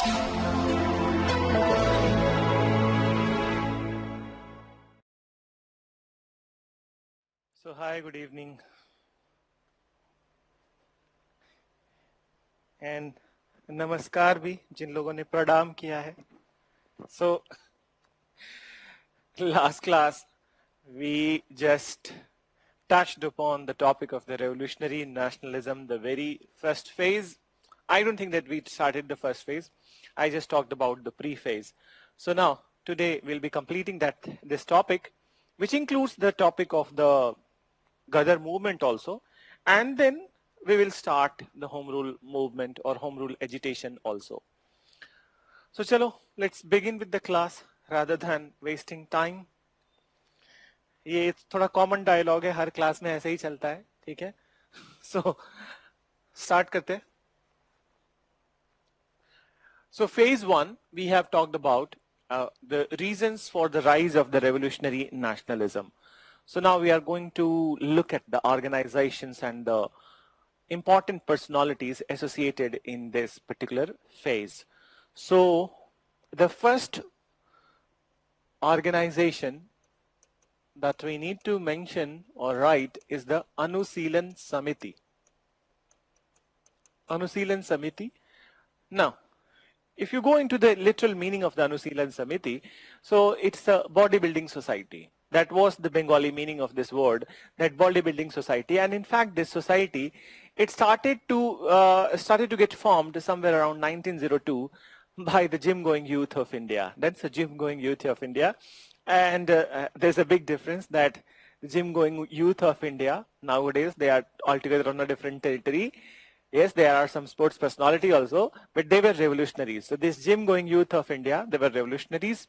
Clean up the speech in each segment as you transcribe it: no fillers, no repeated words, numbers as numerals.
So hi, good evening, and नमस्कार भी जिन लोगों ने प्रणाम किया है. So last class we just touched upon the topic of the revolutionary nationalism, the very first phase. I don't think that we started the first phase. I just talked about the pre-phase. So now today we'll be completing this topic, which includes the topic of the Gadar movement also, and then we will start the home rule movement or home rule agitation also. So chalo, let's begin with the class rather than wasting time. ये थोड़ा common dialogue है, हर class में ऐसे ही चलता है, ठीक है. So start करते हैं. So phase 1 we have talked about the reasons for the rise of the revolutionary nationalism. So now we are going to look at the organizations and the important personalities associated in this particular phase. So the first organization that we need to mention or write is the Anusilan Samiti. Anusilan Samiti. Now, if you go into the literal meaning of the Anusilan Samiti, so it's a bodybuilding society. That was the Bengali meaning of this word, that bodybuilding society. And in fact, this society, it started to get formed somewhere around 1902 by the gym-going youth of India. That's the gym-going youth of India. And there's a big difference that the gym-going youth of India, nowadays, they are altogether on a different territory. Yes, there are some sports personality also, but they were revolutionaries. So this gym-going youth of India, they were revolutionaries.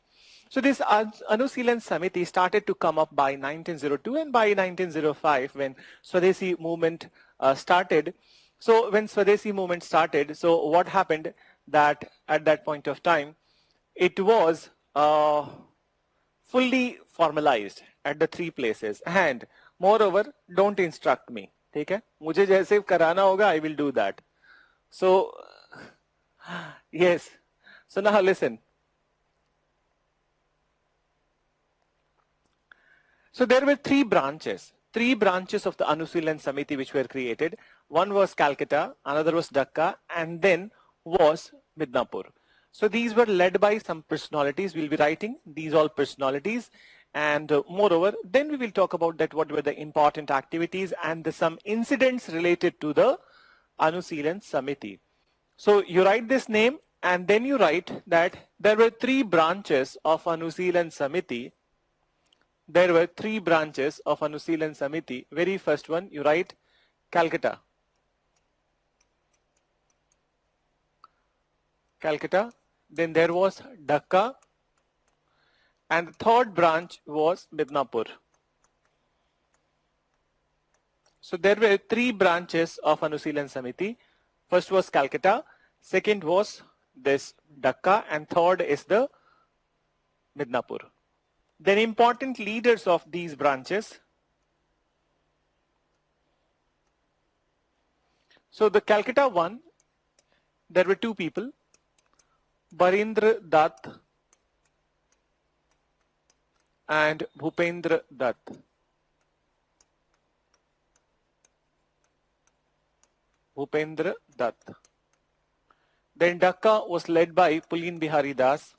So this Anusilan Samiti started to come up by 1902, and by 1905 when Swadeshi movement started. So when Swadeshi movement started, so what happened that at that point of time, it was fully formalized at the three places. And moreover, don't instruct me. ठीक है, मुझे जैसे कराना होगा, I will do that. So yes, so now listen. So there were three branches of the Anusilan Samiti which were created. One was Calcutta, another was Dhaka, and then was Midnapur. So these were led by some personalities. We'll be writing these all personalities. And moreover, then we will talk about that what were the important activities and some incidents related to the Anusilan Samiti. So you write this name and then you write that there were three branches of Anusilan Samiti. There were three branches of Anusilan Samiti. Very first one, you write Calcutta. Calcutta. Then there was Dhaka. And the third branch was Midnapur. So there were three branches of Anusilan Samiti. First was Calcutta, second was this Dhaka, and third is the Midnapur. Then important leaders of these branches. So the Calcutta one, there were two people, Barindra Dutt and Bhupendra Dutt. Bhupendra Dutt. Then Dhaka was led by Pulin Bihari Das.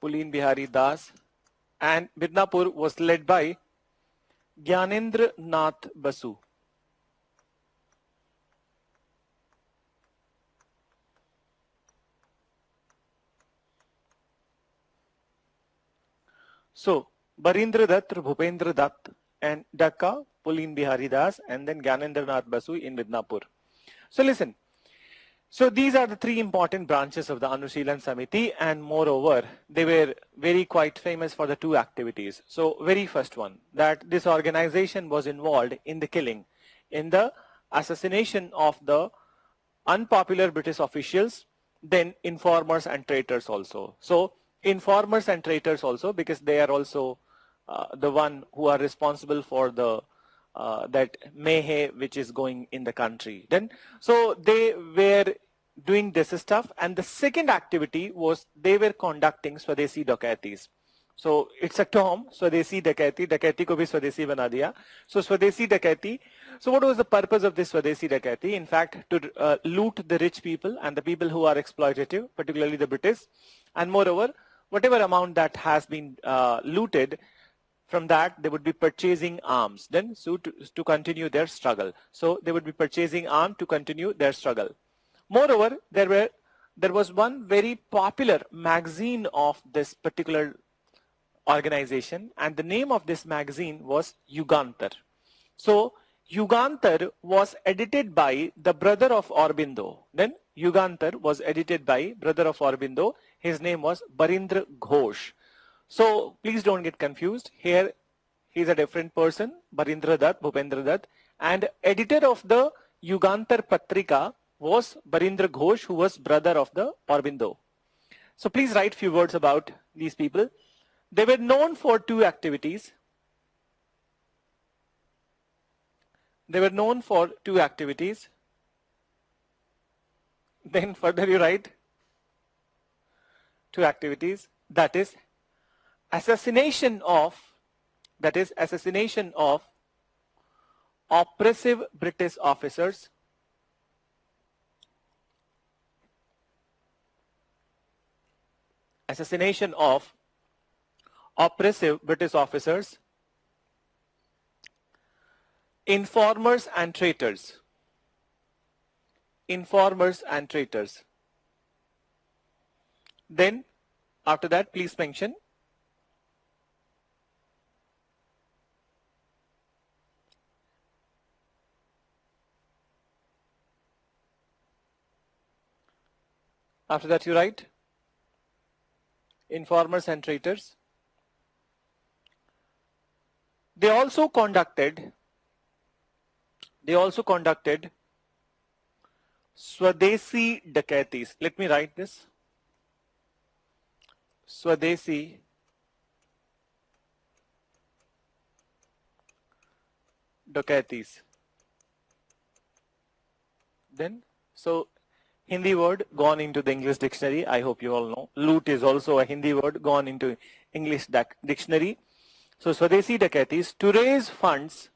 Pulin Bihari Das. And Midnapur was led by Gyanendra Nath Basu. So, Barindra Dutt, Bhupendra Dutt, and Dhaka, Pulin Bihari Das, and then Gyanendra Nath Basu in Midnapur. So listen, so these are the three important branches of the Anusilan Samiti, and moreover, they were very quite famous for the two activities. So very first one, that this organization was involved in the killing, in the assassination of the unpopular British officials, then informers and traitors also. So informers and traitors also, because they are also the one who are responsible for the that mehe which is going in the country. Then, so they were doing this stuff, and the second activity was they were conducting Swadeshi Dakaitis. So it's a term, Swadeshi Dakaiti, Dakaiti ko bhi Swadeshi bana diya. So Swadeshi Dakaiti. So what was the purpose of this Swadeshi Dakaiti? In fact, to loot the rich people and the people who are exploitative, particularly the British. And moreover, whatever amount that has been looted, from that they would be purchasing arms then, so to continue their struggle. So they would be purchasing arms to continue their struggle. Moreover, there was one very popular magazine of this particular organization, and the name of this magazine was Yugantar. So Yugantar was edited by the brother of Aurobindo. Then Yugantar was edited by brother of Aurobindo. His name was Barindra Ghosh. So please don't get confused. Here he is a different person, Barindra Dutt, Bhupendra Dutt, and editor of the Yugantar Patrika was Barindra Ghosh, who was brother of the Aurobindo. So please write few words about these people. They were known for two activities. They were known for two activities. Then further you write two activities, that is assassination of oppressive British officers, assassination of oppressive British officers, informers and traitors, informers and traitors. Then after that, please mention after that you write informers and traitors. They also conducted Swadeshi Dakaitis. Let me write this. Swadeshi Dakaitis. Then, so Hindi word gone into the English dictionary. I hope you all know. Loot is also a Hindi word gone into English dictionary. So Swadeshi Dakaitis, to raise funds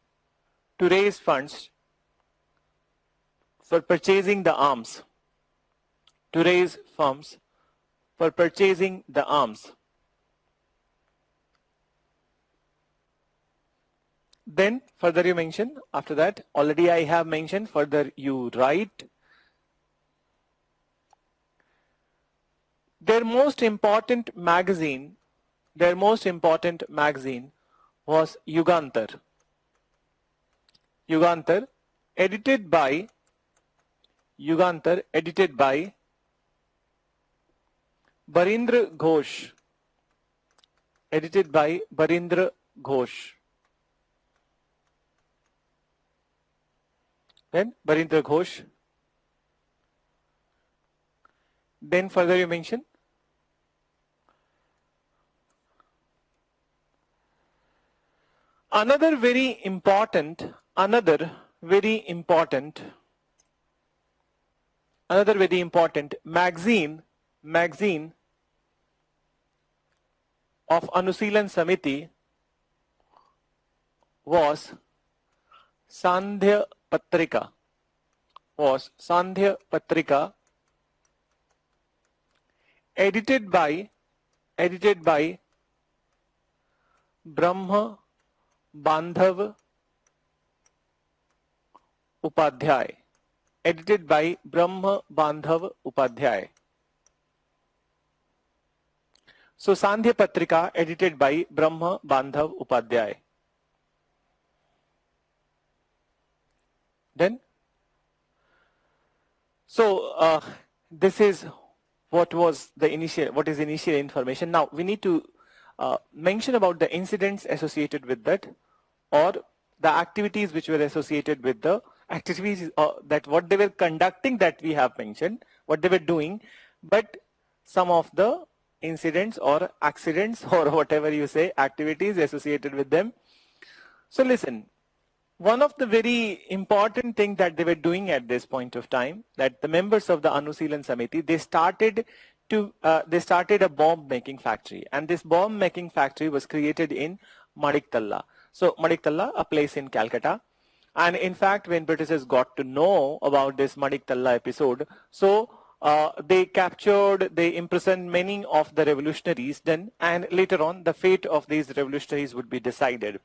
for purchasing the arms. To raise funds for purchasing the arms. Then further you mention, after that, already I have mentioned, further you write their most important magazine was Yugantar. Yugantar, edited by Barindra Ghosh. Edited by Barindra Ghosh. Then Barindra Ghosh. Then further you mention another very important magazine of Anusilan Samiti was Sandhya Patrika. Edited by Brahma Bandhav Upadhyay. Edited by Brahma Bandhav Upadhyay. So Sandhya Patrika edited by Brahma Bandhav Upadhyay. Then, so this is what is initial information. Now we need to mention about the incidents associated with that, or the activities which were associated with the activities that what they were conducting, that we have mentioned what they were doing, but some of the incidents or accidents or whatever you say, activities associated with them. So listen, One of the very important thing that they were doing at this point of time, that the members of the Anusilan Samiti, they started a bomb making factory, and this bomb making factory was created in Maniktala. So Maniktala, a place in Calcutta. And in fact, when Britishers got to know about this Maniktala episode, so they imprisoned many of the revolutionaries then, and later on the fate of these revolutionaries would be decided.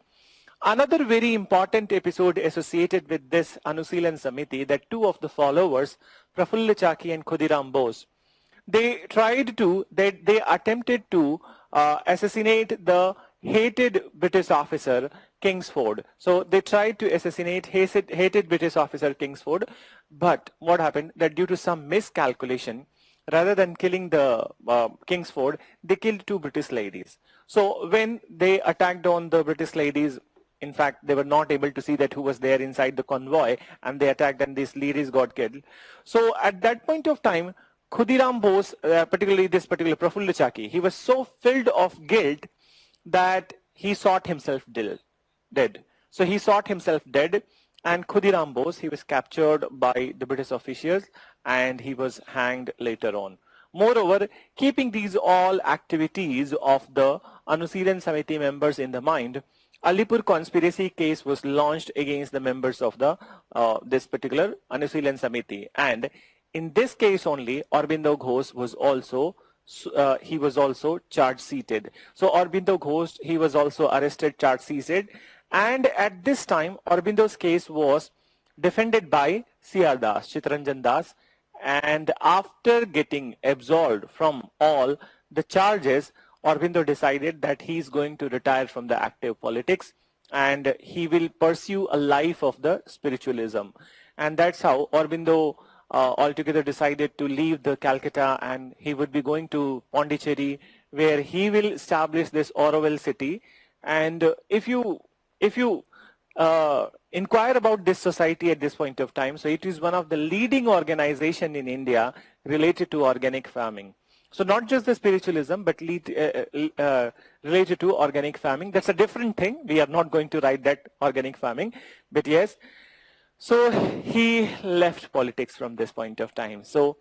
Another very important episode associated with this Anusilan Samiti, that two of the followers, Prafulla Chaki and Khudiram Bose, they attempted to assassinate the hated British officer Kingsford. So they tried to assassinate hated British officer Kingsford, but what happened that due to some miscalculation, rather than killing the Kingsford, they killed two British ladies. So when they attacked on the British ladies, in fact, they were not able to see that who was there inside the convoy, and they attacked and these ladies got killed. So at that point of time, Khudiram Bose, particularly this particular Prafulla Chaki, he was so filled of guilt that he sought himself dead. So he sought himself dead, and Khudiram Bose, he was captured by the British officials and he was hanged later on. Moreover, keeping these all activities of the Anusilan Samiti members in the mind, Alipur conspiracy case was launched against the members of the this particular Anusilan Samiti, and in this case only Aurobindo Ghosh was also he was also charge seated. So Aurobindo Ghosh, he was also arrested, charge seated, and at this time Aurobindo's case was defended by C.R. Das, Chittaranjan Das, and after getting absolved from all the charges, Aurobindo decided that he is going to retire from the active politics and he will pursue a life of the spiritualism. And that's how Aurobindo altogether decided to leave the Calcutta, and he would be going to Pondicherry, where he will establish this Auroville city. And if you inquire about this society at this point of time, so it is one of the leading organization in India related to organic farming. So not just the spiritualism, but related to organic farming. That's a different thing. We are not going to write that organic farming, but yes. So he left politics from this point of time. So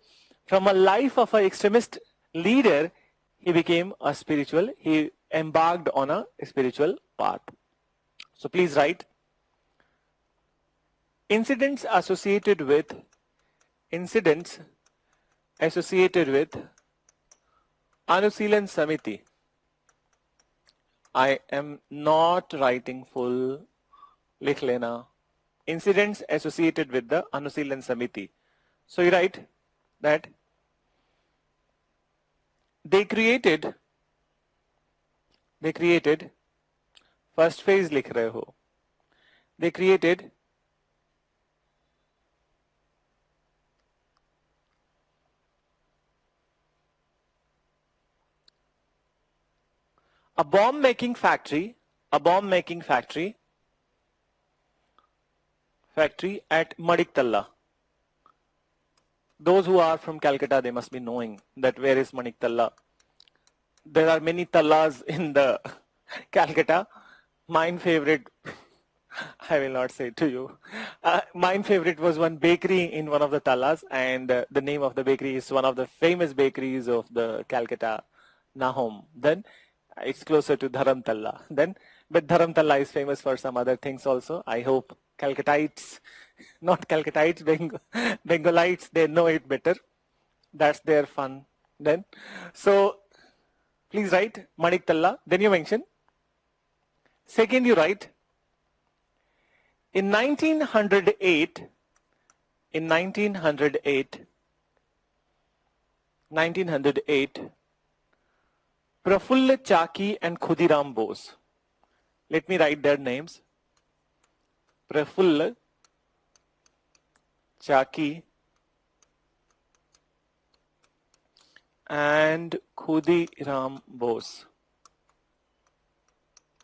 from a life of an extremist leader, he became a spiritual. He embarked on a spiritual path. So please write incidents associated with Anusilan Samiti. I am not writing full. Likh lena. Incidents associated with the Anusilan Samiti. So you write that they created first phase likh rahe ho. They created a bomb making factory at Maniktala. Those who are from Calcutta, they must be knowing that where is Maniktala. There are many tallas in the Calcutta. Mine favorite, I will not say to you. Mine favorite was one bakery in one of the tallas, and the name of the bakery is one of the famous bakeries of the Calcutta, Nahom. Then it's closer to Dharamtalla. But Dharamtalla is famous for some other things also. I hope Calcuttites, not Calcuttites, Bengalites, they know it better. That's their fun. Then, so please write Maniktalla. Then you mention. Second, you write in 1908, Prafulla Chaki and Khudiram Bose. Let me write their names. Prafulla Chaki and Khudiram Bose.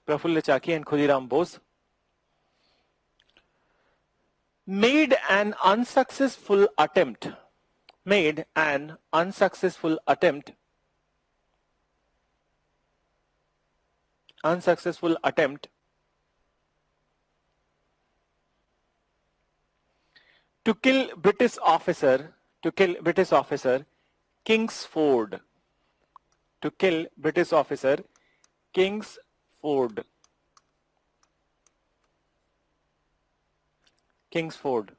Prafulla Chaki and Khudiram Bose made an unsuccessful attempt To kill British officer, Kingsford. To kill British officer, Kingsford. Kingsford.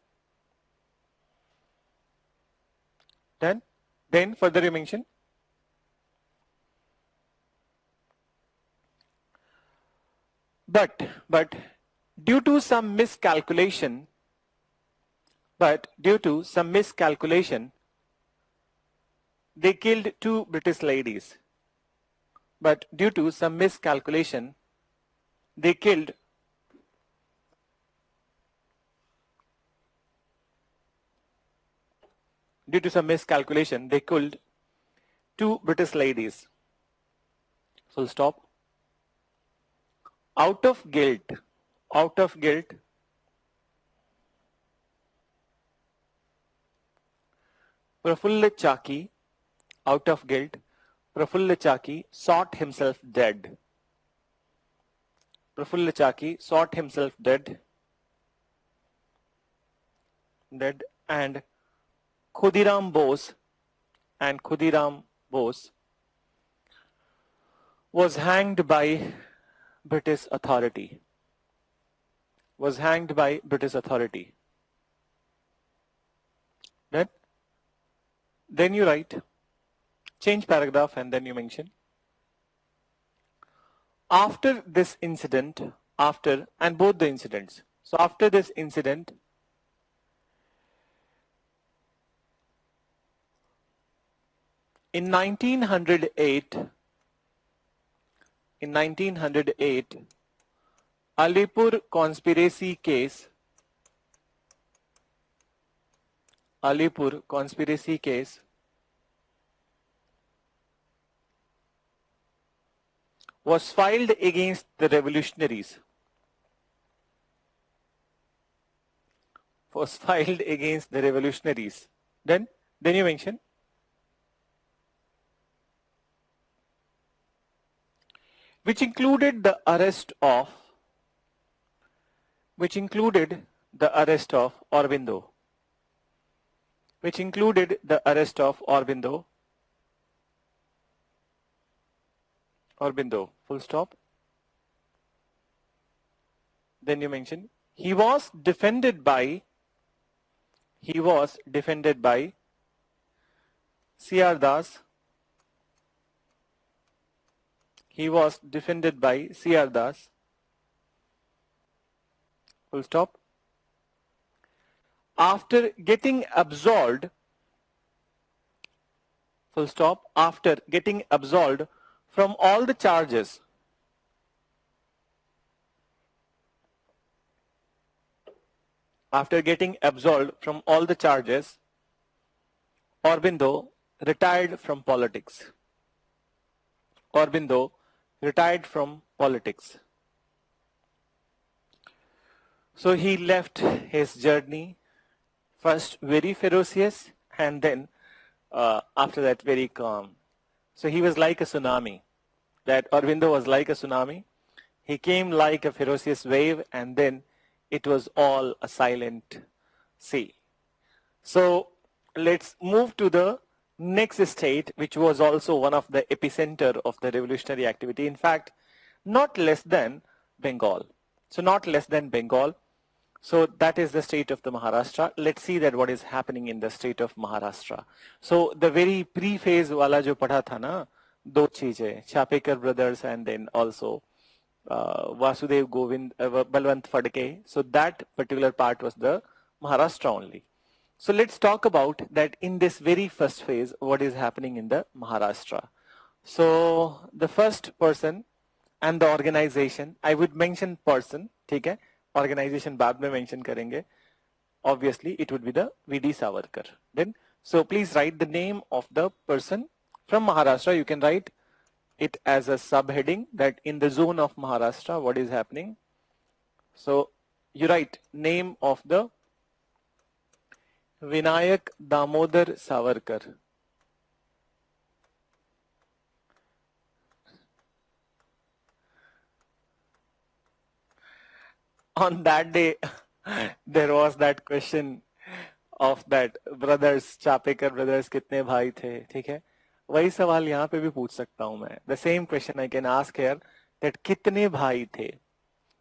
Then further you mention. But due to some miscalculation, they killed two British ladies. But due to some miscalculation, they killed two British ladies. Full stop. Out of guilt, Prafulla Chaki, out of guilt, Prafulla Chaki sought himself dead. Prafulla Chaki sought himself dead, and Khudiram Bose was hanged by British authority. Then you write, change paragraph, and then you mention. After this incident, and both the incidents. So after this incident, in 1908, Alipur conspiracy case was filed against the revolutionaries. Then you mention. Which included the arrest of Aurobindo. Full stop. Then you mention he was defended by C.R. Das. Full stop. After getting absolved, from all the charges, Aurobindo retired from politics. So he left his journey first very ferocious, and then after that very calm. So he was like a tsunami. That Aurobindo was like a tsunami. He came like a ferocious wave, and then it was all a silent sea. So let's move to the next state, which was also one of the epicenter of the revolutionary activity. In fact, not less than Bengal. So that is the state of the Maharashtra. Let's see that what is happening in the state of Maharashtra. So the very pre-phase wala jo padha tha na, do cheezein, Chapekar brothers, and then also Vasudev Govind, Balwant Phadke. So that particular part was the Maharashtra only. So let's talk about that in this very first phase, what is happening in the Maharashtra. So the first person and the organization, I would mention person, ठीक है? Organization बाद में mention करेंगे. Obviously, it would be the V.D. Savarkar. Then, so please write the name of the person from Maharashtra. You can write it as a subheading that in the zone of Maharashtra, what is happening. So you write name of the Vinayak Damodar Savarkar. On that day, there was that question, of that brothers, Chapekar brothers कितने भाई थे, ठीक है? वही सवाल यहाँ पे भी पूछ सकता हूँ मैं. The same question I can ask here, that कितने भाई थे?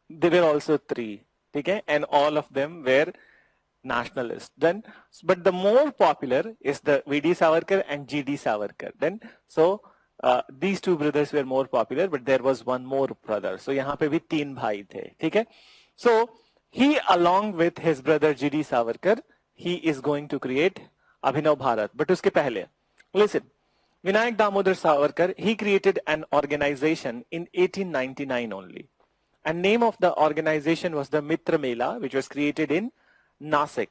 There were also three, ठीक है? And all of them were nationalists. Then, but the more popular is the V.D. Savarkar and G.D. Savarkar. Then, so these two brothers were more popular, but there was one more brother. So यहाँ पे भी तीन भाई थे, ठीक है? So he, along with his brother G.D. Savarkar, he is going to create Abhinav Bharat. But उसके पहले, listen, Vinayak Damodar Savarkar, he created an organization in 1899 only. And name of the organization was the Mitra Mela, which was created in Nasik.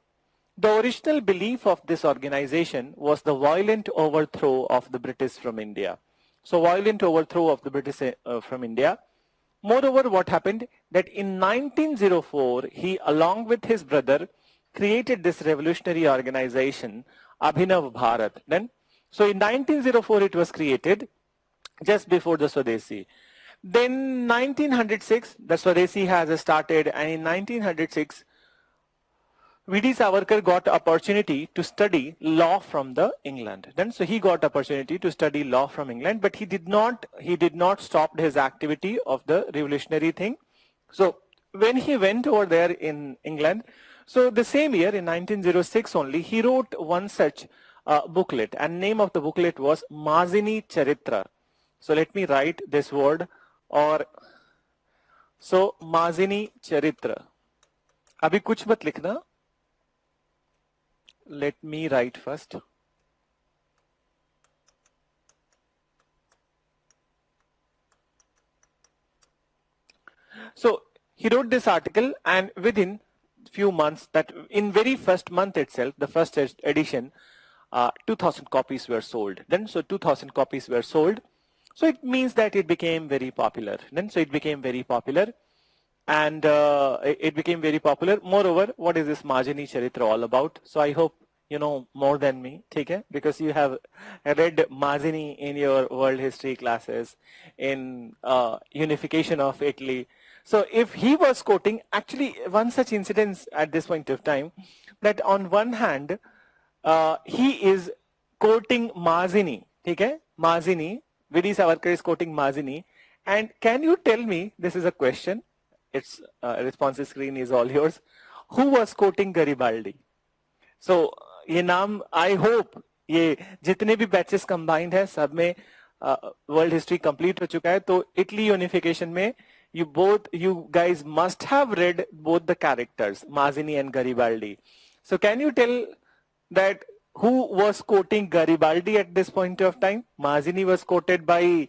The original belief of this organization was the violent overthrow of the British from India. So violent overthrow of the British from India. Moreover, what happened that in 1904, he along with his brother created this revolutionary organization, Abhinav Bharat. Then, so in 1904, it was created just before the Swadesi. Then 1906, the Swadesi has started, and in 1906, V.D. Savarkar got opportunity to study law from the England. Then, so he got opportunity to study law from England, but he did not stop his activity of the revolutionary thing. So when he went over there in England, so the same year in 1906 only, he wrote one such booklet, and name of the booklet was Mazini Charitra. So let me write this word, or so Mazini Charitra. अभी कुछ मत लिखना. Let me write first. So he wrote this article, and within few months, that in very first month itself, the first edition, 2000 copies were sold. Then, so 2000 copies were sold. So it means that it became very popular. Then, so it became very popular, and it became very popular. Moreover, what is this Majani Charitra all about? So I hope you know more than me, okay? Because you have read Mazini in your world history classes, in unification of Italy. So if he was quoting, actually one such incident at this point of time, that on one hand, he is quoting Mazini, okay? Mazini, V.D. Savarkar is quoting Mazini. And can you tell me, this is a question, its response screen is all yours, who was quoting Garibaldi? So ये नाम, I hope ये जितने भी batches combined है सब में world history complete हो चुका है. तो इटली यूनिफिकेशन में you guys must have read both the characters, Mazzini and Garibaldi. So can you tell that who was quoting Garibaldi at this point of time? Mazzini was quoted by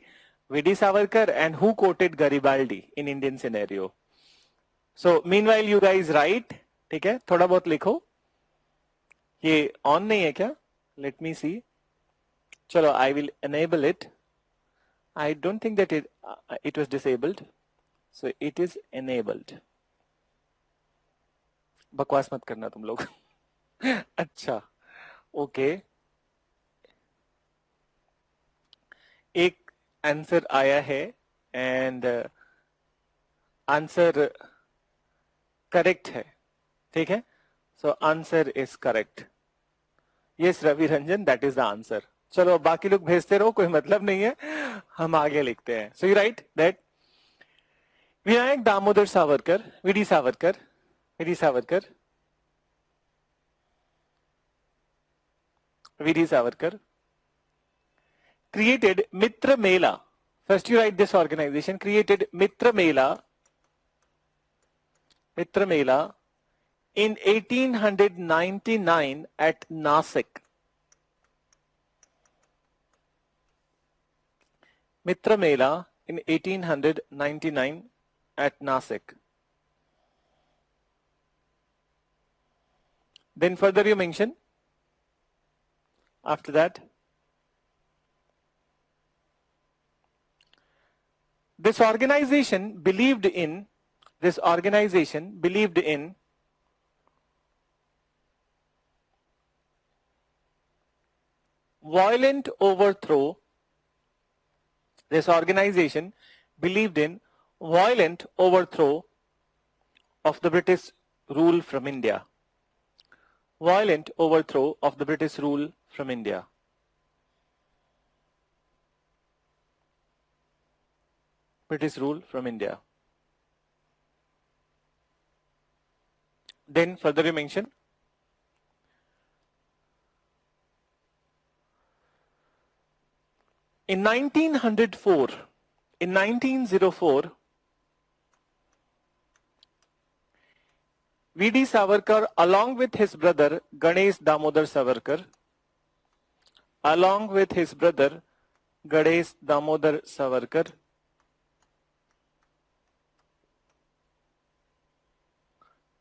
V.D. Savarkar, and who quoted Garibaldi in Indian scenario? So meanwhile you guys write, ठीक है? थोड़ा बहुत लिखो. ये on नहीं है क्या? Let me see. चलो, I will enable it. I don't think that it was disabled. So it is enabled. बकवास मत करना तुम लोग. अच्छा, ओके. एक आंसर आया है, एंड आंसर करेक्ट है, ठीक है? So answer is correct. Yes, Ravi Ranjan, that is the answer. चलो बाकी लोग भेजते रहो, कोई मतलब नहीं है, हम आगे लिखते हैं. So you write that Vinayak Damodar Savarkar, V.D. Savarkar, V.D. Savarkar, V.D. Savarkar created Mitra Mela. First you write this organization, created Mitra Mela in 1899 at Nasik. Mitra Mela in 1899 at Nasik. Then further you mention, after that, this organization believed in violent overthrow. This organization believed in violent overthrow of the British rule from India. violent overthrow of the British rule from India. British rule from India. Then further you mention in 1904, in 1904, V.D. Savarkar along with his brother Ganesh Damodar Savarkar, along with his brother Ganesh Damodar Savarkar,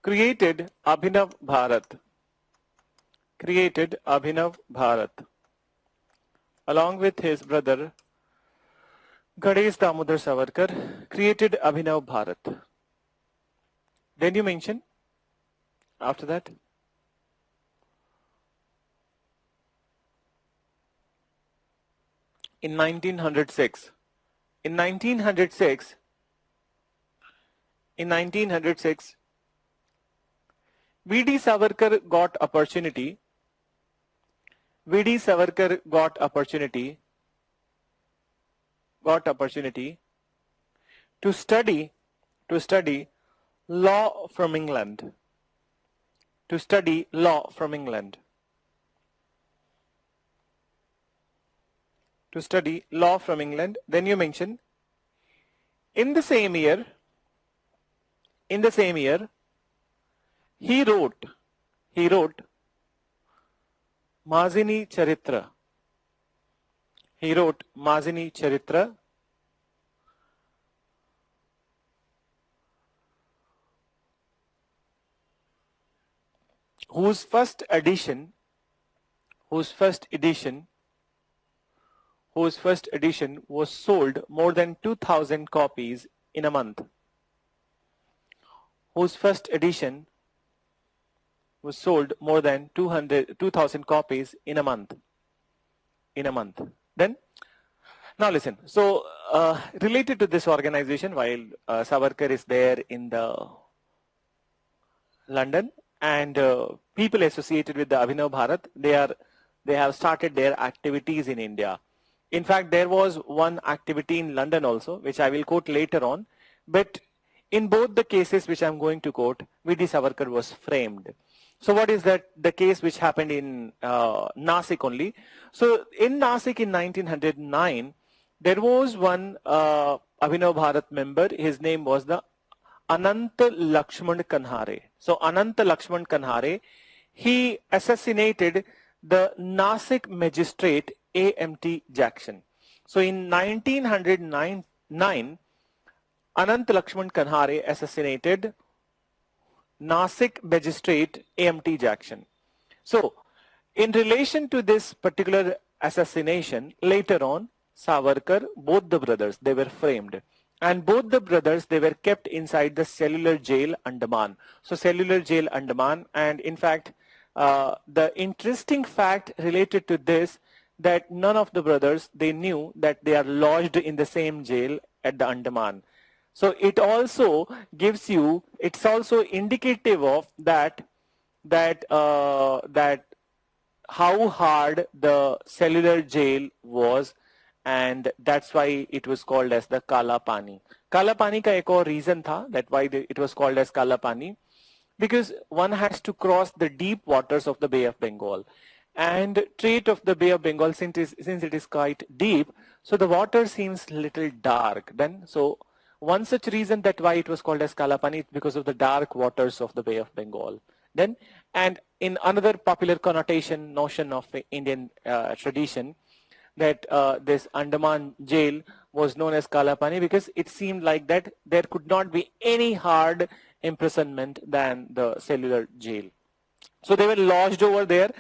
created Abhinav Bharat, created Abhinav Bharat, along with his brother Ganesh Damodar Savarkar, created Abhinav Bharat. Then you mention after that in 1906, in 1906, in 1906, V.D. Savarkar got opportunity, V.D. Savarkar got opportunity to study law from England, to study law from England, to study law from England. Then you mention in the same year, he wrote Mazini Charitra. He wrote Mazini Charitra, whose first edition was sold more than 2,000 copies in a month. Whose first edition was sold more than 2,000 copies in a month. Then, now listen. So, related to this organization, while Savarkar is there in the London, and people associated with the Abhinav Bharat, they have started their activities in India. In fact, there was one activity in London also, which I will quote later on. But in both the cases which I am going to quote, V.D. Savarkar was framed. So what is that? The case which happened in Nasik only. So in Nasik in 1909, there was one Abhinav Bharat member. His name was the Anant Lakshman Kanhare. So Anant Lakshman Kanhare, he assassinated the Nasik magistrate A.M.T. Jackson. So in 1909, Anant Lakshman Kanhare assassinated Nasik magistrate A.M.T. Jackson. So in relation to this particular assassination, later on, Savarkar, both the brothers, they were framed. And both the brothers, they were kept inside the cellular jail Andaman. So cellular jail Andaman, and in fact, the interesting fact related to this, that none of the brothers, they knew that they are lodged in the same jail at the Andaman. So it also gives you, it's also indicative of that how hard the cellular jail was, and that's why it was called as the Kala Pani. Kala Pani ka ek aur reason tha that why it was called as Kala Pani, because one has to cross the deep waters of the Bay of Bengal. And trait of the Bay of Bengal, since it is quite deep, so the water seems little dark. Then, so one such reason that why it was called as Kala Pani, because of the dark waters of the Bay of Bengal. Then, and in another popular connotation, notion of Indian tradition, that this Andaman jail was known as Kala Pani because it seemed like that there could not be any hard imprisonment than the cellular jail. So they were lodged over there.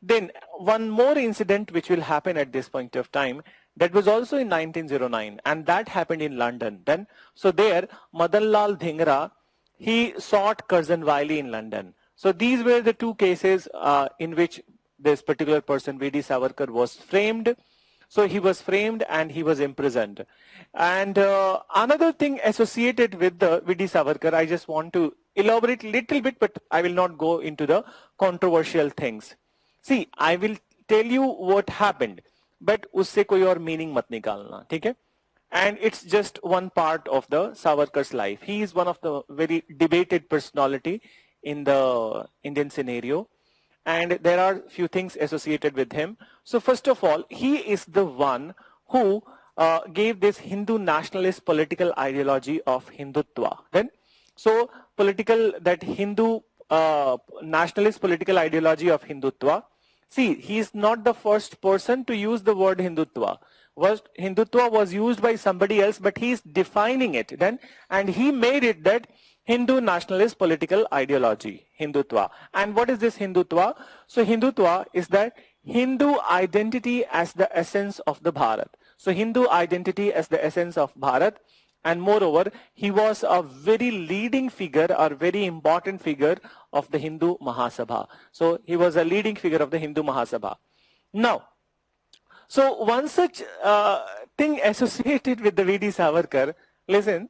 Then one more incident which will happen at this point of time, that was also in 1909, and that happened in London. Then, so there, Madan Lal Dhingra, he sought Curzon Wiley in London. So these were the two cases in which this particular person, V.D. Savarkar, was framed. So he was framed and he was imprisoned. And another thing associated with the V.D. Savarkar, I just want to elaborate little bit, but I will not go into the controversial things. See, I will tell you what happened, but उससे कोई और meaning मत निकालना, ठीक है? And it's just one part of the Savarkar's life. He is one of the very debated personality in the Indian scenario, and there are few things associated with him. So first of all, he is the one who gave this Hindu nationalist political ideology of Hindutva. Then, so political, that Hindu nationalist political ideology of Hindutva. See, he is not the first person to use the word Hindutva. Hindutva was used by somebody else, but he is defining it then, and he made it that Hindu nationalist political ideology, Hindutva. And what is this Hindutva? So Hindutva is that Hindu identity as the essence of the Bharat. So Hindu identity as the essence of Bharat. And moreover, he was a very leading figure or very important figure of the Hindu Mahasabha. So he was a leading figure of the Hindu Mahasabha. Now, so one such thing associated with the V.D. Savarkar, listen,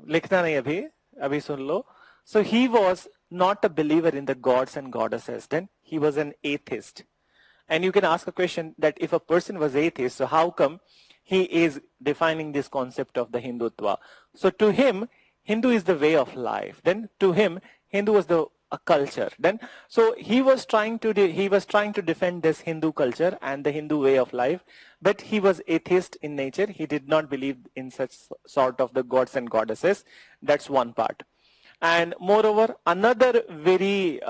likhna nahi abhi sun lo. So he was not a believer in the gods and goddesses. Then he was an atheist. And you can ask a question that if a person was atheist, so how come he is defining this concept of the Hindutva? So to him, Hindu is the way of life. Then to him, Hindu was a culture. Then so he was trying to defend this Hindu culture and the Hindu way of life, but he was atheist in nature. He did not believe in such sort of the gods and goddesses. That's one part. And moreover, another very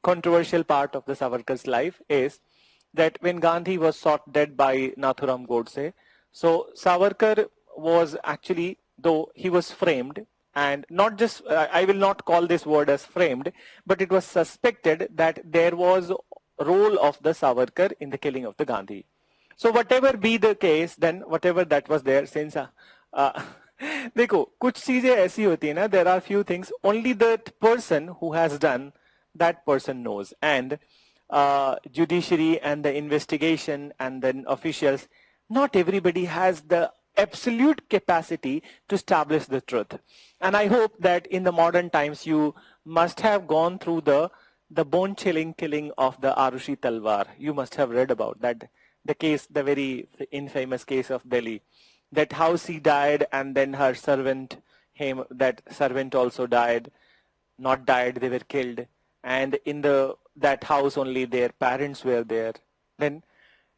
controversial part of the Savarkar's life is that when Gandhi was shot dead by Nathuram Godse, so Savarkar was actually, though he was framed, and not just, I will not call this word as framed, but it was suspected that there was a role of the Savarkar in the killing of the Gandhi. So whatever be the case, then whatever that was there, since देखो कुछ चीजें ऐसी होती है ना, there are few things only that person who has done, that person knows, and judiciary and the investigation and then officials, not everybody has the absolute capacity to establish the truth. And I hope that in the modern times you must have gone through the bone-chilling killing of the Arushi Talwar. You must have read about that, the case, the very infamous case of Delhi, that how she died and then her servant, that servant also died, not died, they were killed. And in that house only their parents were there. Then,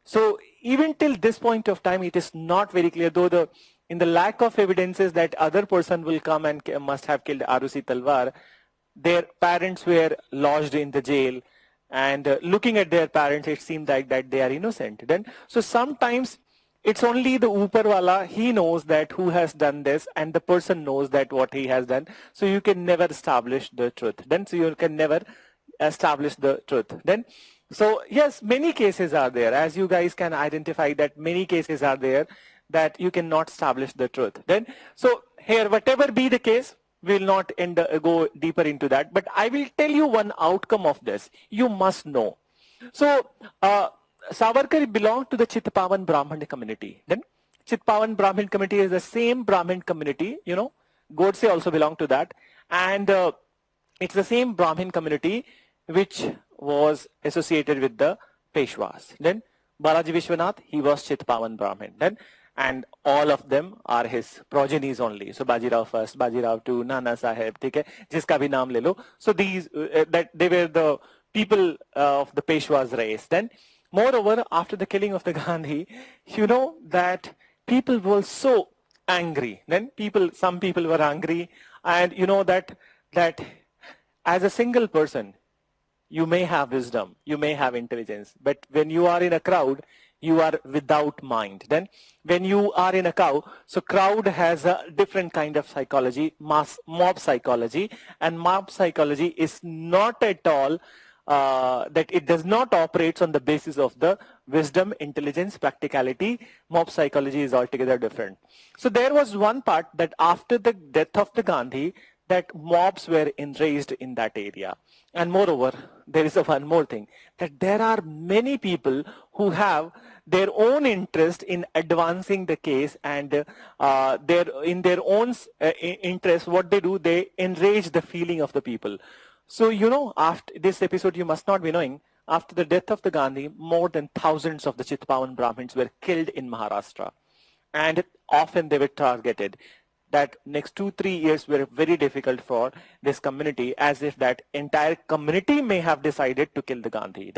so even till this point of time, it is not very clear, though in the lack of evidences that other person will come and must have killed Arushi Talwar, their parents were lodged in the jail, and looking at their parents, it seemed like that they are innocent. Then, so sometimes it's only the Upar wala, he knows that who has done this, and the person knows that what he has done. So you can never establish the truth. Then, so you can never establish the truth. Then, so yes, many cases are there, as you guys can identify that many cases are there that you cannot establish the truth. Then, so here, whatever be the case, we will not go deeper into that, but I will tell you one outcome of this. You must know. So, Savarkar belonged to the Chitpavan Brahmin community. Then, Chitpavan Brahmin community is the same Brahmin community, you know, Godse also belonged to that, and it's the same Brahmin community which was associated with the Peshwas. Then, Balaji Vishwanath, he was Chitpavan Brahmin. Then, and all of them are his progenies only. So Bajirao first, Bajirao two, Nana Sahib, theek hai, jiska bhi naam le lo. So these, that they were the people of the Peshwas race. Then, moreover, after the killing of the Gandhi, you know that people were so angry. Then some people were angry, and you know that as a single person, you may have wisdom, you may have intelligence, but when you are in a crowd, you are without mind. Then when you are in a so crowd has a different kind of psychology, mob psychology, and mob psychology is not at all that it does not operate on the basis of the wisdom, intelligence, practicality. Mob psychology is altogether different. So there was one part that after the death of the Gandhi, that mobs were enraged in that area. And moreover, there is one more thing, that there are many people who have their own interest in advancing the case, and in their own interest, what they do, they enrage the feeling of the people. So, after this episode, you must not be knowing, after the death of the Gandhi, more than thousands of the Chitpavan Brahmins were killed in Maharashtra. And often they were targeted. That next 2-3 years were very difficult for this community, as if that entire community may have decided to kill the Gandhi.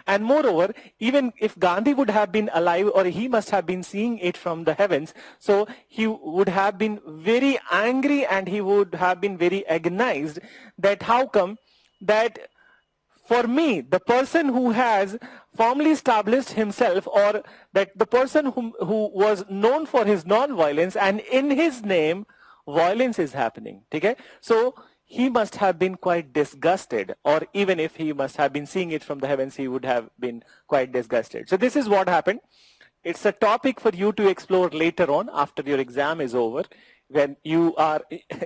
And moreover, even if Gandhi would have been alive, or he must have been seeing it from the heavens, so he would have been very angry, and he would have been very agonized that how come that for me, the person who has firmly established himself, or that the person who was known for his non-violence, and in his name, violence is happening. Okay? So he must have been quite disgusted, or even if he must have been seeing it from the heavens, he would have been quite disgusted. So this is what happened. It's a topic for you to explore later on after your exam is over, when you are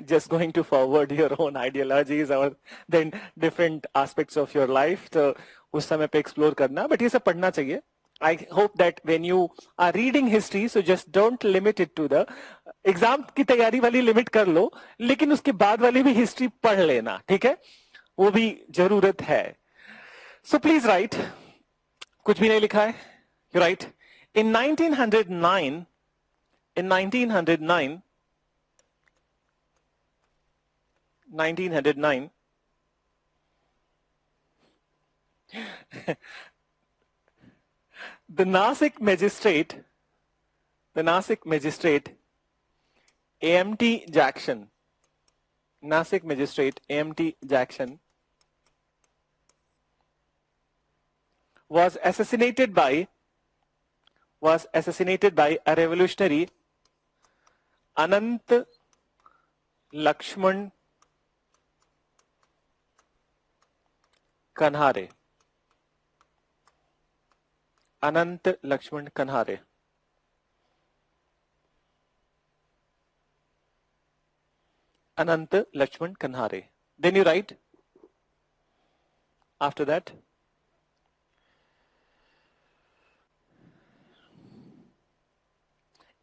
just going to forward your own ideologies or then different aspects of your life. So उस समय पे explore करना, but ये सब पढ़ना चाहिए. I hope that when you are reading history, so just don't limit it to the exam की तैयारी वाली limit कर लो, लेकिन उसके बाद वाली भी history पढ़ लेना, ठीक है? वो भी जरूरत है. So please write. कुछ भी नहीं लिखा है? You write. In 1909, in 1909, the Nasik magistrate, AMT Jackson, Nasik magistrate AMT Jackson was assassinated by a revolutionary, Anant Lakshman Kanhare. Anant Lakshman Kanhare. Anant Lakshman Kanhare. Then you write after that.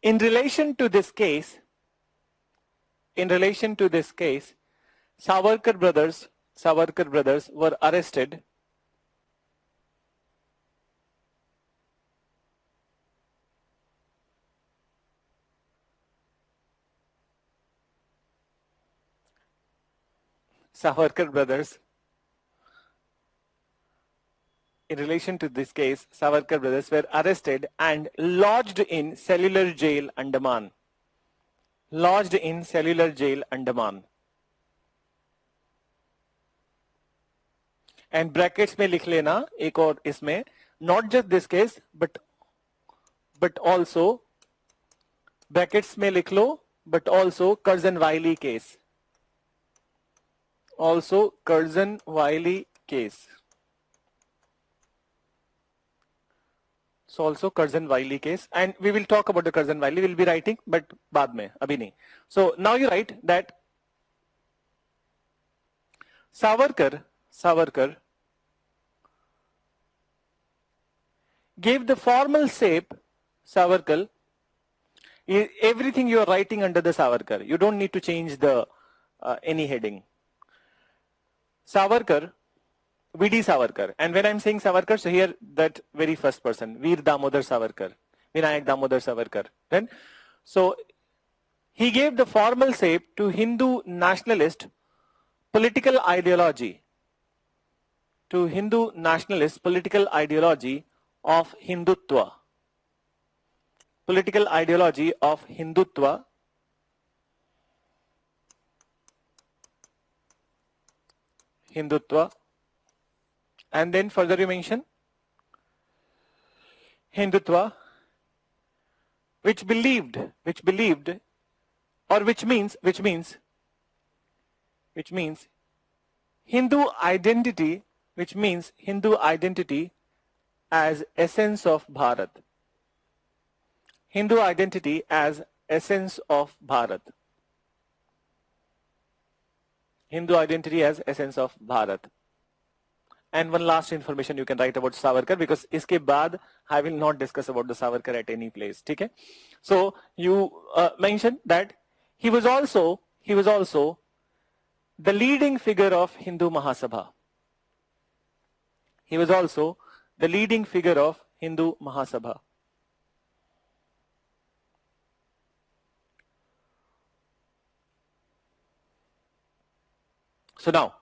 In relation to this case, Savarkar brothers were arrested Savarkar brothers were arrested and lodged in cellular jail, Andaman. And brackets में लिख लेना एक और इसमें, not just this case but also brackets में लिख लो, but also Curzon-Wiley case. Also Curzon-Wiley case. So also Curzon-Wiley case, and we will talk about the Curzon-Wiley. We'll be writing, but बाद में, अभी नहीं. So now you write that Savarkar gave the formal shape. Savarkar, everything you are writing under the Savarkar. You don't need to change the any heading. Savarkar, V.D. Savarkar. And when I'm saying Savarkar, so here that very first person, Veer Damodar Savarkar, Vinayak Damodar Savarkar. Then, so he gave the formal shape to Hindu nationalist political ideology, of Hindutva. Political ideology of Hindutva. And then further you mention Hindutva, which means Hindu identity, as essence of Bharat. Hindu identity as essence of Bharat. Hindu identity as essence of Bharat. And one last information you can write about Savarkar, because iske baad I will not discuss about the Savarkar at any place. Okay? So you mentioned that he was also the leading figure of Hindu Mahasabha. He was also the leading figure of Hindu Mahasabha. So now,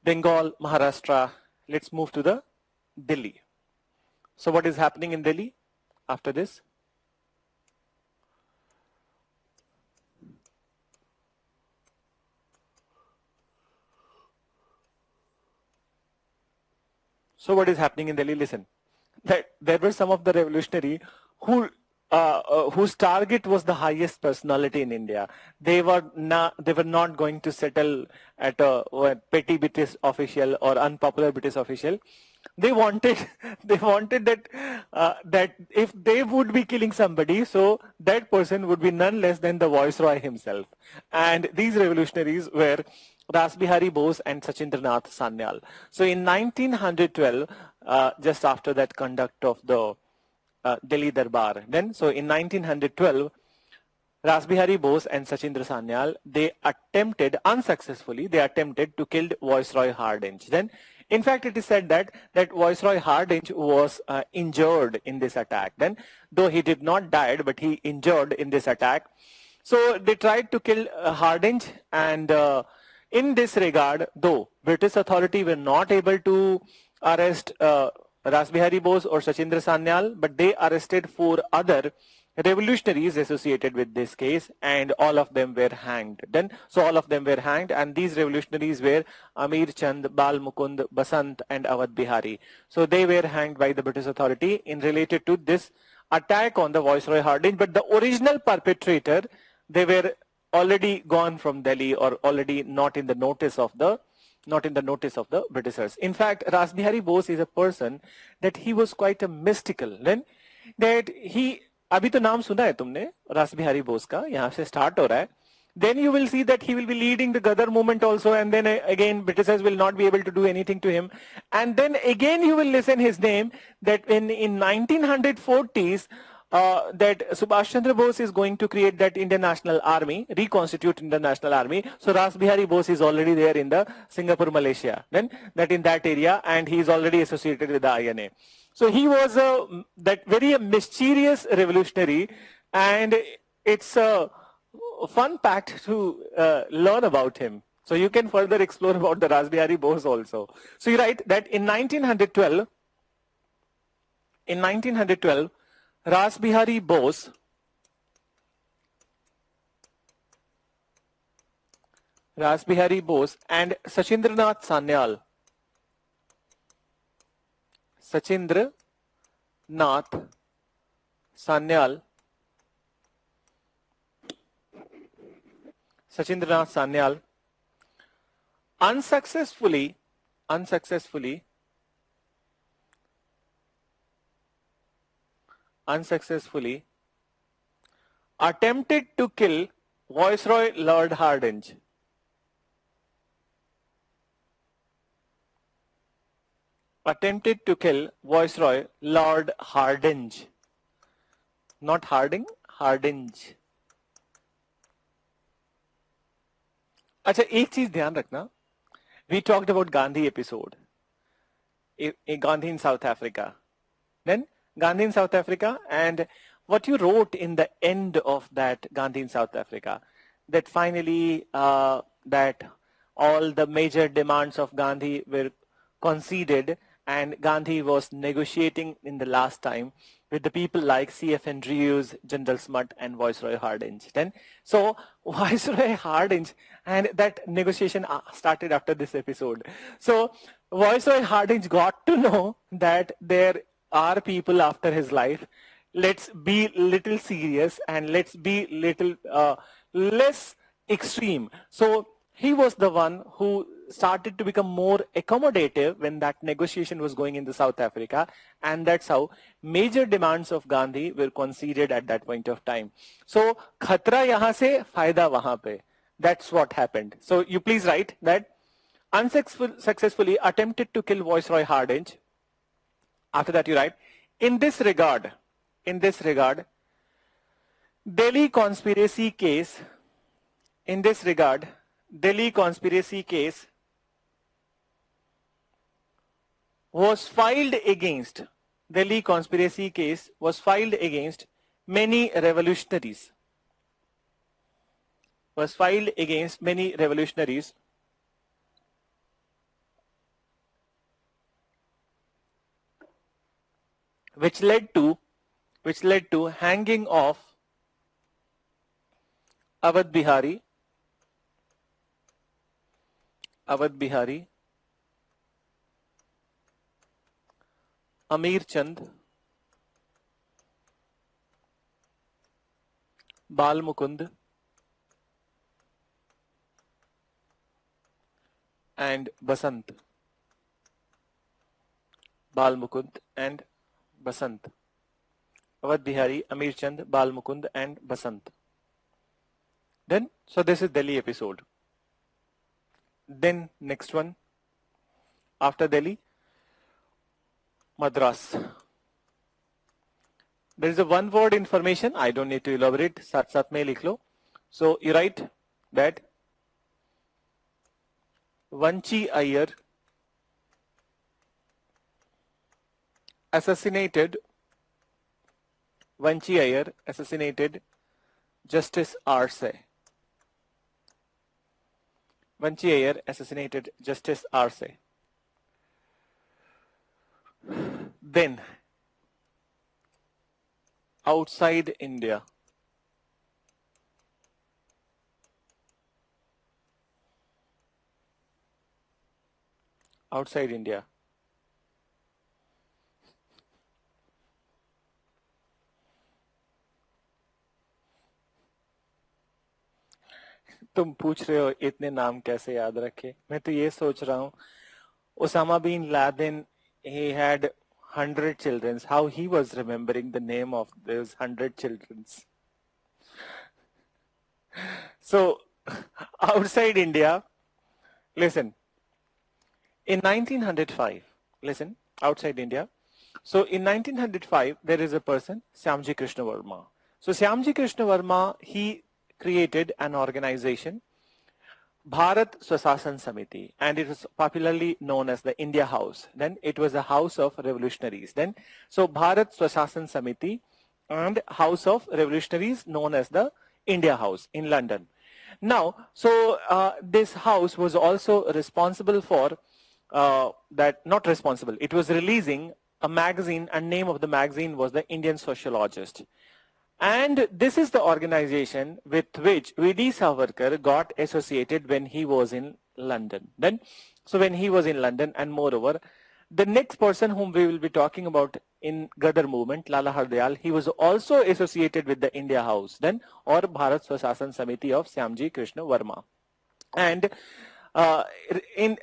Bengal, Maharashtra, let's move to the Delhi. So what is happening in Delhi after this? So what is happening in Delhi? Listen, that there were some of the revolutionary whose target was the highest personality in India. They were not going to settle at a petty British official or unpopular British official. They wanted that if they would be killing somebody, so that person would be none less than the Viceroy himself. And these revolutionaries were Rasbihari Bose and Sachindranath Sanyal. So in 1912, just after that conduct of the Delhi Darbar, so in 1912, Rasbihari Bose and Sachindra Sanyal, they attempted unsuccessfully, to kill Viceroy Hardinge. Then, in fact, it is said that Viceroy Hardinge was injured in this attack. Then, though he did not die, but he injured in this attack. So they tried to kill Hardinge, and in this regard, though British authority were not able to arrest Rasbihari Bose or Sachindra Sanyal, but they arrested 4 other revolutionaries associated with this case, and all of them were hanged. So all of them were hanged, and these revolutionaries were Amir Chand, Bal Mukund, Basant, and Awadh Bihari. So they were hanged by the British authority in related to this attack on the Viceroy Hardinge, but the original perpetrator, they were already gone from Delhi, or already not in the notice of the Britishers. In fact, Rasbihari Bose is a person that he was quite a mystical. Then that he, अभी तो नाम सुना है तुमने रासबिहारी बोस का, यहाँ से start हो रहा है. Then you will see that he will be leading the Gadar movement also, and then again Britishers will not be able to do anything to him. And then again you will listen his name that in 1940s that Subhash Chandra Bose is going to create that Indian National Army, reconstitute Indian National Army. So Rasbihari Bose is already there in the Singapore, Malaysia, then that in that area, and he is already associated with the INA. So he was that very mysterious revolutionary, and it's a fun fact to learn about him. So you can further explore about the Rasbihari Bose also. So you write that in 1912, Rasbihari Bose and Sachindranath Sanyal, unsuccessfully attempted to kill Viceroy Lord Hardinge. Attempted to kill Viceroy Lord Hardinge. Not Harding, Hardinge. अच्छा, एक चीज ध्यान रखना. We talked about Gandhi episode. Gandhi in South Africa. Then Gandhi in South Africa, and what you wrote in the end of that Gandhi in South Africa, that finally that all the major demands of Gandhi were conceded, and Gandhi was negotiating in the last time with the people like C.F. Andrews, General Smutt, and Viceroy Hardinge. Then, so Viceroy Hardinge, and that negotiation started after this episode. So Viceroy Hardinge got to know that there are people after his life. Let's be little serious, and let's be little less extreme. So he was the one who started to become more accommodative when that negotiation was going in the South Africa, and that's how major demands of Gandhi were conceded at that point of time. So khatra yahan se, fayda wahan pe. That's what happened. So you please write that unsuccessfully attempted to kill Viceroy Hardinge. After that you write, in this regard, Delhi conspiracy case, in this regard, Delhi conspiracy case was filed against, Delhi conspiracy case was filed against many revolutionaries, was filed against many revolutionaries, which led to hanging of Awadh Bihari, Amir Chand, Bal Mukund, and Basant. Bal Mukund and Basant. Awadh Bihari, Amir Chand, Bal Mukund, and Basant. Then, so this is Delhi episode. Then next one, after Delhi, Madras. There is a one word information, I don't need to elaborate, साथ साथ में लिख लो. So you write that Vanchi Iyer assassinated Justice Arce. Vanchi Iyer assassinated Justice Arce. Then, outside India. Outside India. तुम पूछ रहे हो इतने नाम कैसे याद रखे. मैं तो ये सोच रहा हूँ Osama bin Laden, he had 100 children. How he was remembering the name of those 100 children? So, outside India, listen, in 1905, listen, outside India. So, in 1905, there is a person, Syamji Krishna Verma. So, Syamji Krishna Verma, he created an organization, Bharat Swasasan Samiti, and it was popularly known as the India House. Then it was a house of revolutionaries. Then, so Bharat Swasasan Samiti and House of Revolutionaries known as the India House in London. Now, so this house was also responsible for not responsible, it was releasing a magazine, and name of the magazine was the Indian Sociologist. And this is the organization with which V.D. Savarkar got associated when he was in London. Then, so when he was in London, and moreover, the next person whom we will be talking about in Gadar movement, Lala Hardayal, he was also associated with the India House, then, or Bharat Swasasan Samiti of Syamji Krishna Verma. And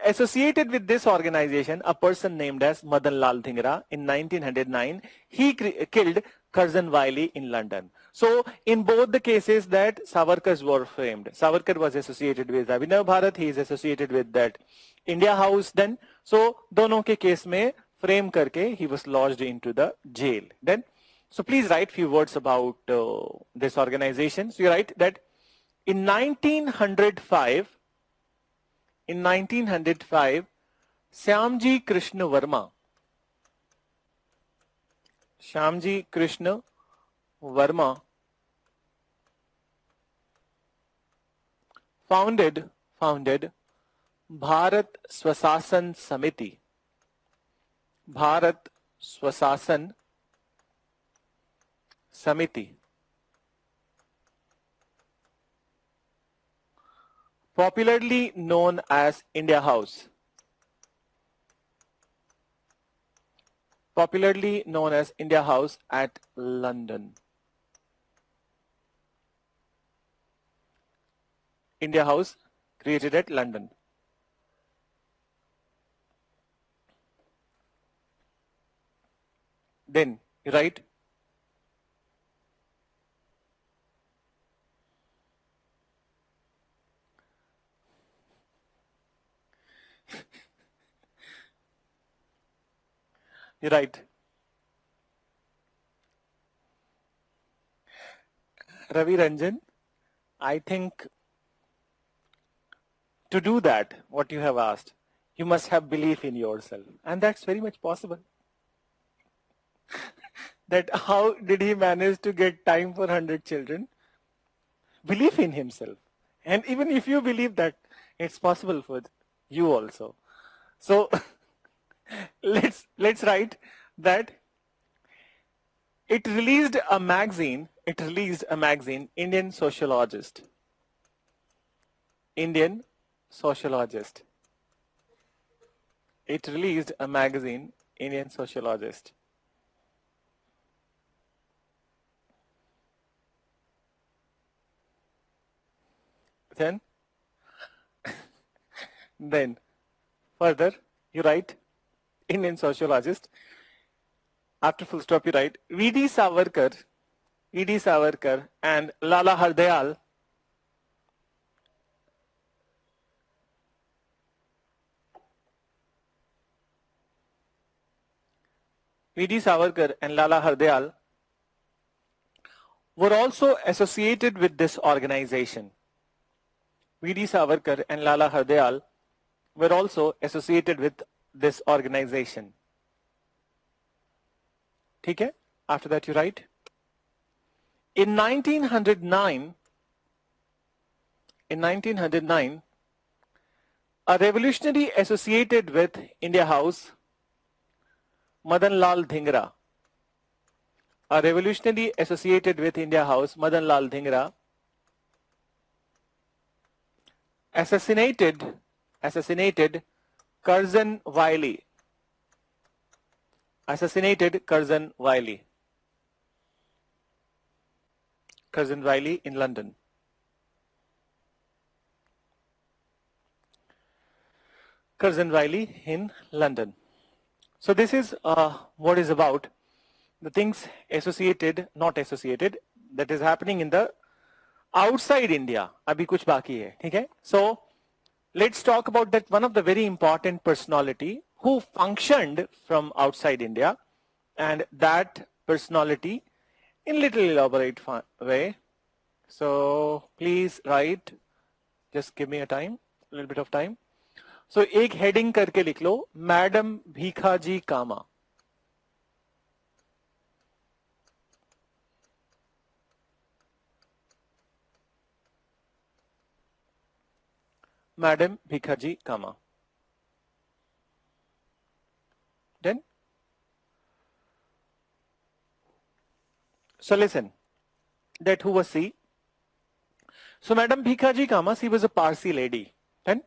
associated with this organization, a person named as Madan Lal Dhingra in 1909, he killed Curzon Wiley in London. So in both the cases that Savarkars were framed, Savarkar was associated with Abhinav Bharat, he is associated with that India House then. So दोनों के case में frame करके he was lodged into the jail. Then, so please write few words about this organization. So you write that in 1905, Syamji Krishna Verma, founded Bharat Swasasan Samiti. Bharat Swasasan Samiti, popularly known as India House. Popularly known as India House at London. India House created at London. Then, right? You're right. Ravi Ranjan, I think to do that, what you have asked, you must have belief in yourself. And that's very much possible. That how did he manage to get time for 100 children? Belief in himself. And even if you believe that, it's possible for you also. So let's write that it released a magazine, Indian Sociologist. Indian Sociologist. It released a magazine, Indian Sociologist. Then further, you write Indian Sociologist. After full stop, you write V.D. Savarkar and Lala Hardayal V.D. Savarkar and Lala Hardayal were also associated with this organization. V.D. Savarkar and Lala Hardayal were also associated with this organization. Okay? After that you write, in 1909, a revolutionary associated with India House, Madan Lal Dhingra, assassinated Curzon Wiley. Curzon Wiley in London. So this is what is about the things associated, not associated, that is happening in the outside India. Abhi kuch baki hai, theek hai? So let's talk about that one of the very important personality who functioned from outside India, and that personality in little elaborate way. So please write, just give me a little bit of time. So एक heading करके लिख लो, madam Bhikaji comma. Madam Bhikhaji Kama. Then, so listen, that who was she? So Madam Bhikhaji Kama, she was a Parsi lady. Then,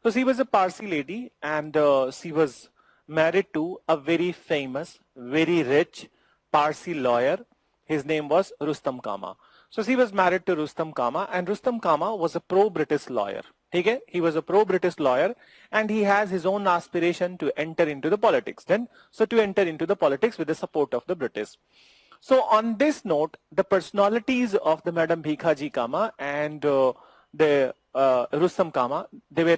so she was a Parsi lady, and she was married to a very famous, very rich Parsi lawyer. His name was Rustam Kama. So she was married to Rustam Kama, and Rustam Kama was a pro-British lawyer. Okay? He was a pro-British lawyer, and he has his own aspiration to enter into the politics. So to enter into the politics with the support of the British. So on this note, the personalities of the Madam Bhikhaji Kama and the Rustam Kama, they were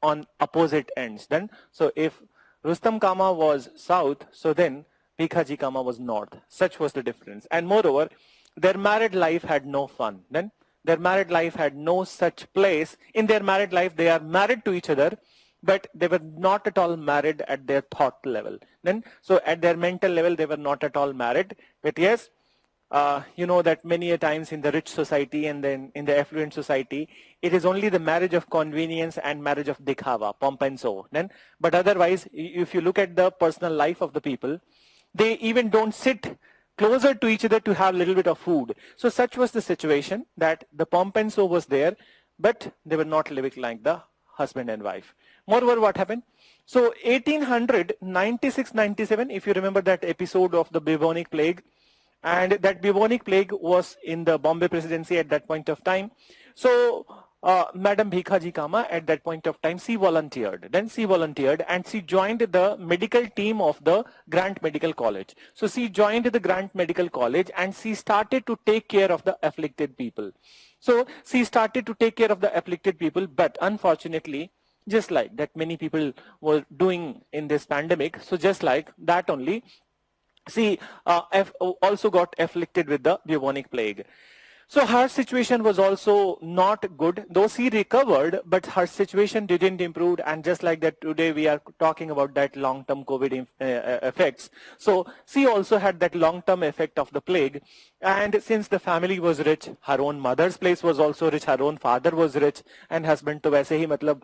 on opposite ends. So if Rustam Kama was south, so then Bhikhaji Kama was north. Such was the difference. And moreover, their married life had no fun. Their married life had no such place. In their married life, they are married to each other, but they were not at all married at their thought level. So at their mental level, they were not at all married. But yes, you know that many a times in the rich society and then in the affluent society, it is only the marriage of convenience and marriage of dikhava, pomp and show. But otherwise, if you look at the personal life of the people, they even don't sit closer to each other to have a little bit of food. So such was the situation, that the pomp and show was there, but they were not living like the husband and wife. Moreover, what happened? So 1896-97, if you remember that episode of the bubonic plague, and that bubonic plague was in the Bombay presidency at that point of time. So Madam Bhikhaji Kama at that point of time, she volunteered. Then she volunteered and she joined the medical team of the Grant Medical College. So she joined the Grant Medical College and she started to take care of the afflicted people. So she started to take care of the afflicted people, but unfortunately, just like that many people were doing in this pandemic. So just like that only, she also got afflicted with the bubonic plague. So her situation was also not good, though she recovered, but her situation didn't improve. And just like that, today we are talking about that long-term COVID effects. So she also had that long-term effect of the plague. And since the family was rich, her own mother's place was also rich, her own father was rich, and husband to वैसे ही मतलब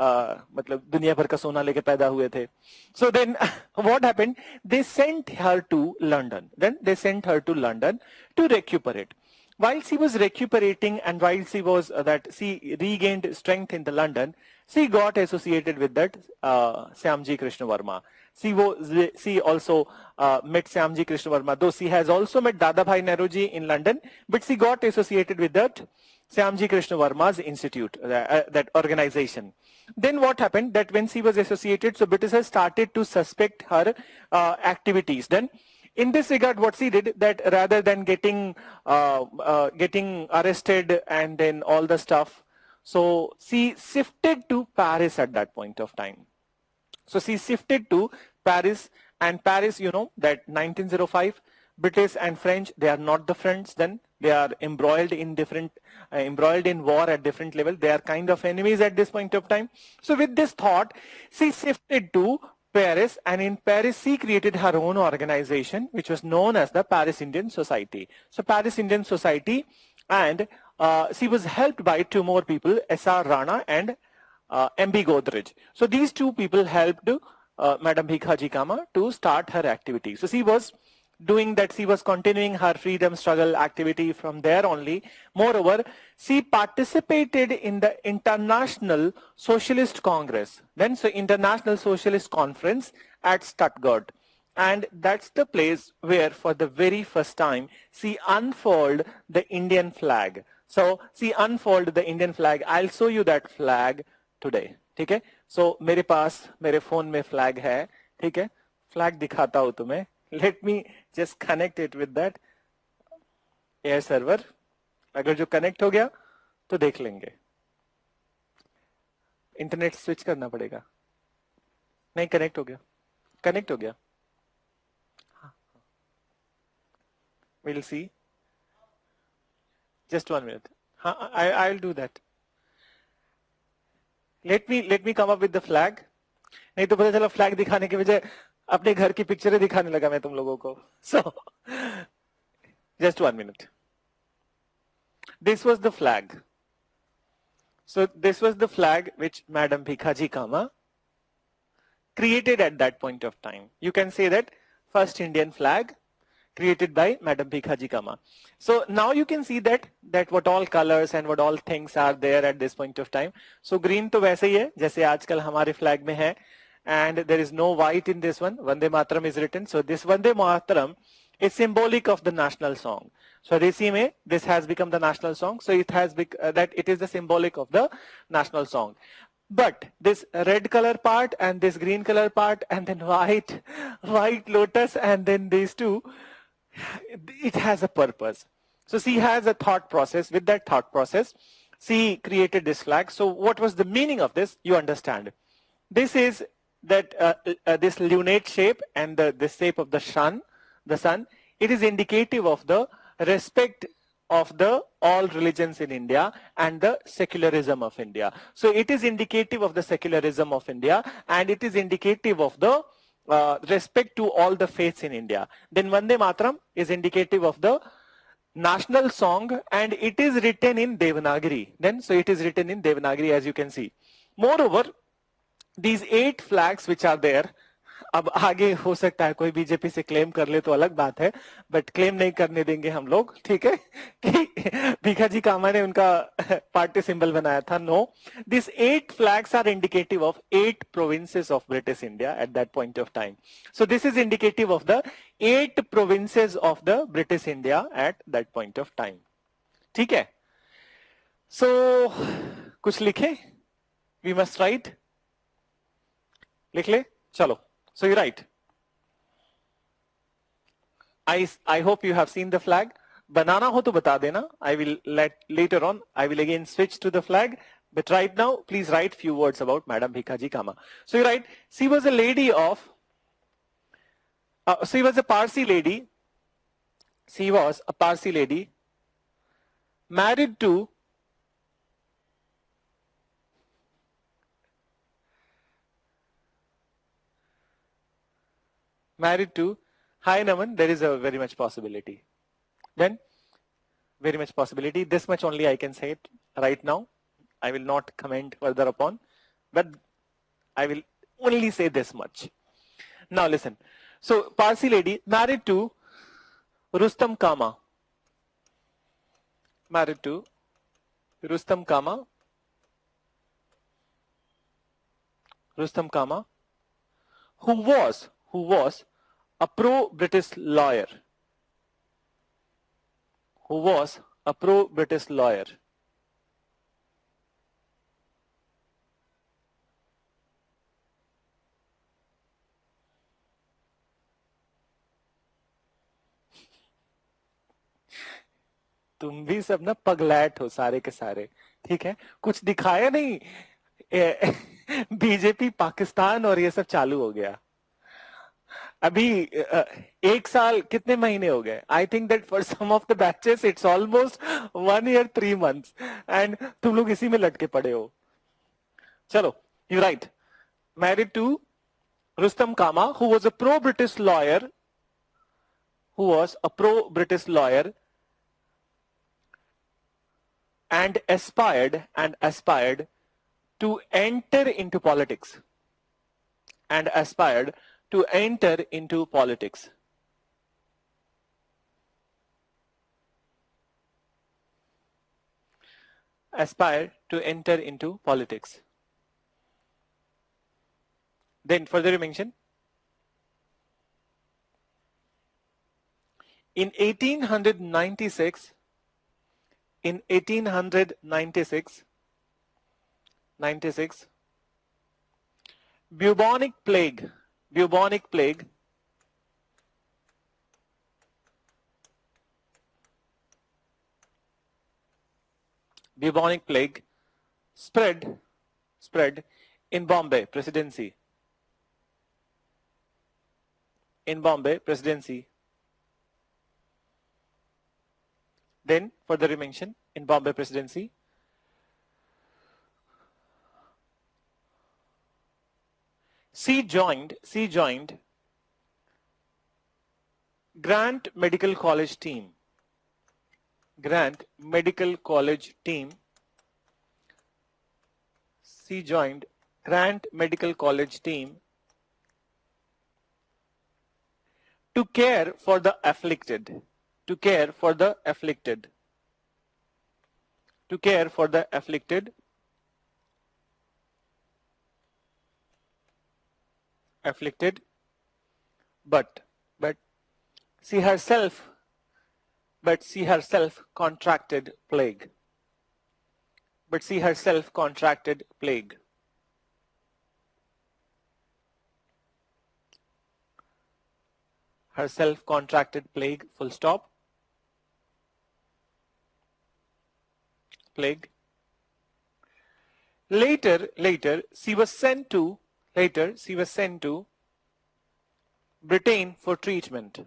दुनिया भर का सोना लेके पैदा हुए थे. So then what happened? They sent her to London. Then they sent her to London to recuperate. While she was recuperating and while she was she regained strength in the London, she got associated with that Shyamji Krishna Varma. She also met Shyamji Krishna Varma, though she has also met Dadabhai Nehruji in London, but she got associated with that Shyamji Krishna Varma's institute, that organization. Then what happened, that when she was associated, so Britishers started to suspect her activities. Then in this regard, what she did, that rather than getting arrested and then all the stuff, so she shifted to Paris at that point of time. So she shifted to Paris, and Paris, you know, that 1905, British and French, they are not the friends then. They are embroiled in war at different level. They are kind of enemies at this point of time. So with this thought, she shifted to Paris, and in Paris she created her own organization which was known as the Paris Indian Society. So Paris Indian Society, and she was helped by two more people, S.R. Rana and M.B. Godrej. So these two people helped Madam Bhikhaji Kama to start her activity. So she was doing that, she was continuing her freedom struggle activity from there only. Moreover, she participated in the International Socialist Congress, then so International Socialist Conference at Stuttgart. And that's the place where for the very first time she unfurled the Indian flag. So she unfurled the Indian flag. I'll show you that flag today. ठीक है? So मेरे पास मेरे phone में flag है. ठीक है? Flag दिखाता हूँ तुम्हें. Let me just connect it with that air server. अगर जो connect हो गया तो देख लेंगे. इंटरनेट स्विच करना पड़ेगा. नहीं, कनेक्ट हो गया. कनेक्ट हो गया. We'll see. Just 1 minute. I'll do that. Let me come up with the flag. नहीं तो पता चला flag दिखाने के बजाय अपने घर की पिक्चरें दिखाने लगा मैं तुम लोगों को. So, just 1 minute. This was the flag. So this was the flag which Madam Bhikhaji Kama created at that point of time. You can say that first Indian flag created by Madam Bhikhaji Kama. So now you can see that what all colors and what all things are there at this point of time. So green तो वैसे ही है जैसे आजकल हमारे flag में है, and there is no white in this one. Vande Mataram is written. So this Vande Mataram is symbolic of the national song. So this has become the national song. So it has that it is the symbolic of the national song. But this red color part and this green color part and then white lotus and then these two, it has a purpose. So she has a thought process. With that thought process, she created this flag. So what was the meaning of this? You understand. This is that this lunate shape and the shape of the sun, it is indicative of the respect of the all religions in India and the secularism of India. So it is indicative of the secularism of India, and it is indicative of the respect to all the faiths in India. Then Vande Mataram is indicative of the national song, and it is written in Devanagari. So it is written in Devanagari, as you can see. Moreover, these 8 flags which are there, अब आगे हो सकता है कोई BJP से claim कर ले तो अलग बात है, बट क्लेम नहीं करने देंगे हम लोग, ठीक है, कि भीखाजी कामा ने उनका पार्टी सिंबल बनाया था. No, this 8 flags are indicative of 8 provinces of British India at that point of time. So this is indicative of the 8 provinces of the British India at that point of time. ठीक है? So कुछ लिखे? We must write. लिख ले? चलो. So you write. I hope you have seen the flag. बनाना हो तो बता देना. I will later on, I will again switch to the flag But right now, please write few words about Madam Bhikaji Kama. So you write, she was a lady of, she was a Parsi lady. She was a Parsi lady married to Hi Naman, there is a very much possibility. Then, very much possibility. This much only I can say it right now. I will not comment further upon, but I will only say this much. Now listen. So, Parsi lady married to Rustam Kama. Married to Rustam Kama. Rustam Kama, who was a pro-British lawyer. Who was a pro-British lawyer. तुम भी सब ना पगलैट हो सारे के सारे, ठीक है, कुछ दिखाया नहीं, बीजेपी पाकिस्तान और ये सब चालू हो गया. अभी एक साल कितने महीने हो गए? I think that for some of the batches it's almost 1 year 3 months and तुम लोग इसी में लटके पड़े हो. चलो, you write, married to Rustam Cama, who was a pro British lawyer, and aspired to enter into politics. Aspired to enter into politics. Then further you mention, in 1896, bubonic plague spread in Bombay Presidency. Then further you mention, in Bombay Presidency, she joined Grant Medical College team. She joined Grant Medical College team to care for the afflicted. But she herself contracted plague. Full stop. Plague. Later she was sent to Britain for treatment.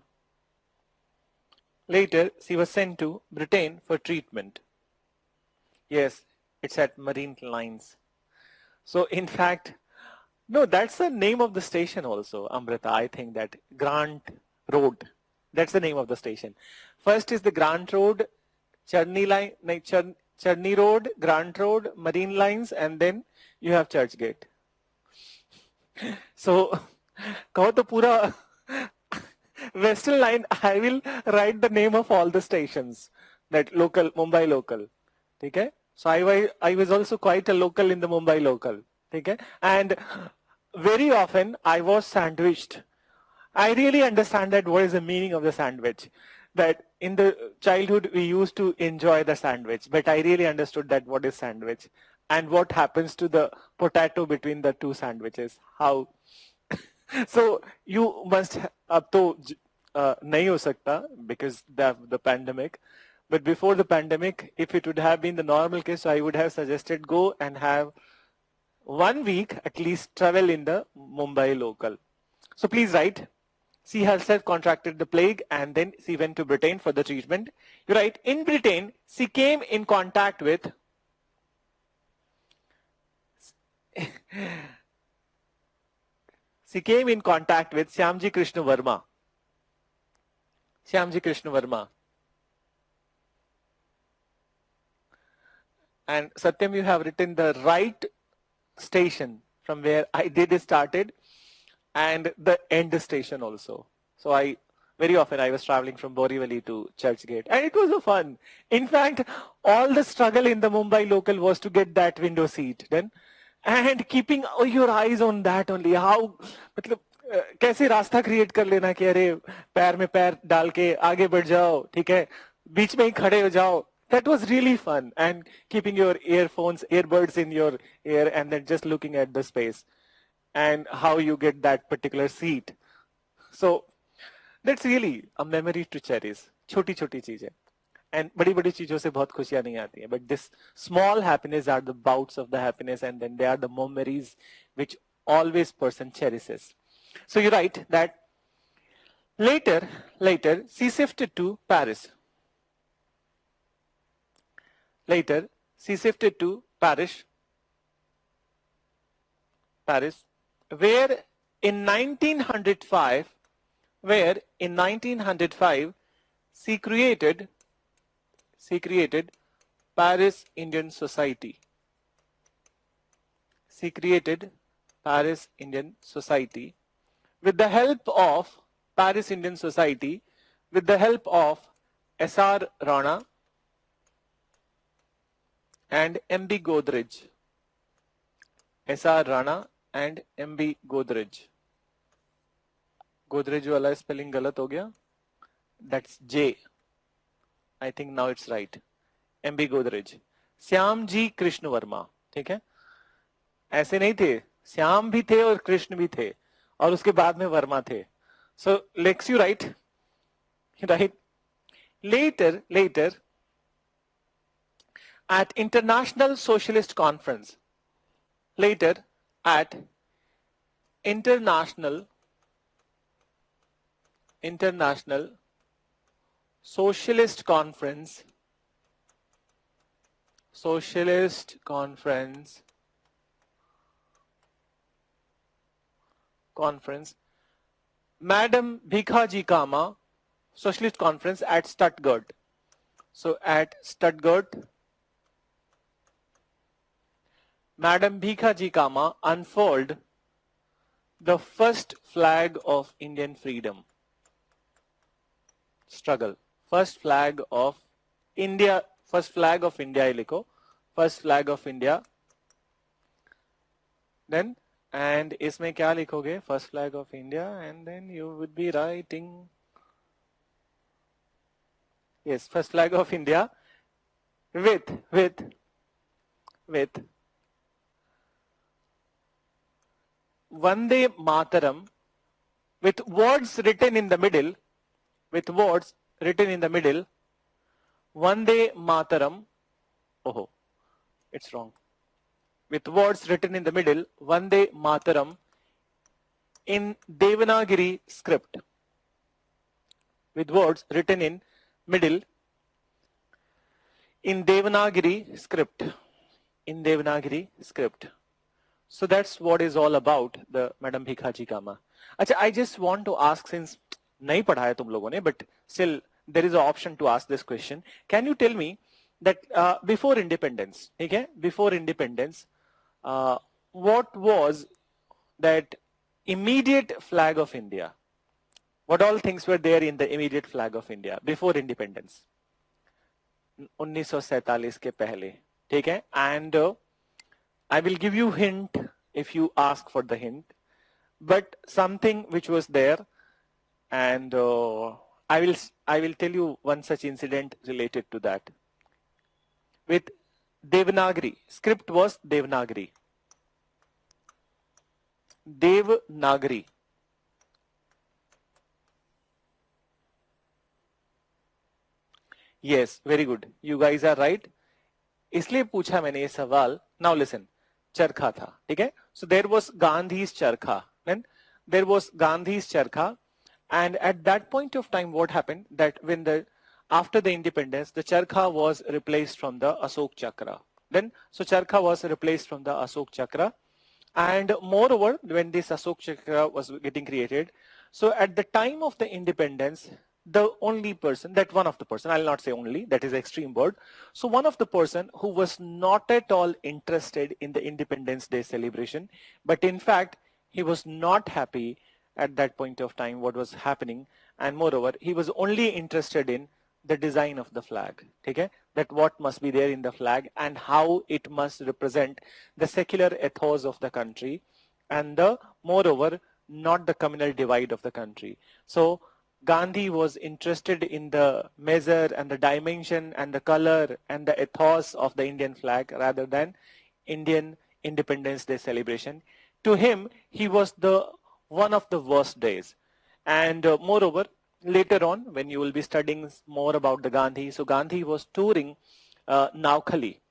Yes, it's at Marine Lines. So in fact, no, that's the name of the station also, Amrita. I think that Grant Road, that's the name of the station. First is the Grant Road, Charni Line, Charni Road, Grant Road, Marine Lines, and then you have Churchgate. So, कहो तो पूरा Western Line, I will write the name of all the stations, that local, Mumbai local. Okay? So I was also quite a local in the Mumbai local. Okay? And very often I was sandwiched. I really understand that what is the meaning of the sandwich. That in the childhood we used to enjoy the sandwich, but I really understood that what is sandwich and what happens to the potato between the two sandwiches. How? So you must, अब तो नहीं हो सकता because the pandemic, But before the pandemic, if it would have been the normal case, I would have suggested go and have 1 week at least travel in the Mumbai local. So please write. She herself contracted the plague and then she went to Britain for the treatment. You write, in Britain, she came in contact with Shyamji Krishna Verma. Shyamji Krishna Verma. And Satyam, you have written the right station from where I did started and the end station also. So very often I was traveling from Borivali to Churchgate and it was a fun. In fact, all the struggle in the Mumbai local was to get that window seat then and keeping your eyes on that only. How मतलब कैसे रास्ता create कर लेना कि अरे पैर में पैर डाल के आगे बढ़ जाओ, ठीक है, बीच में ही खड़े हो जाओ. That was really fun, and keeping your earbuds in your ear and then just looking at the space and how you get that particular seat. So that's really a memory to cherish. छोटी छोटी चीजें. And बड़ी बड़ी चीजों से बहुत खुशियां नहीं आती हैं. But this small happiness are the bouts of the happiness, and then they are the memories which always person cherishes. So you write that later she shifted to Paris. Later, she shifted to Paris, where in 1905, she created Paris Indian Society. She created Paris Indian Society with the help of Paris Indian Society, with the help of S.R. Rana and M.B. Godrej. S.R. Rana and M.B. Godrej. Godrej wala spelling galat ho gaya. That's J. I think now it's right. M.B. Godrej. Shyamji Krishna Verma. ठीक है, ऐसे नहीं थे, श्याम भी थे और कृष्ण भी थे और उसके बाद में वर्मा थे. So Lex, you write later at International Socialist Conference. Later at International Socialist Conference. Madam Bhikhaji Kama, Socialist Conference at Stuttgart. So at Stuttgart, Madam Bhikhaji Kama unfurled the first flag of Indian freedom struggle. First flag of India ही लिखो. First flag of India. Then, and इसमें क्या लिखोगे? First flag of India, and then you would be writing, yes, first flag of India with Vande Mataram, with words written in the middle, Vande Mataram, oh, it's wrong. With words written in the middle, Vande Mataram, in Devanagari script. With words written in middle, in Devanagari script. So that's what is all about the Madam Bhikhaji Kama. Achha, I just want to ask, since नहीं पढ़ा है तुम लोगों ने, but still there is an option to ask this question. Can you tell me that before independence, okay, what was that immediate flag of India? What all things were there in the immediate flag of India before independence? 1947 के पहले, ठीक है? And I will give you hint if you ask for the hint, but something which was there, and I will tell you one such incident related to that. With Devanagari, script was Devanagari. Yes, very good. You guys are right. इसलिए पूछा मैंने ये सवाल. Now listen. चरखा था, ठीक है? So there was Gandhi's charkha. Then there was Gandhi's charkha, and at that point of time, what happened? That when after the independence, the charkha was replaced from the Asok Chakra. Then so charkha was replaced from the Asok Chakra, and moreover, when this Asok Chakra was getting created, so at the time of the independence, the only person, that one of the person, I'll not say only, that is the extreme word. So one of the person who was not at all interested in the Independence Day celebration, but in fact, he was not happy at that point of time what was happening. And moreover, he was only interested in the design of the flag, okay? That what must be there in the flag and how it must represent the secular ethos of the country, and the moreover, not the communal divide of the country. So Gandhi was interested in the measure and the dimension and the color and the ethos of the Indian flag rather than Indian Independence Day celebration. To him, he was the one of the worst days. And moreover, later on, when you will be studying more about the Gandhi, so Gandhi was touring Naukhali.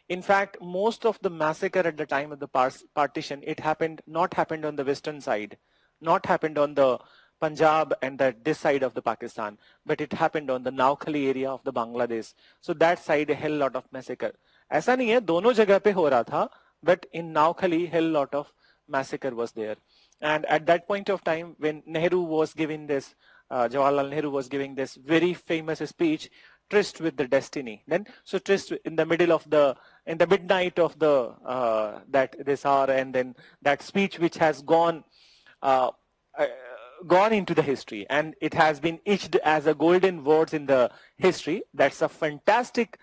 In fact, most of the massacre at the time of the partition, it not happened on the western side, not happened on the Punjab and this side of the Pakistan, but it happened on the Naukhali area of the Bangladesh. So that side a hell lot of massacre. ऐसा नहीं है दोनों जगह पे हो रहा था, but in Naukhali hell lot of massacre was there. And at that point of time, when Nehru was giving this, Jawaharlal Nehru was giving this very famous speech, Tryst with the Destiny. Then, so tryst in the middle of in the midnight of this hour, and then that speech which has gone into the history, and it has been etched as a golden words in the history. That's a fantastic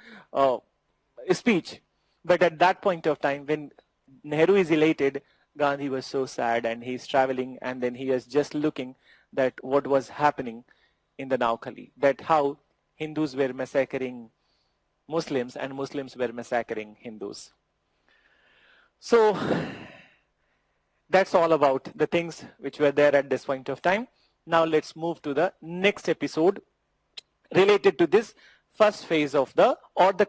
speech. But at that point of time, when Nehru is elated, Gandhi was so sad, and he's traveling, and then he is just looking that what was happening in the Naukhali, that how Hindus were massacring Muslims and Muslims were massacring Hindus. So that's all about the things which were there at this point of time. Now let's move to the next episode related to this first phase of the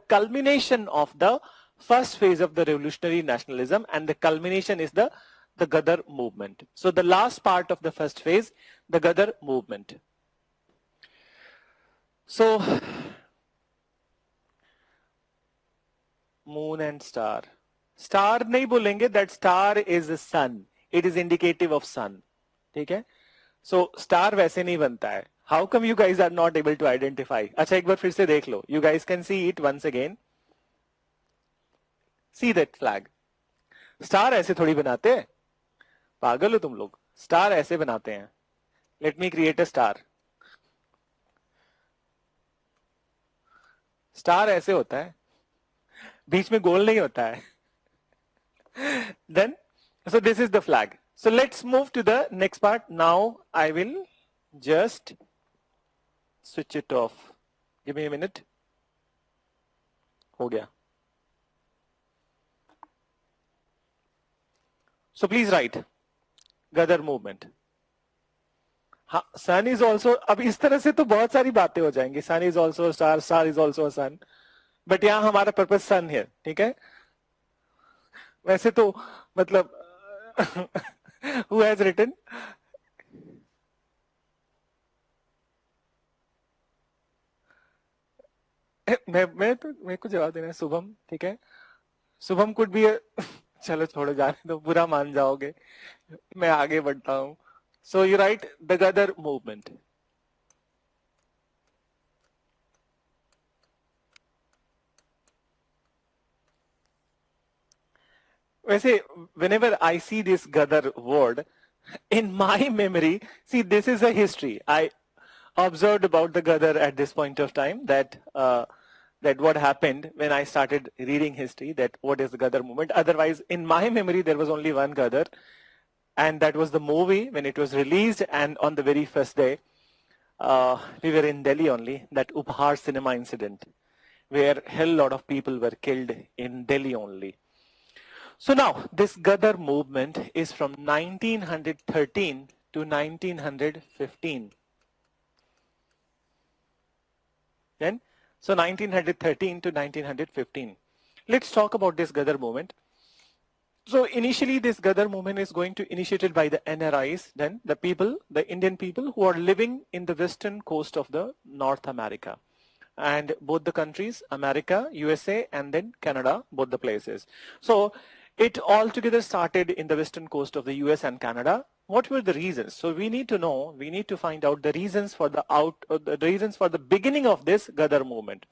culmination of the first phase of the revolutionary nationalism, and the culmination is the Gadar movement. So the last part of the first phase, the Gadar movement. So moon and star. Star नहीं बोलेंगे, that star is the sun. It is indicative of sun. ठीक है? So star वैसे नहीं बनता है. How come you guys are not able to identify? अच्छा एक बार फिर से देख लो. You guys can see it once again. See that flag. Star ऐसे थोड़ी बनाते हैं. पागल हो तुम लोग. Star ऐसे बनाते हैं. Let me create a star. Star ऐसे होता है. बीच में गोल नहीं होता है. Then, so this is the flag. So let's move to the next part. Now I will just switch it off. Give me a minute. हो गया. So please write Gadar movement. हाँ, sun is also. अब इस तरह से तो बहुत सारी बातें हो जाएंगी. Sun is also a star. Star is also a sun. But यहाँ हमारा purpose sun है. ठीक है? वैसे तो मतलब who has written? मेरे को जवाब देना है शुभम. ठीक है? शुभम could be a चलो छोड़ो जाने दो, बुरा मान जाओगे. मैं आगे बढ़ता हूँ. So you write the Gadar movement. वैसे whenever I see this Gadar word, in my memory, see, this is a history. I observed about the Gadar at this point of time, that that what happened when I started reading history, that what is the Gadar movement. Otherwise, in my memory, there was only one Gadar, and that was the movie when it was released, and on the very first day, we were in Delhi only, that Ubhar cinema incident, where hell lot of people were killed in Delhi only. So now, this Gadar movement is from 1913 to 1915. Then So 1913 to 1915. Let's talk about this Gadar movement. So initially this Gadar movement is going to initiated by the NRIs, then the people, the Indian people who are living in the western coast of the North America. And both the countries, America, USA, and then Canada, both the places. So it altogether started in the western coast of the US and Canada. What were the reasons? So we need to know, we need to find out the reasons for the reasons for the beginning of this Gadar movement.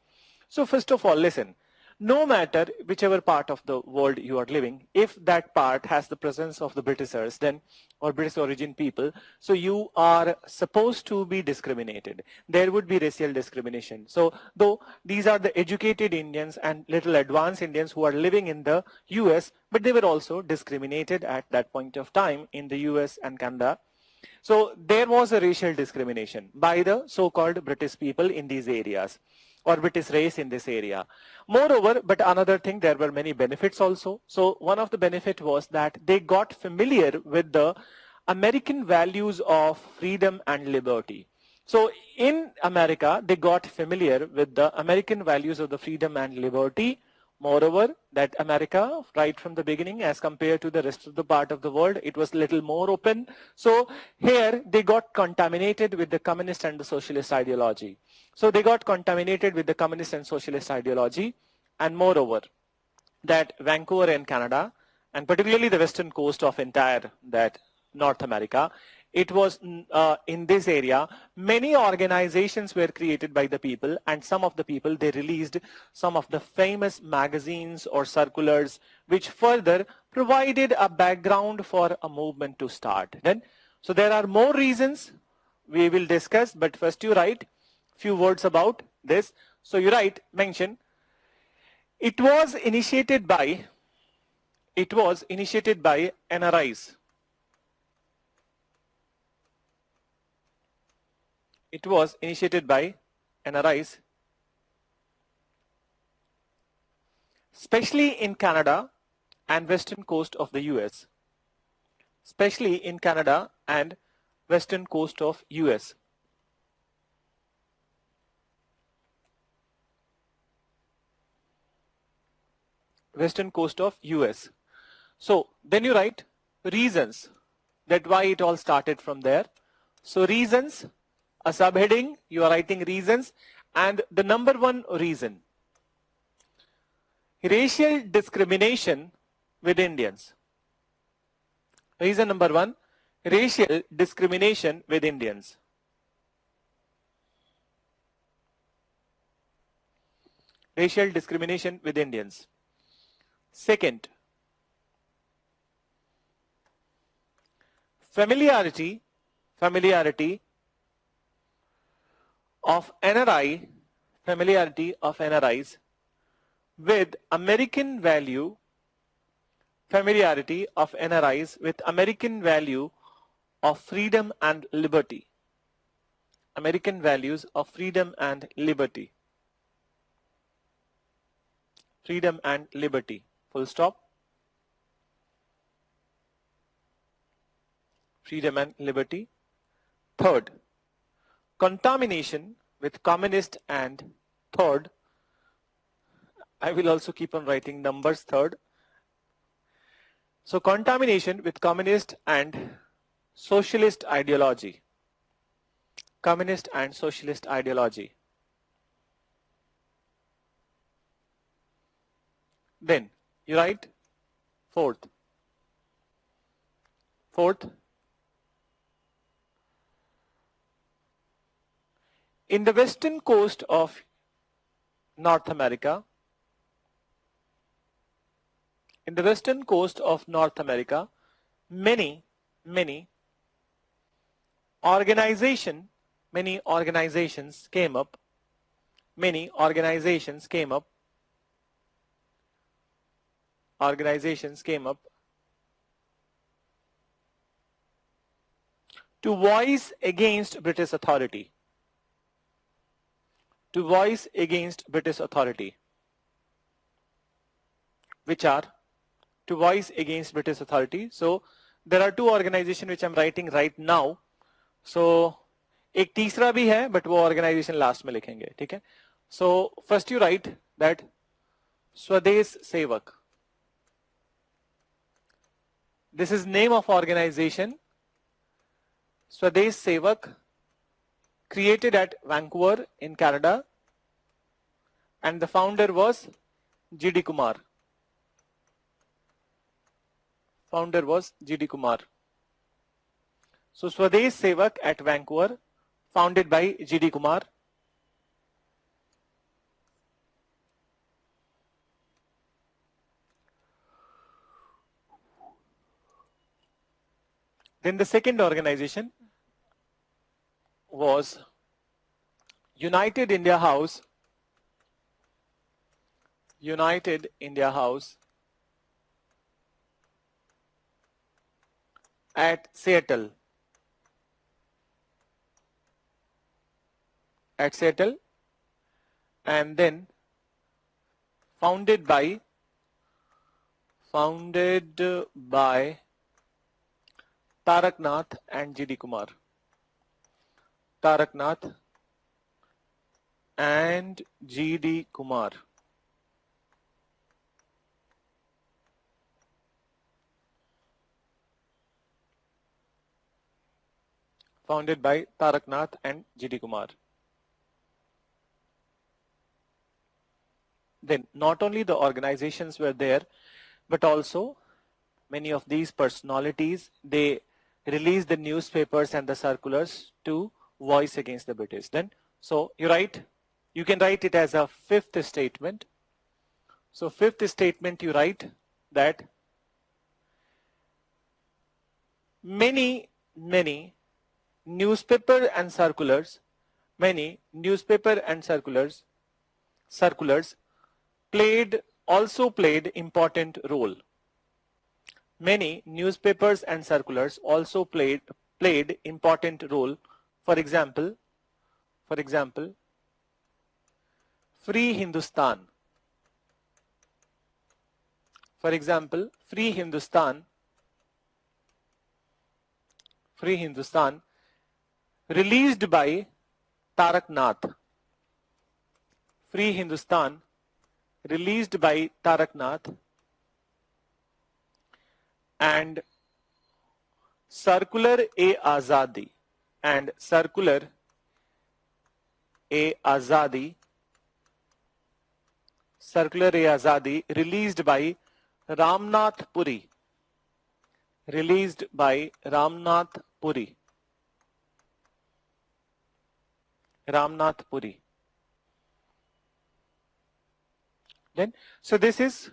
So first of all, listen, no matter whichever part of the world you are living, if that part has the presence of the Britishers then or British origin people, so you are supposed to be discriminated. There would be racial discrimination. So though these are the educated Indians and little advanced Indians who are living in the US, but they were also discriminated at that point of time in the US and Canada. So there was a racial discrimination by the so-called British people in these areas or British race in this area. Moreover, but another thing, there were many benefits also. So one of the benefit was that they got familiar with the American values of freedom and liberty. So in America, they got familiar with the American values of the freedom and liberty. Moreover, that America, right from the beginning, as compared to the rest of the part of the world, it was little more open. So here they got contaminated with the communist and the socialist ideology. So they got contaminated with the communist and socialist ideology. And moreover, that Vancouver in Canada, and particularly the western coast of entire that North America, it was in this area, many organizations were created by the people, and some of the people, they released some of the famous magazines or circulars, which further provided a background for a movement to start. Then, so there are more reasons we will discuss, but first you write few words about this. So you write, mention, it was initiated by NRIs. It was initiated by NRIs, especially in Canada and western coast of the US. Especially in Canada and western coast of US. Western coast of US. So then you write reasons that why it all started from there. So reasons, a subheading, you are writing reasons, and the number one reason, racial discrimination with Indians. Reason number one, racial discrimination with Indians. Racial discrimination with Indians. Second, familiarity of NRIs with American value, familiarity of NRIs with American value of freedom and liberty. American values of freedom and liberty. Freedom and liberty. Full stop. Freedom and liberty. Third, contamination with communist and third, I will also keep on writing numbers third. So contamination with communist and socialist ideology. Communist and socialist ideology. Then you write fourth, in the western coast of North America, many organizations came up to voice against British authority. Which are to voice against British authority. So there are two organizations which I'm writing right now. So एक तीसरा भी है, but वो organization last में लिखेंगे, ठीक है? So first you write that Swadesh Sevak. This is name of organization. Swadesh Sevak, created at Vancouver in Canada, and the founder was G.D. Kumar. Founder was G.D. Kumar. So Swadesh Sevak at Vancouver, founded by G.D. Kumar. Then the second organization was United India House. United India House at Seattle. At Seattle, and then founded by Tarak Nath and G.D. Kumar. Tarak Nath and G.D. Kumar. Founded by Tarak Nath and G.D. Kumar. Then not only the organizations were there, but also many of these personalities, they released the newspapers and the circulars to voice against the British. Then, so you can write it as a fifth statement. So fifth statement, you write that many newspaper and circulars also played important role. Many newspapers and circulars also played important role. For example, Free Hindustan. For example, Free Hindustan released by Tarak Nath. Free Hindustan released by Tarak Nath, and Circular-e-Azadi released by Ramnath Puri. Then, so this is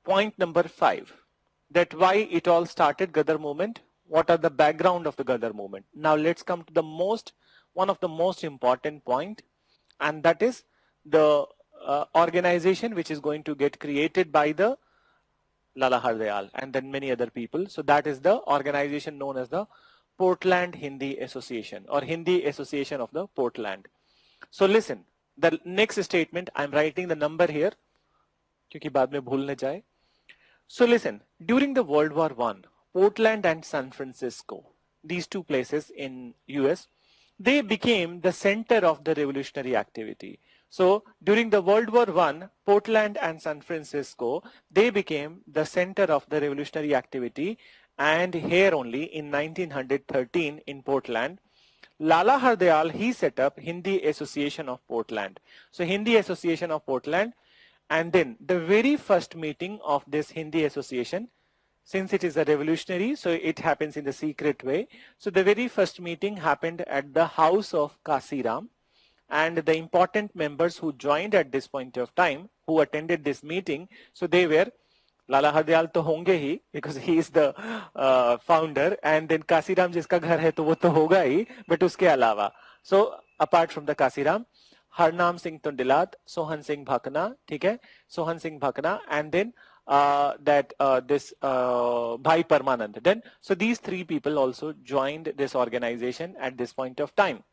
point number 5, that why it all started, Gadar movement, what are the background of the Gadar movement. Now let's come to the one of the most important point, and that is the organization which is going to get created by the Lala Hardayal and then many other people. So that is the organization known as the Portland Hindi Association, or Hindi Association of the Portland. So listen, the next statement, I'm writing the number here क्योंकि बाद में भूल न जाए. So listen, during the World War I, Portland and San Francisco, these two places in US, they became the center of the revolutionary activity. So during the World War I, Portland and San Francisco, they became the center of the revolutionary activity. And here only in 1913 in Portland, Lala Hardayal, he set up Hindi Association of Portland. So Hindi Association of Portland, and then the very first meeting of this Hindi Association, since it is a revolutionary, so it happens in the secret way. So the very first meeting happened at the house of Kasiram, and the important members who joined at this point of time, who attended this meeting, so they were Lala Hardayal to honge hi, because he is the founder, and then Kasiram jiska ghar hai to wo to hoga hi, but uske alawa. So apart from the Kasiram, Harnam Singh Tundilat, Sohan Singh Bhakna, okay? Sohan Singh Bhakna, and then this Bhai Parmanand. Then, so these three people also joined this organization at this point of time.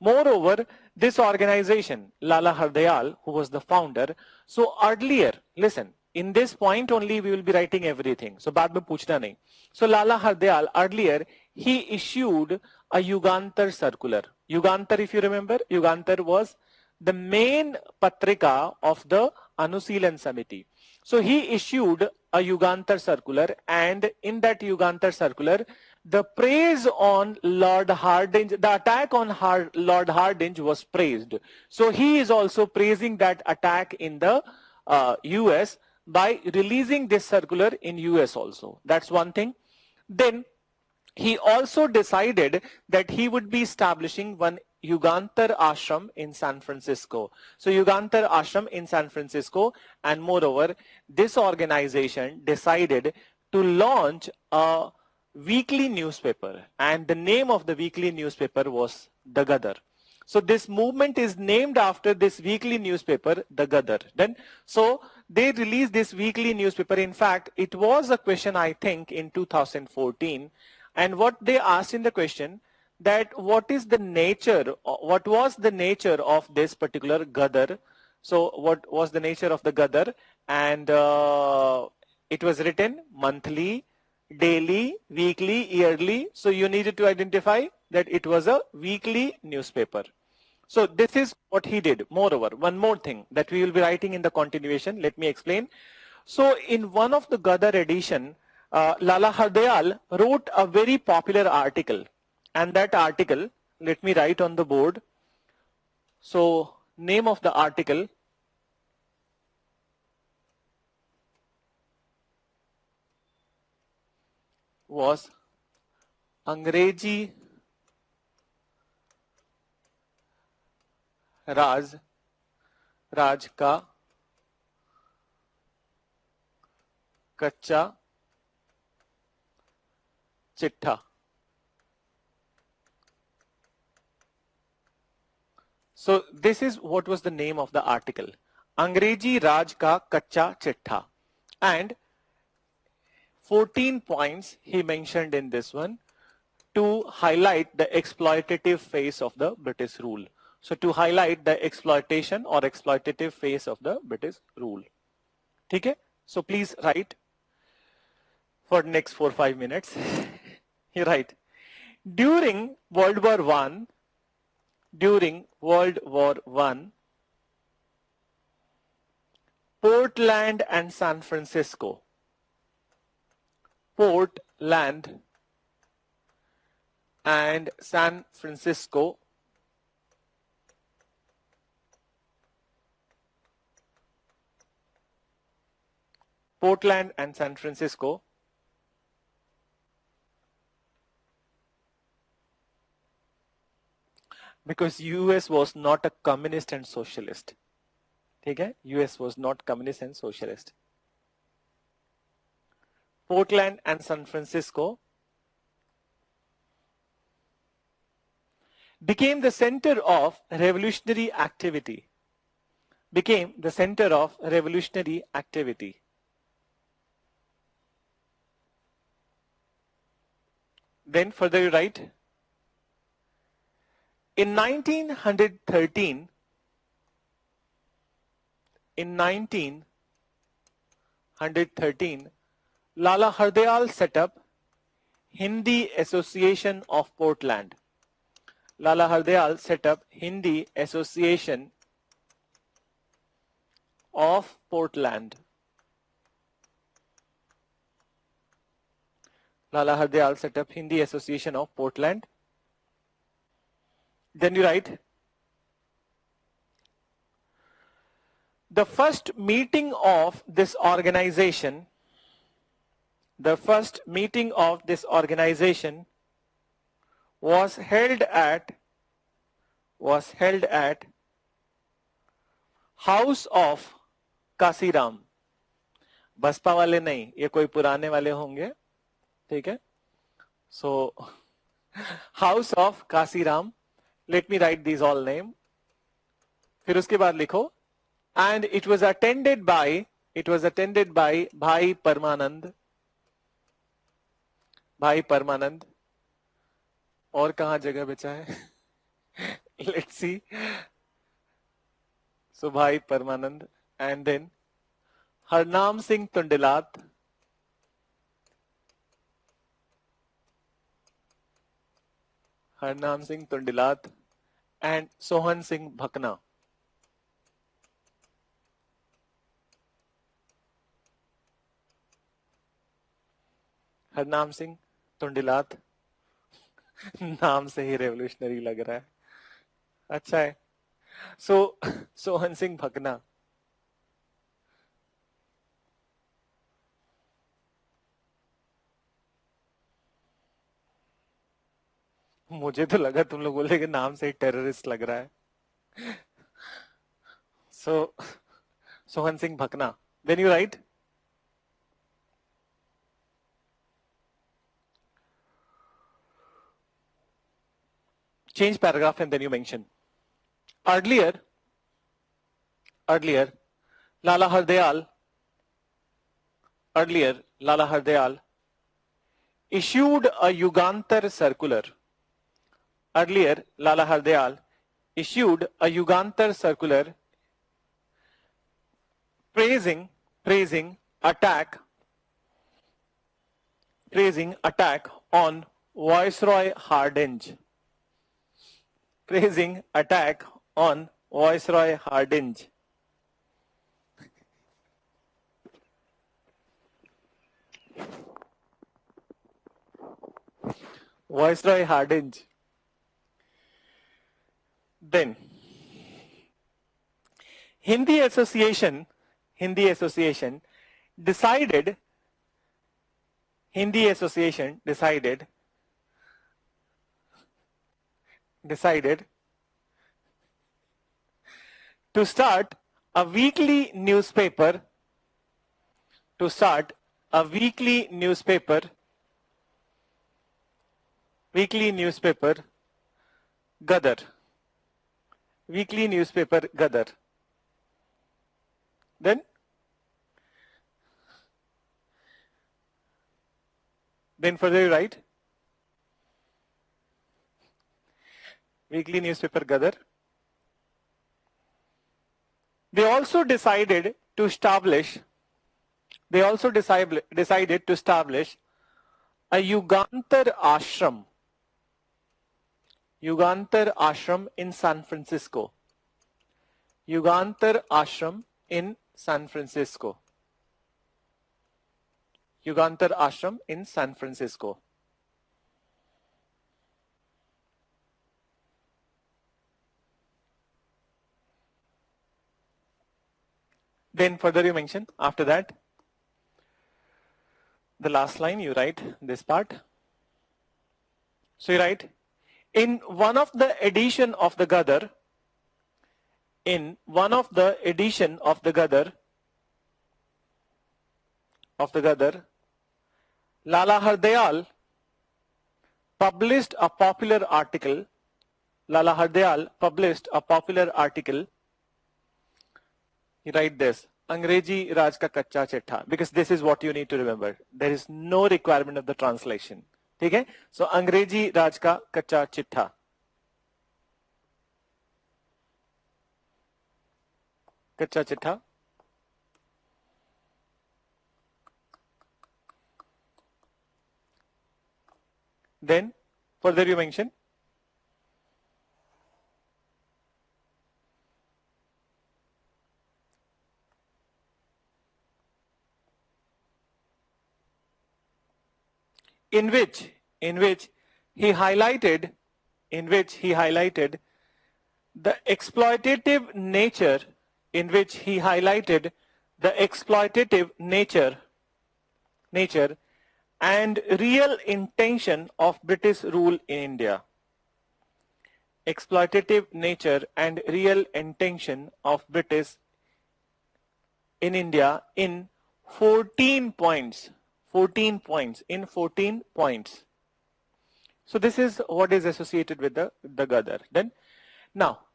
Moreover, this organization, Lala Hardayal, who was the founder, so earlier, listen, in this point only we will be writing everything. So baad mein puchna nahi. So Lala Hardayal, earlier, he issued a Yugantar circular. Yugantar, if you remember, Yugantar was the main patrika of the Anusilan Samiti. So he issued a Yugantar circular, and in that Yugantar circular, the praise on Lord Hardinge, the attack on Lord Hardinge was praised. So he is also praising that attack in the US by releasing this circular in US also. That's one thing. Then he also decided that he would be establishing one Yugantar Ashram in San Francisco. So Yugantar Ashram in San Francisco, and moreover, this organization decided to launch a weekly newspaper, and the name of the weekly newspaper was The Gadar. So this movement is named after this weekly newspaper, The Gadar. Then, so they released this weekly newspaper. In fact, it was a question, I think, in 2014. And what they asked in the question, that what is the nature, what was the nature of this particular Gadar? So what was the nature of the Gadar? And it was written monthly, daily, weekly, yearly. So you needed to identify that it was a weekly newspaper. So this is what he did. Moreover, one more thing that we will be writing in the continuation. Let me explain. So in one of the Gadar edition, Lala Hardayal wrote a very popular article, and that article, let me write on the board. So name of the article was Angrezi राज का कच्चा चिट्ठा. So this is what was the name of the article, Angrezi Raj ka Kacha Chittha, and 14 points he mentioned in this one to highlight the exploitative phase of the British rule. So to highlight the exploitation or exploitative phase of the British rule. Okay? So please write for next 4-5 minutes. You write, during World War I, Portland and San Francisco, Portland and San Francisco because US was not a communist and socialist. Okay? US was not communist and socialist. Portland and San Francisco became the center of revolutionary activity. Then further you write, in 1913, Lala Hardayal set up Hindi Association of Portland. Lala Hardayal set up Hindi Association of Portland. Lala Hardayal set up Hindi Association of Portland. Then you write, the first meeting of this organization was held at House of Kasiram. Baspa वाले नहीं, ये कोई पुराने वाले होंगे, ठीक है? So House of Kasiram, let me write these all name. फिर उसके बाद लिखो, and it was attended by Bhai Parmanand. और कहाँ जगह बचा है? Let's see. So Bhai Parmanand, and then Harnam Singh Tundilat, and Sohan Singh Bhakna. Harnam Singh तुंडिलात नाम से ही रेवोल्यूशनरी लग रहा है, अच्छा है। सोहन सिंह भकना, मुझे तो लगा तुम लोग बोले कि नाम से ही टेररिस्ट लग रहा है। सो Sohan Singh Bhakna, then you write change paragraph and then you mention earlier Lala Hardayal issued a Yugantar circular. Earlier, Lala Hardayal issued a Yugantar circular praising attack on Viceroy Hardinge. Praising attack on Viceroy Hardinge. Viceroy Hardinge. Then Hindi Association decided to start a weekly newspaper Gadar. Then further you write weekly newspaper Gadar. They also decided to establish a Yugantar ashram in San Francisco. Yugantar ashram in San Francisco. Then further you mention after that the last line you write this part. So you write in one of the edition of the Gadar, Lala Hardayal published a popular article. You write this, Angreji Raj ka kacha chitta, because this is what you need to remember. There is no requirement of the translation. Okay? So Angreji Raj ka kacha chitta. Then further you mention in which he highlighted the exploitative nature and real intention of British rule in India. Exploitative nature and real intention of British in India in 14 points. In 14 points. So this is what is associated with the Gadar. Then now,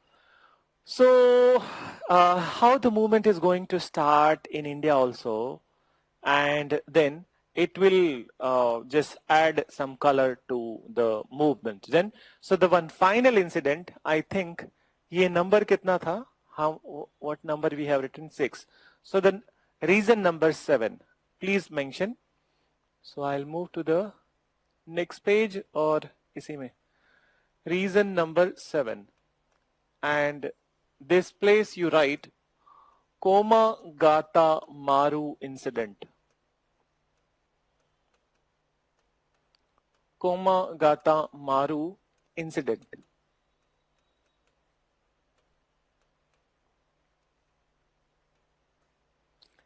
so how the movement is going to start in India also, and then it will just add some color to the movement. Then so the one final incident, I think ye number kitna tha? What number we have written? 6. So the reason number 7, please mention. So I'll move to the next page or isi mein. Reason number 7, and this place you write Koma Gata Maru incident. Komagata Maru incident.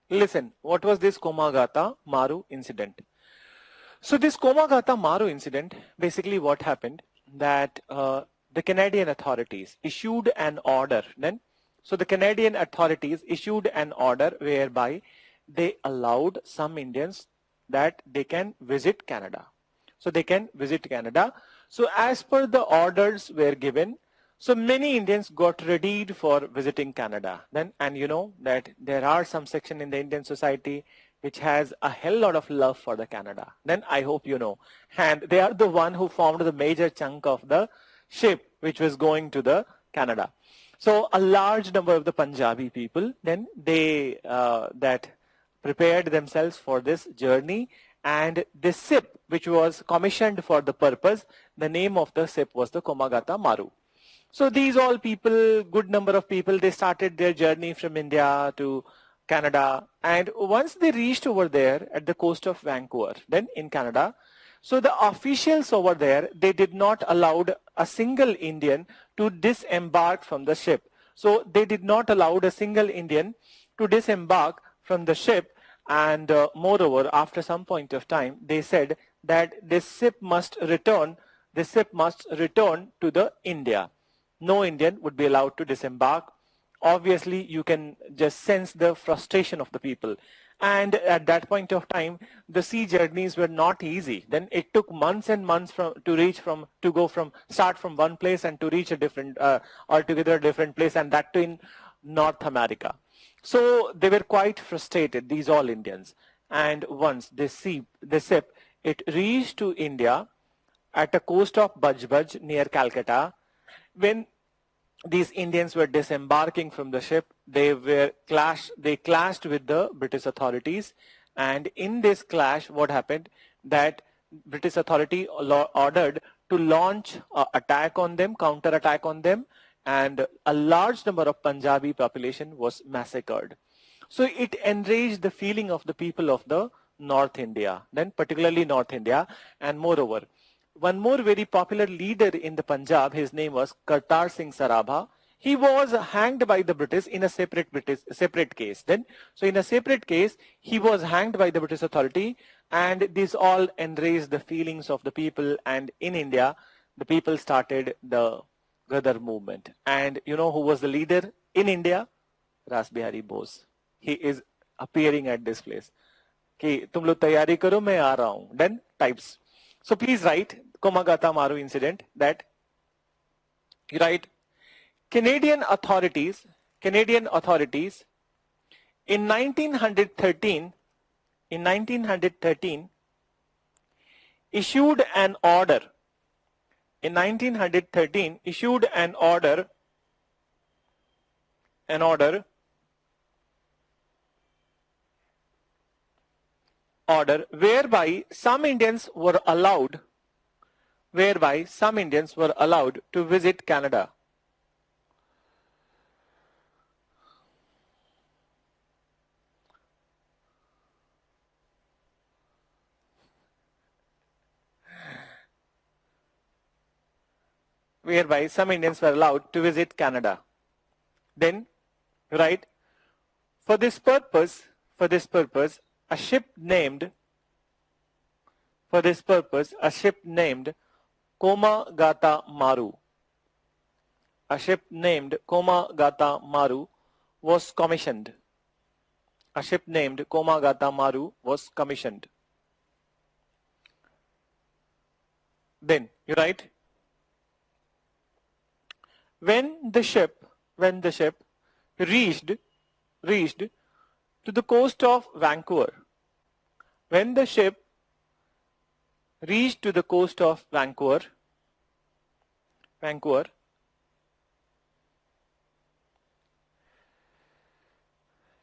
Listen, what was this Komagata Maru incident? So this Komagata Maru incident, basically what happened, that the Canadian authorities issued an order then. So the Canadian authorities issued an order whereby they allowed some Indians that they can visit Canada. So they can visit Canada. So as per the orders were given, so many Indians got readied for visiting Canada. Then, and you know that there are some section in the Indian society which has a hell lot of love for the Canada. Then I hope you know. And they are the one who formed the major chunk of the ship which was going to the Canada. So a large number of the Punjabi people, then they that prepared themselves for this journey, and this ship which was commissioned for the purpose, the name of the ship was the Komagata Maru. So these all people, good number of people, they started their journey from India to Canada, and once they reached over there at the coast of Vancouver, then in Canada, so the officials over there, they did not allow a single Indian to disembark from the ship. So they did not allow a single Indian to disembark from the ship, and moreover, after some point of time, they said that this ship must return to the India. No Indian would be allowed to disembark. Obviously, you can just sense the frustration of the people. And at that point of time, the sea journeys were not easy. Then it took months and months start from one place and to reach a different, altogether different place, and that too in North America. So they were quite frustrated, these all Indians. And once the ship, it reached to India at the coast of Bajbaj near Calcutta. When these Indians were disembarking from the ship, they clashed with the British authorities, and in this clash, what happened, that British authority ordered to launch counter attack on them, and a large number of Punjabi population was massacred. So it enraged the feeling of the people of the North India, then particularly North India, and moreover, one more very popular leader in the Punjab, his name was Kartar Singh Sarabha. He was hanged by the British in a separate case. Then, so in a separate case, he was hanged by the British authority, and this all enraged the feelings of the people. And in India, the people started the Gadar movement. And you know who was the leader in India? Ras Bihari Bose. He is appearing at this place. कि तुम लोग तैयारी करो, मैं आ रहा हूं. Then types. So please write Komagata Maru incident, that you write Canadian authorities in 1913 issued an order whereby some Indians were allowed to visit Canada. Whereby some Indians were allowed to visit Canada. Then, right, for this purpose, a ship named Komagata Maru. A ship named Komagata Maru was commissioned. Then you write, when the ship reached to the coast of Vancouver. When the ship reached to the coast of Vancouver,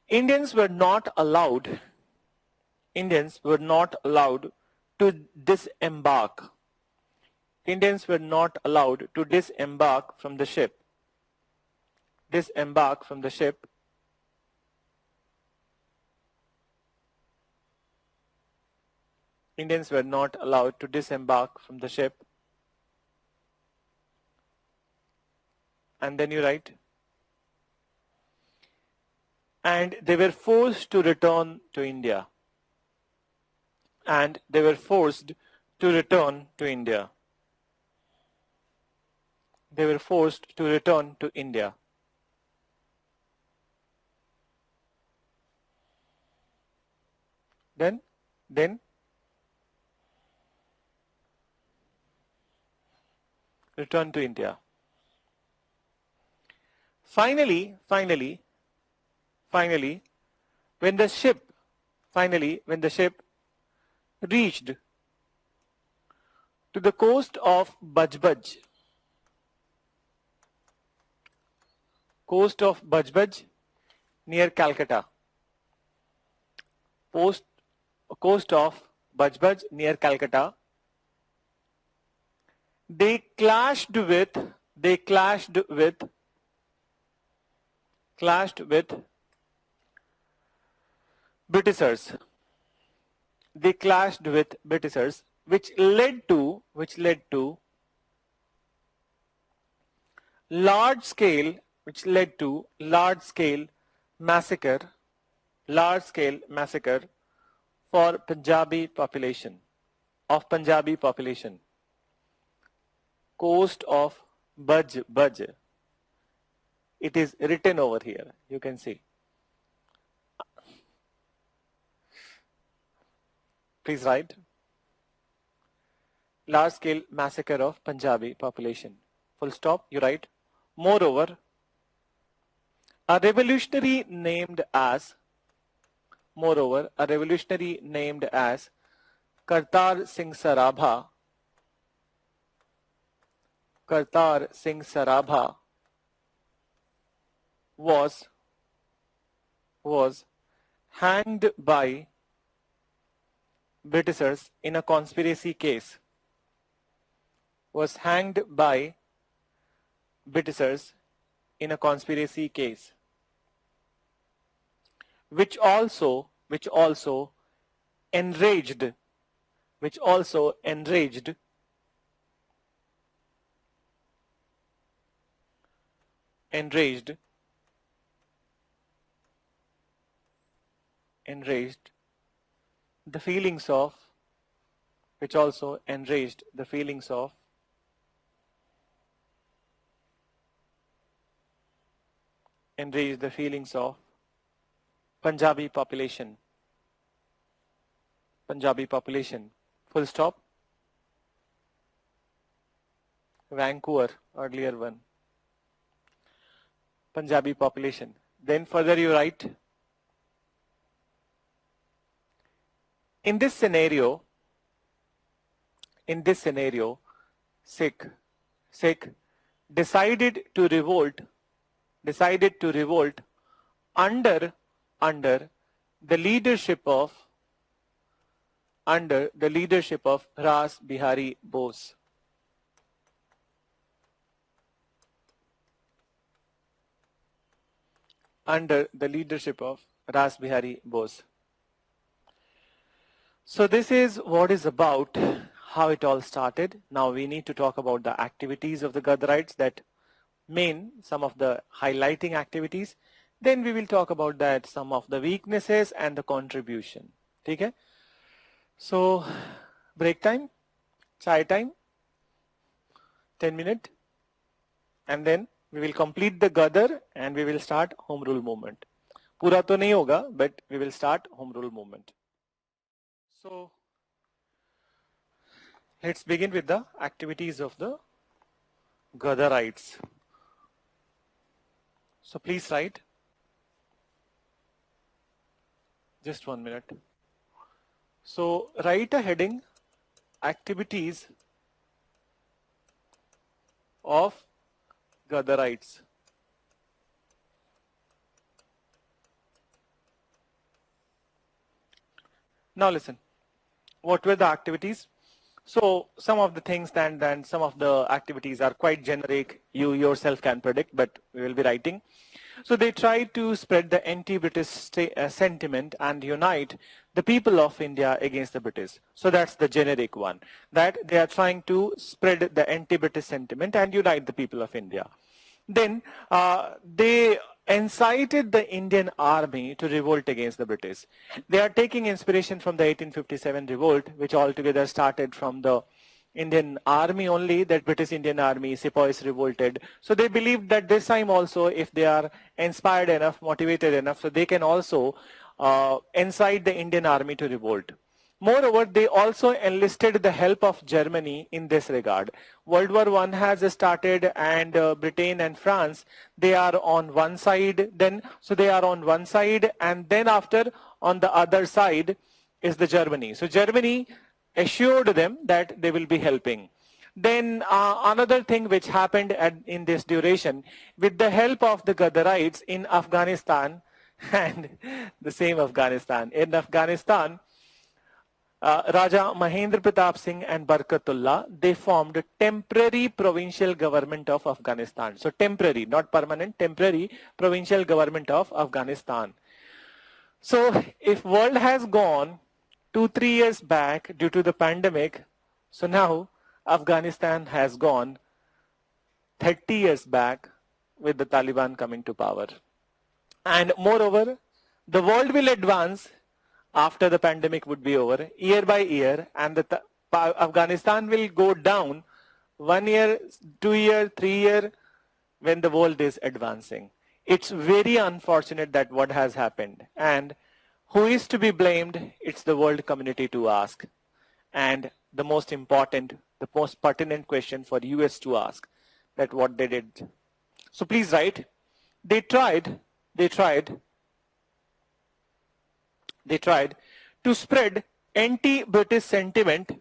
Indians were not allowed to disembark. From the ship. Indians were not allowed to disembark from the ship. And then you write, and they were forced to return to India. And they were forced to return to India. They were forced to return to India. Then return to India. Finally, when the ship reached to the coast of Bajbaj, near Calcutta, coast of Bajbaj near Calcutta, they clashed with Britishers. They clashed with Britishers, which led to large scale massacre for Punjabi population. Coast of Bajbaj. It is written over here. You can see. Please write. Large scale massacre of Punjabi population. Full stop. You write. Moreover, a revolutionary named as Kartar Singh Sarabha was hanged by Britishers in a conspiracy case. Which also enraged the feelings of Punjabi population. Full stop. Vancouver, earlier one. Punjabi population. Then further you write, in this scenario, Sikh decided to revolt under the leadership of Ras Bihari Bose. Under the leadership of Ras Bihari Bose. So this is what is about how it all started. Now we need to talk about the activities of the Gaddarites, some of the highlighting activities. Then we will talk about that, some of the weaknesses and the contribution. Okay? So break time, chai time, 10 minutes, and then we will complete the Gaddar and we will start Home Rule movement. Pura to nahi hoga, but we will start Home Rule movement. So let's begin with the activities of the Gaddarites. So please write. Just 1 minute. So write a heading, activities of Gaddarites. Now listen, what were the activities? So some of the things some of the activities are quite generic. You yourself can predict, but we will be writing. So they tried to spread the anti-British sentiment and unite the people of India against the British. So that's the generic one, that they are trying to spread the anti-British sentiment and unite the people of India. Then they incited the Indian army to revolt against the British. They are taking inspiration from the 1857 revolt, which altogether started from the Indian army only, that British Indian army, sepoys revolted. So they believed that this time also, if they are inspired enough, motivated enough, so they can also incite the Indian army to revolt. Moreover, they also enlisted the help of Germany in this regard. World War I has started, and Britain and France, they are on one side then. So they are on one side, and then after on the other side is the Germany. So Germany assured them that they will be helping. Then another thing which happened in this duration, with the help of the Gaddarites in Afghanistan, and the same Afghanistan, in Afghanistan, Raja Mahendra Pratap Singh and Barkatullah, they formed a temporary provincial government of Afghanistan. So temporary, not permanent, temporary provincial government of Afghanistan. So if world has gone 2-3 years back due to the pandemic, so now Afghanistan has gone 30 years back with the Taliban coming to power. And moreover, the world will advance after the pandemic would be over, year by year, and Afghanistan will go down 1 year, 2 year, 3 year, when the world is advancing. It's very unfortunate that what has happened. And who is to be blamed? It's the world community to ask. And the most important, the most pertinent question for US to ask, that what they did. So please write, they tried to spread anti-British sentiment.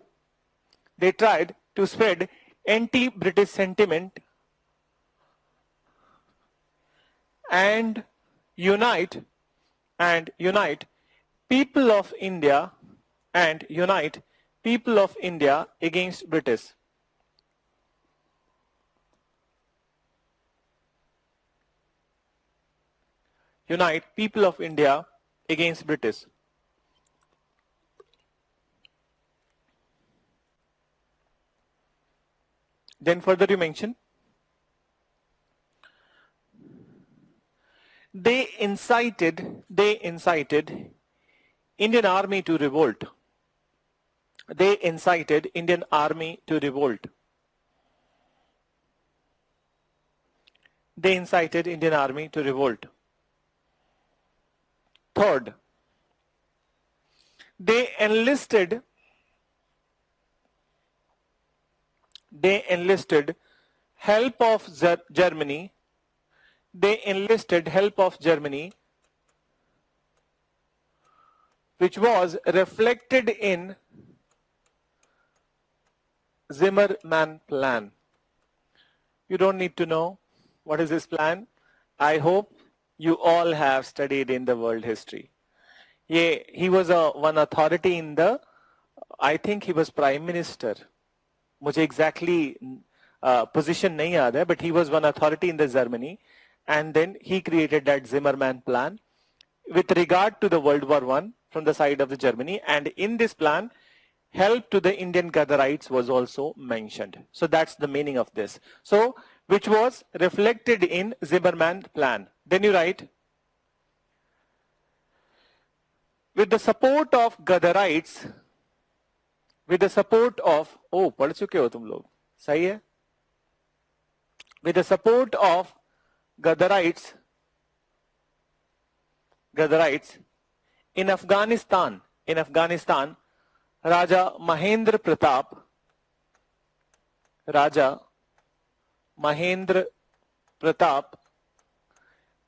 They tried to spread anti-British sentiment and unite people of India against British. Unite people of India against British. Then further you mention, they incited Indian army to revolt. They incited Indian army to revolt. They incited Indian army to revolt. Third, they enlisted help of Germany. They enlisted help of Germany, which was reflected in Zimmermann plan. You don't need to know what is this plan. I hope you all have studied in the world history. Yeah, he was one authority in the, I think he was prime minister. मुझे exactly position नहीं याद है, but he was one authority in the Germany, and then he created that Zimmermann plan with regard to the World War I from the side of the Germany, and in this plan, help to the Indian Gaddarites was also mentioned. So that's the meaning of this. So, which was reflected in Zimmermann plan. Then you write, with the support of Gaddarites, with the support of, oh, पढ़ चुके हो तुम लोग, सही है? With the support of Gaddarites in Afghanistan, Raja Mahendra Pratap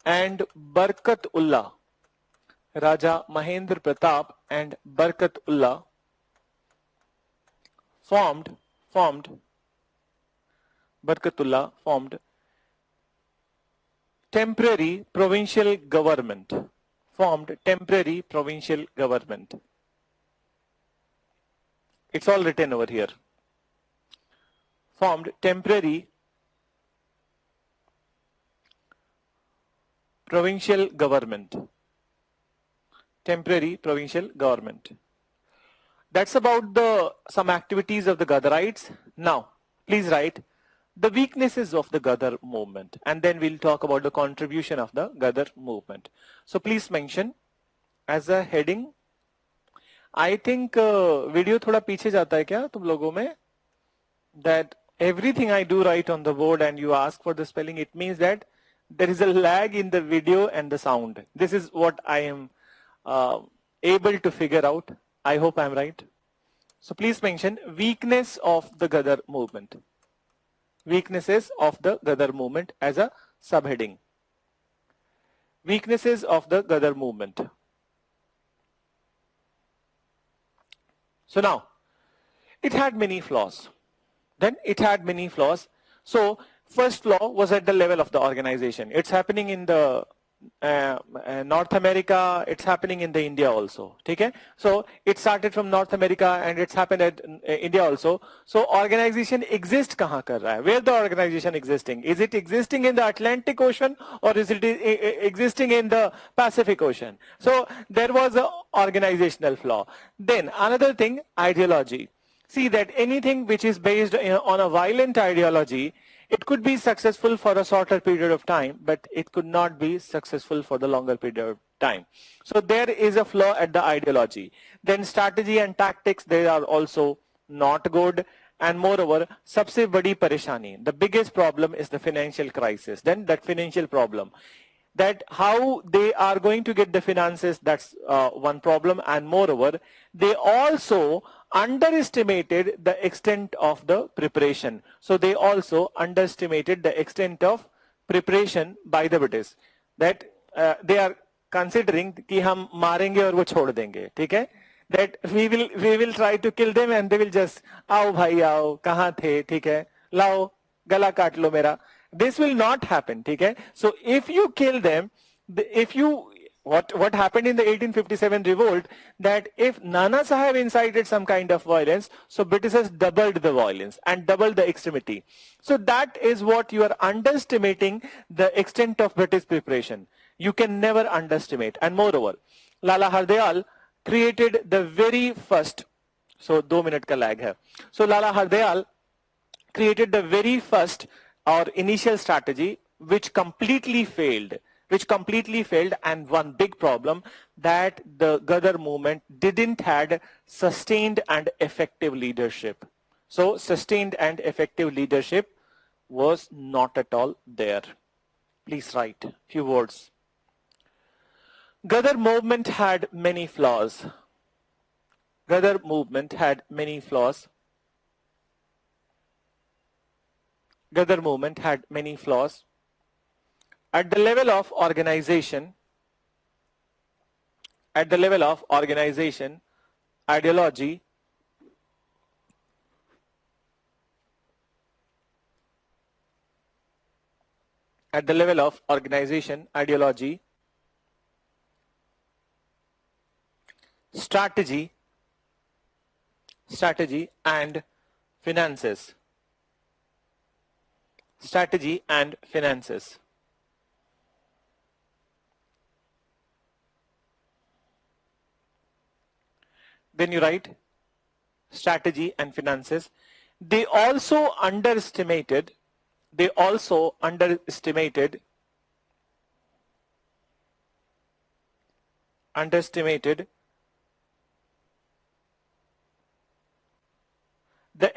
and Barkatullah, Raja Mahendra Pratap and Barkatullah formed temporary provincial government. It's all written over here. Formed temporary provincial government. Temporary provincial government. That's about some activities of the Ghadarites. Now, please write the weaknesses of the Ghadar movement, and then we'll talk about the contribution of the Ghadar movement. So please mention as a heading. I think video थोड़ा पीछे जाता है क्या तुम लोगों में? That everything I do write on the board and you ask for the spelling, it means that there is a lag in the video and the sound. This is what I am able to figure out. I hope I'm right. So please mention weakness of the Ghadar movement. Weaknesses of the Ghadar movement as a subheading. Weaknesses of the Ghadar movement. So now, it had many flaws. Then it had many flaws. So first flaw was at the level of the organization. It's happening in the North America, it's happening in the India also. Okay? So it started from North America and it's happened at India also. So organization exists kahan kar raha hai? Where the organization existing? Is it existing in the Atlantic Ocean or is it existing in the Pacific Ocean? So there was an organizational flaw. Then another thing, ideology. See that anything which is based on a violent ideology, it could be successful for a shorter period of time, but it could not be successful for the longer period of time. So there is a flaw at the ideology. Then strategy and tactics, they are also not good. And moreover, सबसे बड़ी परेशानी, the biggest problem is the financial crisis. Then that financial problem, that how they are going to get the finances, that's one problem. And moreover, they also underestimated the extent of the preparation. So they also underestimated the extent of preparation by the British. That they are considering कि हम मारेंगे और वो छोड़ देंगे, ठीक है? That we will try to kill them and they will just आओ भाई आओ कहाँ थे, ठीक है? लाओ गला काट लो मेरा. This will not happen, ठीक है? So if you kill them, if you what happened in the 1857 revolt, that if Nana Sahib incited some kind of violence, so Britishers doubled the violence and doubled the extremity. So that is what you are underestimating the extent of British preparation. You can never underestimate. And moreover, Lala Hardayal created the very first, so 2 minute ka lag hai. So Lala Hardayal created the very first or initial strategy which completely failed. And one big problem, that the Ghadar movement didn't had sustained and effective leadership. So sustained and effective leadership was not at all there. Please write few words. Ghadar movement had many flaws. Ghadar movement had many flaws. Ghadar movement had many flaws. At the level of organization, ideology, at the level of organization, ideology, strategy and finances. Strategy and finances. Then you write strategy and finances. They also underestimated the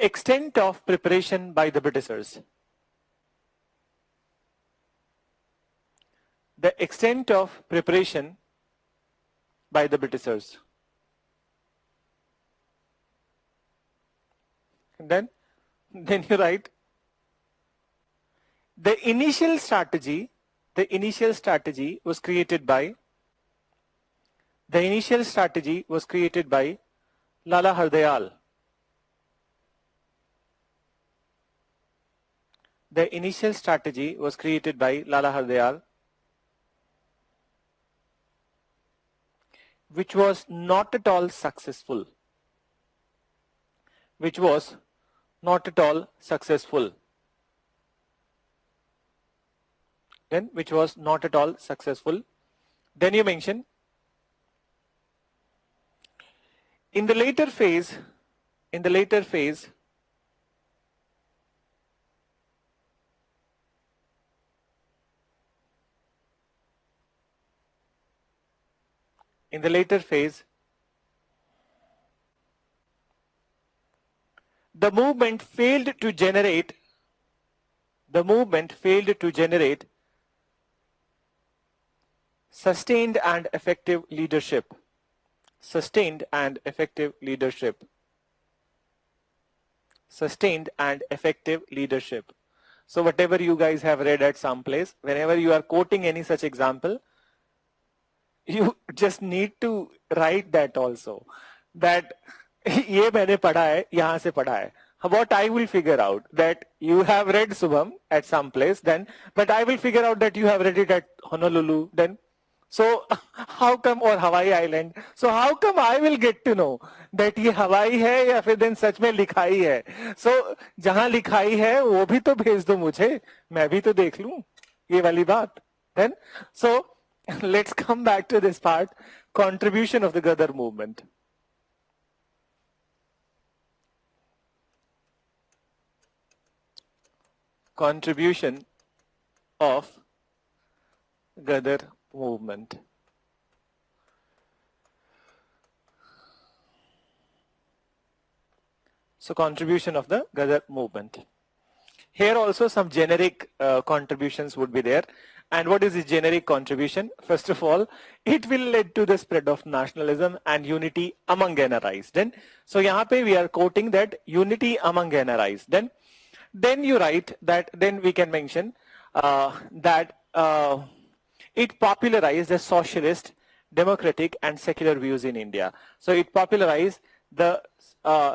extent of preparation by the Britishers. The extent of preparation by the Britishers. Then you write the initial strategy was created by Lala Hardayal. The initial strategy was created by Lala Hardayal, which was not at all successful. then which was not at all successful. Then you mention in the later phase, in the later phase, the movement failed to generate sustained and effective leadership. Sustained and effective leadership. Sustained and effective leadership. So whatever you guys have read at some place, whenever you are quoting any such example, you just need to write that also. That ये मैंने पढ़ा है, यहाँ से पढ़ा है. What I will figure out that you have read Subham at some place, then, but I will figure out that you have read it at Honolulu, then. So how come, or Hawaii Island? So how come I will get to know that ये हवाई है या फिर then सच में लिखाई है? So जहाँ लिखाई है वो भी तो भेज दो मुझे, मैं भी तो देख लूँ ये वाली बात. Then, so let's come back to this part, contribution of the Gadar movement. Contribution of Gadar movement. So contribution of the Gadar movement. Here also some generic contributions would be there. And what is the generic contribution? First of all, it will lead to the spread of nationalism and unity among NRIs. Then, so यहाँ पे we are quoting that unity among NRIs. Then you write that, then we can mention that it popularized the socialist, democratic and secular views in India. So it popularized the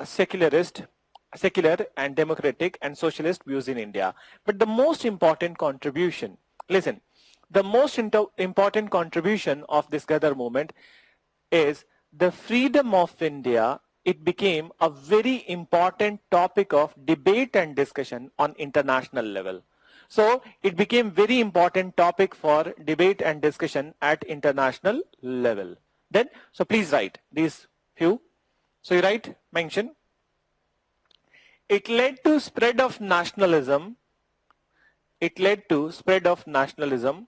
secular and democratic and socialist views in India. But the most important contribution, listen, the most important contribution of this Gadar movement is the freedom of India. It became a very important topic of debate and discussion on international level. So it became very important topic for debate and discussion at international level. Then, so please write these few. So you write, mention, it led to spread of nationalism. It led to spread of nationalism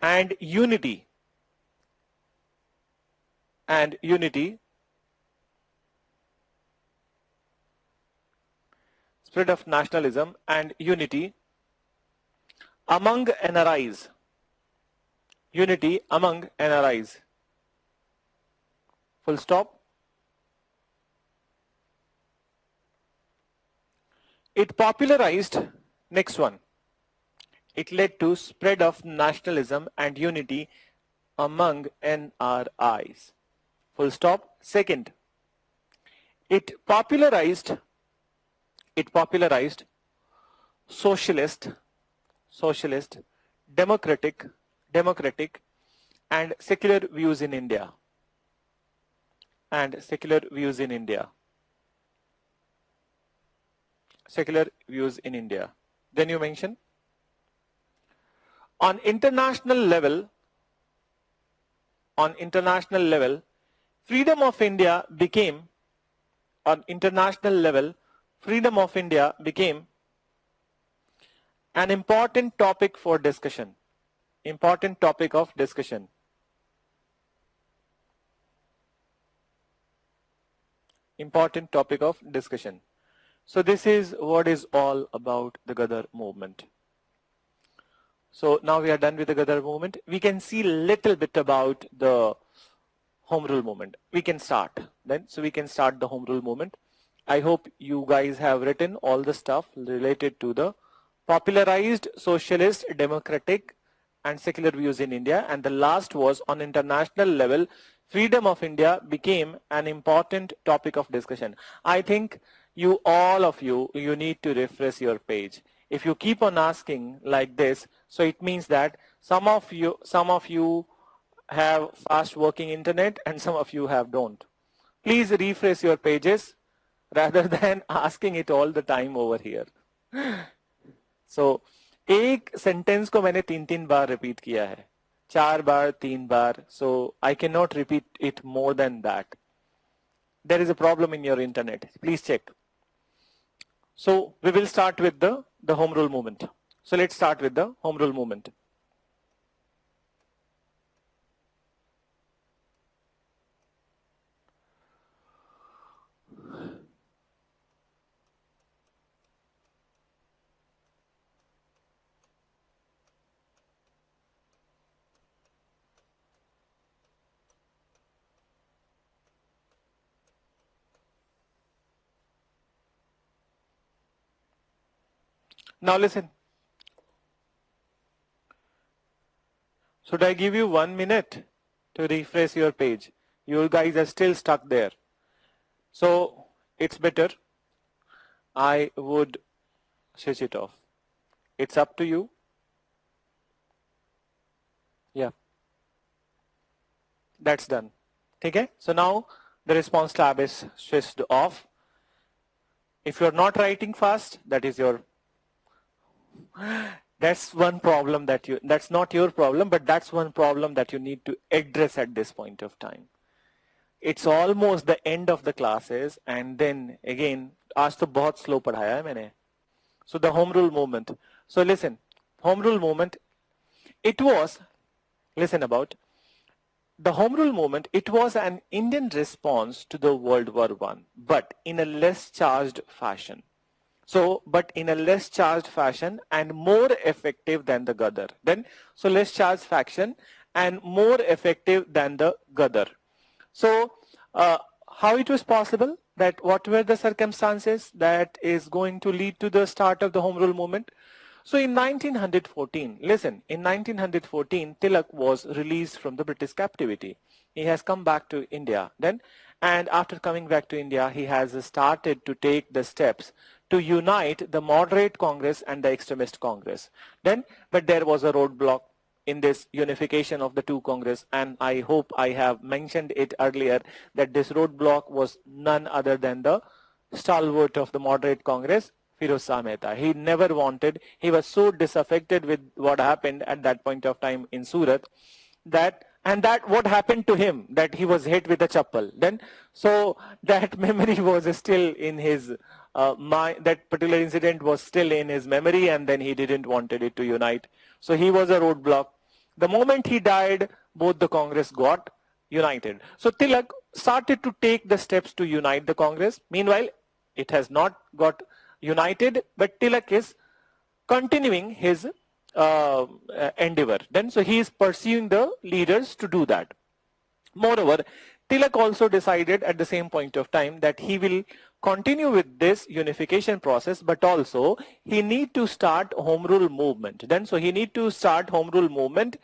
and unity. Spread of nationalism and unity among NRIs. Unity among NRIs. Full stop. It popularized, next one, it led to spread of nationalism and unity among NRIs. Full stop. Second, it popularized socialist, democratic and secular views in India. Secular views in India. Then you mention on international level, freedom of India became an important topic for discussion. Important topic of discussion. So this is what is all about the Gadar movement. So now we are done with the Gadar movement. We can see little bit about the Home Rule movement. We can start then. So we can start the Home Rule movement. I hope you guys have written all the stuff related to the popularized socialist, democratic and secular views in India. And the last was on international level, freedom of India became an important topic of discussion. I think you, all of you, you need to refresh your page. If you keep on asking like this, so it means that some of you have fast working internet and some of you don't. Please refresh your pages rather than asking it all the time over here. So एक sentence को मैंने 3 बार repeat किया है, 4 बार, 3 बार, so I cannot repeat it more than that. There is a problem in your internet, please check. So we will start with the home rule movement. So let's start with the home rule movement. Now listen. Should I give you 1 minute to refresh your page? You guys are still stuck there. So it's better I would switch it off. It's up to you. Yeah. That's done. Okay? So now the response tab is switched off. If you're not writing fast, that is your, that's one problem that you, that's not your problem, but that's one problem that you need to address at this point of time. It's almost the end of the classes, and then again, आज तो बहुत slow पढ़ाया है मैंने. So the home rule movement. So listen, home rule movement, it was, listen about, the home rule movement, it was an Indian response to the World War I, but in a less charged fashion. So, but in a less charged fashion and more effective than the Gadar. Then, so less charged faction and more effective than the Gadar. So, how it was possible? That what were the circumstances that is going to lead to the start of the home rule movement? So in 1914, listen, in 1914, Tilak was released from the British captivity. He has come back to India then, and after coming back to India, he has started to take the steps to unite the moderate Congress and the extremist Congress. Then, but there was a roadblock in this unification of the two Congress, and I hope I have mentioned it earlier that this roadblock was none other than the stalwart of the moderate Congress, Firoz Shah Mehta. He never wanted, he was so disaffected with what happened at that point of time in Surat, that, and that what happened to him, that he was hit with a chappal. Then, so that memory was still in his mind, that particular incident was still in his memory, and then he didn't wanted it to unite. So he was a roadblock. The moment he died, both the Congress got united. So Tilak started to take the steps to unite the Congress. Meanwhile, it has not got united, but Tilak is continuing his endeavor. Then, so he is pursuing the leaders to do that. Moreover, Tilak also decided at the same point of time that he will continue with this unification process, but also he need to start home rule movement. Then, so he need to start home rule movement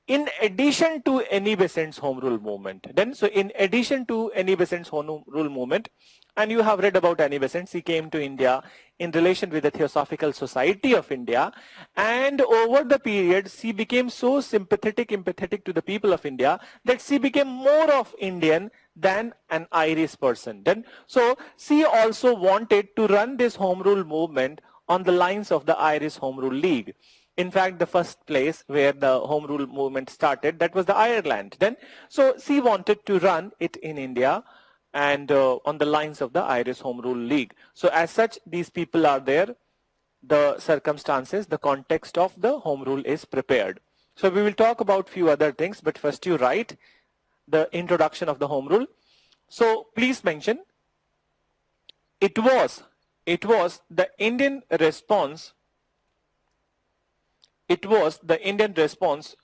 in addition to Annie Besant's home rule movement. Then, so in addition to Annie Besant's home rule movement, and you have read about Annie Besant, she came to India in relation with the Theosophical Society of India, and over the period she became so sympathetic, empathetic to the people of India that she became more of Indian than an Irish person. Then, so she also wanted to run this home rule movement on the lines of the Irish Home Rule League. In fact, the first place where the home rule movement started, that was the Ireland. Then, so she wanted to run it in India and on the lines of the Irish Home Rule League. So as such, these people are there, the circumstances, the context of the home rule is prepared. So we will talk about few other things, but first you write the introduction of the home rule. So please mention, it was the Indian response, it was the Indian response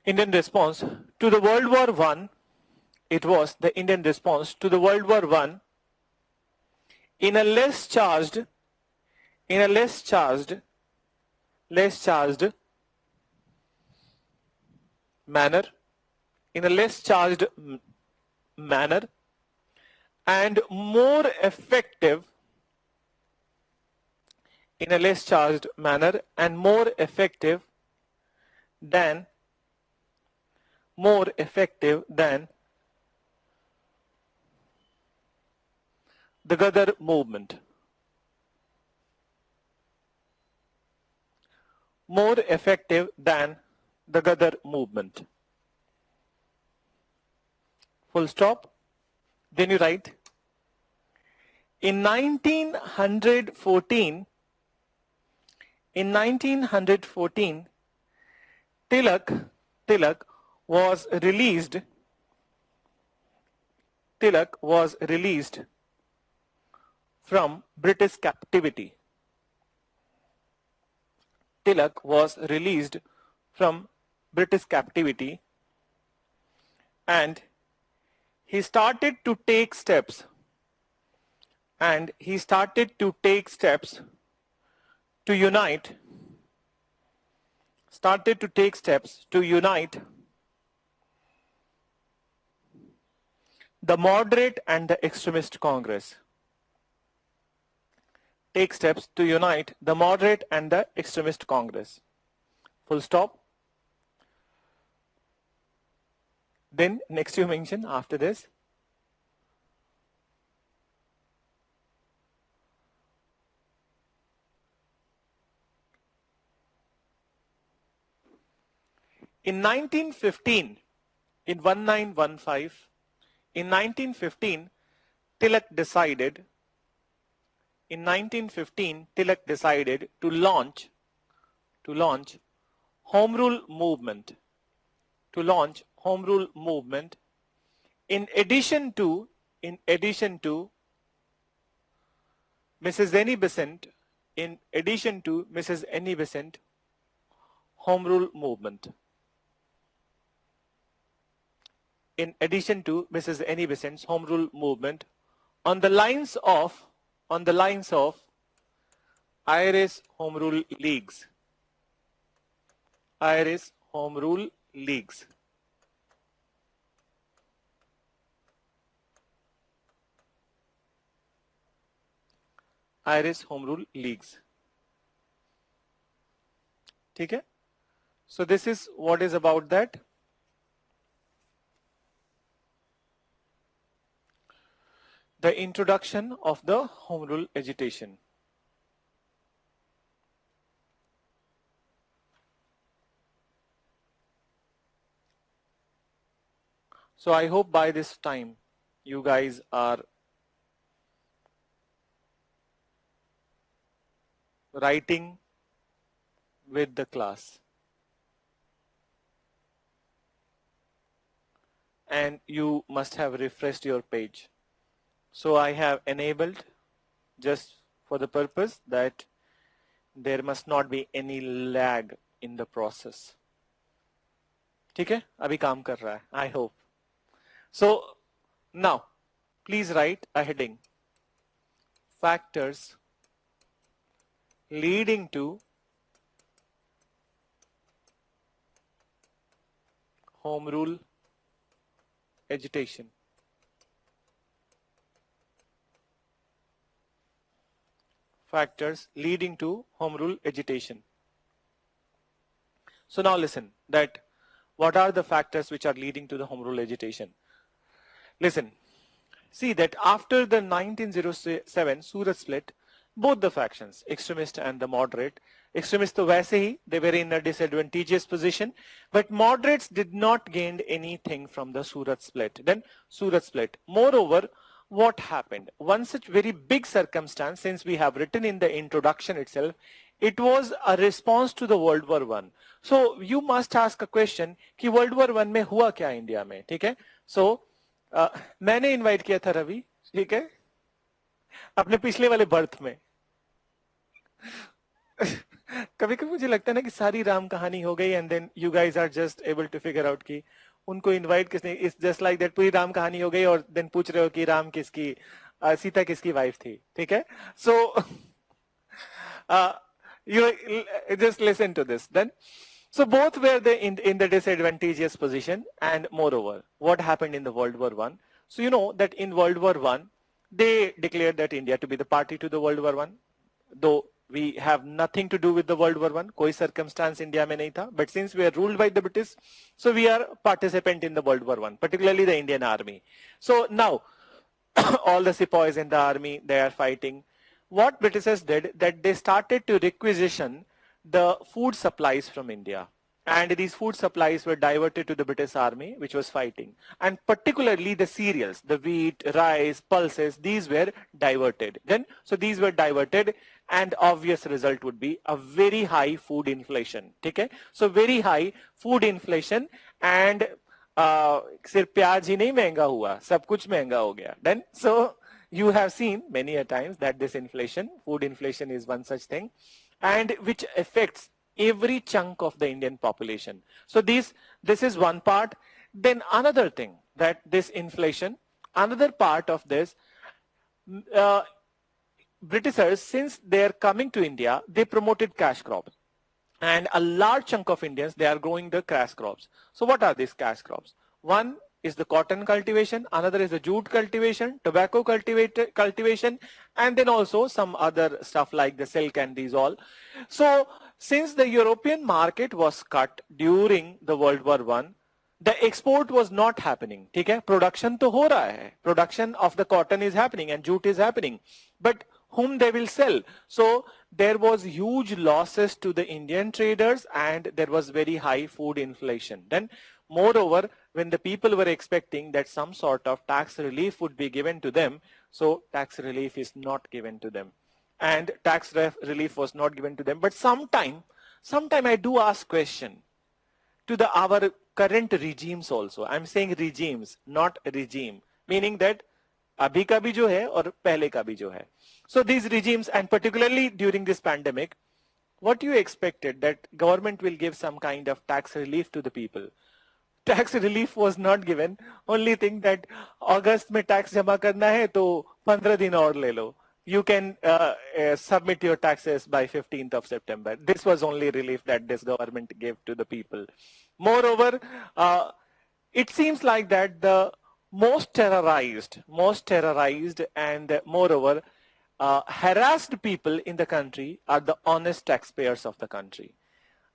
Indian response to the World War I. It was the Indian response to the World War I in a less charged manner, and more effective than more effective than the Ghadar movement. More effective than the Ghadar movement. Full stop. Then you write, in 1914, Tilak was released from British captivity. Tilak was released from British captivity, and he started to take steps to unite the moderate and the extremist Congress. Take steps to unite the moderate and the extremist Congress. Full stop. Then next you mention after this, in 1915, in 1915, in 1915, Tilak decided to launch Home Rule movement. In addition to Mrs. Annie Besant, Home Rule movement. In addition to Mrs. Annie Besant's Home Rule movement, on the lines of Irish Home Rule Leagues. Irish Home Rule Leagues. Irish Home Rule Leagues. ठीक है? So this is what is about that. The introduction of the Home Rule agitation. So I hope by this time you guys are writing with the class, and you must have refreshed your page. So I have enabled, just for the purpose that there must not be any lag in the process. ठीक है? अभी काम कर रहा है, I hope. So now please write a heading, factors leading to Home Rule agitation. Factors leading to Home Rule agitation. So now listen, that what are the factors which are leading to the Home Rule agitation? Listen, see that after the 1907 Surat split, both the factions, extremist and the moderate, extremists तो वैसे ही, they were in a disadvantageous position, but moderates did not gain anything from the Surat split. Then Surat split. Moreover, what happened? One such very big circumstance, since we have written in the introduction itself, it was a response to the World War I. So you must ask a question कि World War I में हुआ क्या India में, ठीक है? So मैंने invite किया था रवि, ठीक है, अपने पिछले वाले बर्थ में. कभी कभी मुझे लगता है ना कि सारी राम कहानी हो गई and then you guys are just able to figure out कि उनको इनवाइट किसने, इट्स जस्ट लाइक दैट, पूरी राम कहानी हो गई और देन पूछ रहे हो कि राम किसकी, सीता किसकी वाइफ थी, ठीक है? सो you just listen to this then. So both were in the disadvantageous position, and moreover, what happened in the World War I? So you know that in World War I, they declared that India to be the party to the World War I, though We have nothing to do with the World War I. कोई circumstance India में नहीं था. But since we are ruled by the British, so we are participant in the World War I, particularly the Indian Army. So now, all the sepoys in the army, they are fighting. What Britishers did, that they started to requisition the food supplies from India. And these food supplies were diverted to the British army, which was fighting. And particularly the cereals, the wheat, rice, pulses, these were diverted. So these were diverted, and obvious result would be a very high food inflation. Okay? So very high food inflation, and सिर्फ प्याज ही नहीं महंगा हुआ, सब कुछ महंगा हो गया. Then so you have seen many a times that this inflation, food inflation, is one such thing, and which affects every chunk of the Indian population. So this is one part. Then another thing, that this inflation, another part of this, Britishers, since they are coming to India, they promoted cash crops. And a large chunk of Indians, they are growing the cash crops. So what are these cash crops? One is the cotton cultivation, another is the jute cultivation, tobacco cultivation, and then also some other stuff like the silk and these all. So since the European market was cut during the World War I, the export was not happening. ठीक है? Production तो हो रहा है. Production of the cotton is happening and jute is happening. But whom they will sell? So there was huge losses to the Indian traders, and there was very high food inflation. Then moreover, when the people were expecting that some sort of tax relief would be given to them, so tax relief is not given to them. And tax relief was not given to them. But sometime I do ask question to our current regimes also. I'm saying regimes, not regime, meaning that अभी का भी जो है और पहले का भी जो है. So these regimes, and particularly during this pandemic, what you expected that government will give some kind of tax relief to the people. Tax relief was not given. Only thing that August में tax जमा करना है तो 15 दिन और ले लो. You can submit your taxes by 15th of September. This was only relief that this government gave to the people. Moreover, it seems like that the most terrorized and moreover harassed people in the country are the honest taxpayers of the country.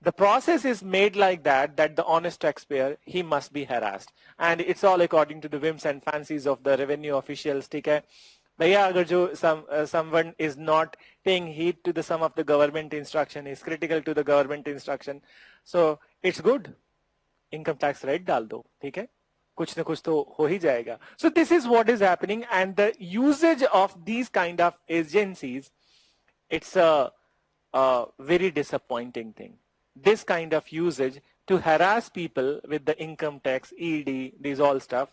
The process is made like that the honest taxpayer, he must be harassed. And it's all according to the whims and fancies of the revenue officials. ठीक है? भैया अगर जो someone is not paying heed to the some of the government instruction, is critical to the government instruction, so it's good. Income tax rate डाल दो, ठीक है? कुछ ना कुछ तो हो ही जाएगा. So this is what is happening, and the usage of these kind of agencies, it's a very disappointing thing. This kind of usage to harass people with the income tax, ED, these all stuff.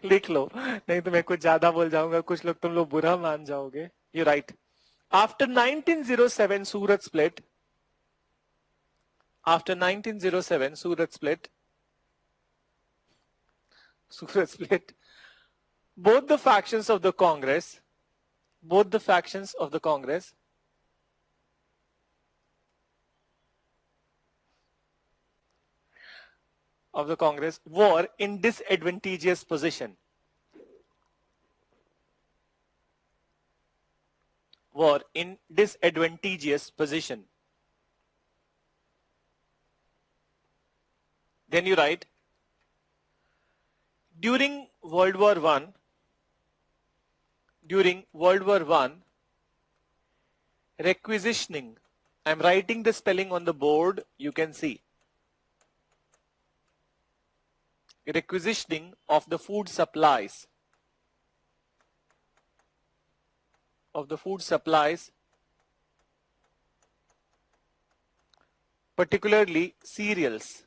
लिख लो, नहीं तो मैं कुछ ज्यादा बोल जाऊंगा, कुछ लोग तुम लोग बुरा मान जाओगे. You write. After 1907 Surat split. After 1907 Surat split. Both the factions of the Congress were in disadvantageous position. Then you write, during World War I, requisitioning, I'm writing the spelling on the board, you can see. Requisitioning of the food supplies particularly cereals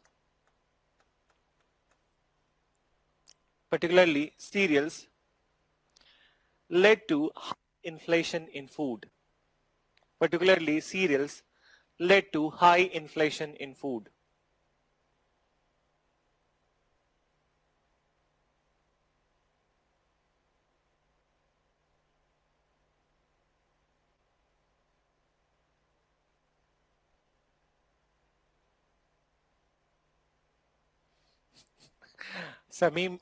led to high inflation in food. Particularly cereals led to high inflation in food. Sameem,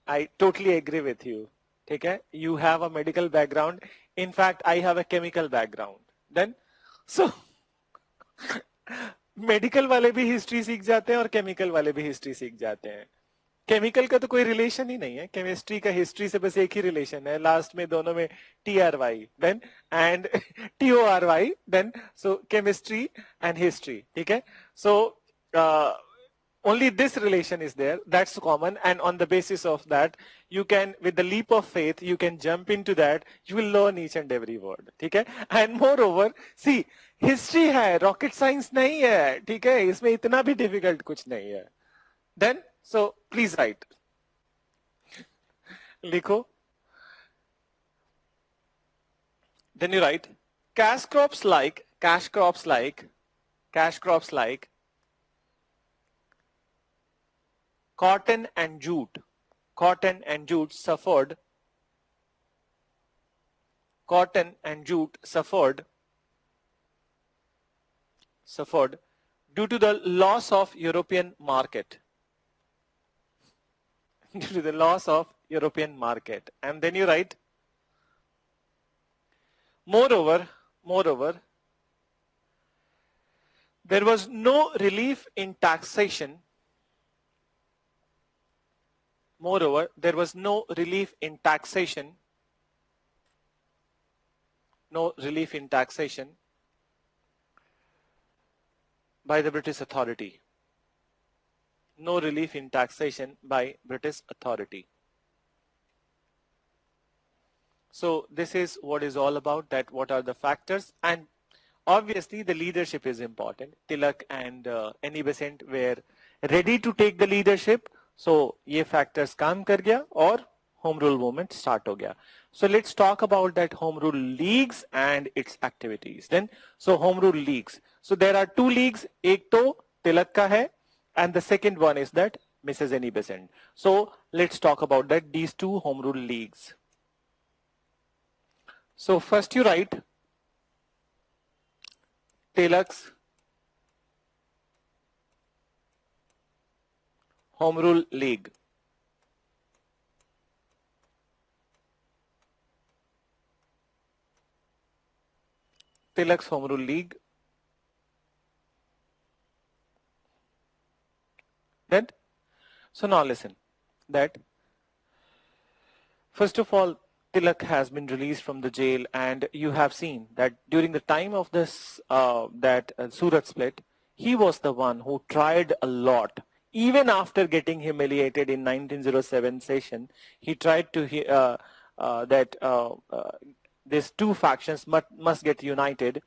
I totally agree with you. ठीक है, you have a medical background, in fact I have a chemical background, then so medical वाले भी history सीख जाते हैं और chemical वाले भी हिस्ट्री सीख जाते हैं. केमिकल का तो कोई रिलेशन ही नहीं है, केमिस्ट्री का हिस्ट्री से बस एक ही रिलेशन है, लास्ट में दोनों में TRY then and TORY then, so chemistry and history, ठीक है. सो only this relation is there, that's common, and on the basis of that you can, with the leap of faith, you can jump into that, you will learn each and every word, ठीक है. And moreover, see, history है, rocket science नहीं है, ठीक है, इसमें इतना भी difficult कुछ नहीं है. Then so please write, लिखो. Then you write cash crops like cotton and jute suffered due to the loss of European market. Due to the loss of European market. And then you write, moreover, there was no relief in taxation. Moreover, there was no relief in taxation. No relief in taxation by the British authority. No relief in taxation by British authority. So this is what is all about, that what are the factors, and obviously the leadership is important. Tilak and Annie Besant were ready to take the leadership. So ये factors काम कर गया और home rule movement start हो गया. So let's talk about that home rule leagues and its activities. Then so home rule leagues. So there are two leagues. एक तो तिलक का है and the second one is that Mrs. Annie Besant. So let's talk about that, these two home rule leagues. So first you write Tilak's Home Rule League. Tilak's Home Rule League. Then, so now listen, that first of all, Tilak has been released from the jail, and you have seen that during the time of this Surat split, he was the one who tried a lot. Even after getting humiliated in 1907 session, he tried to these two factions must get united,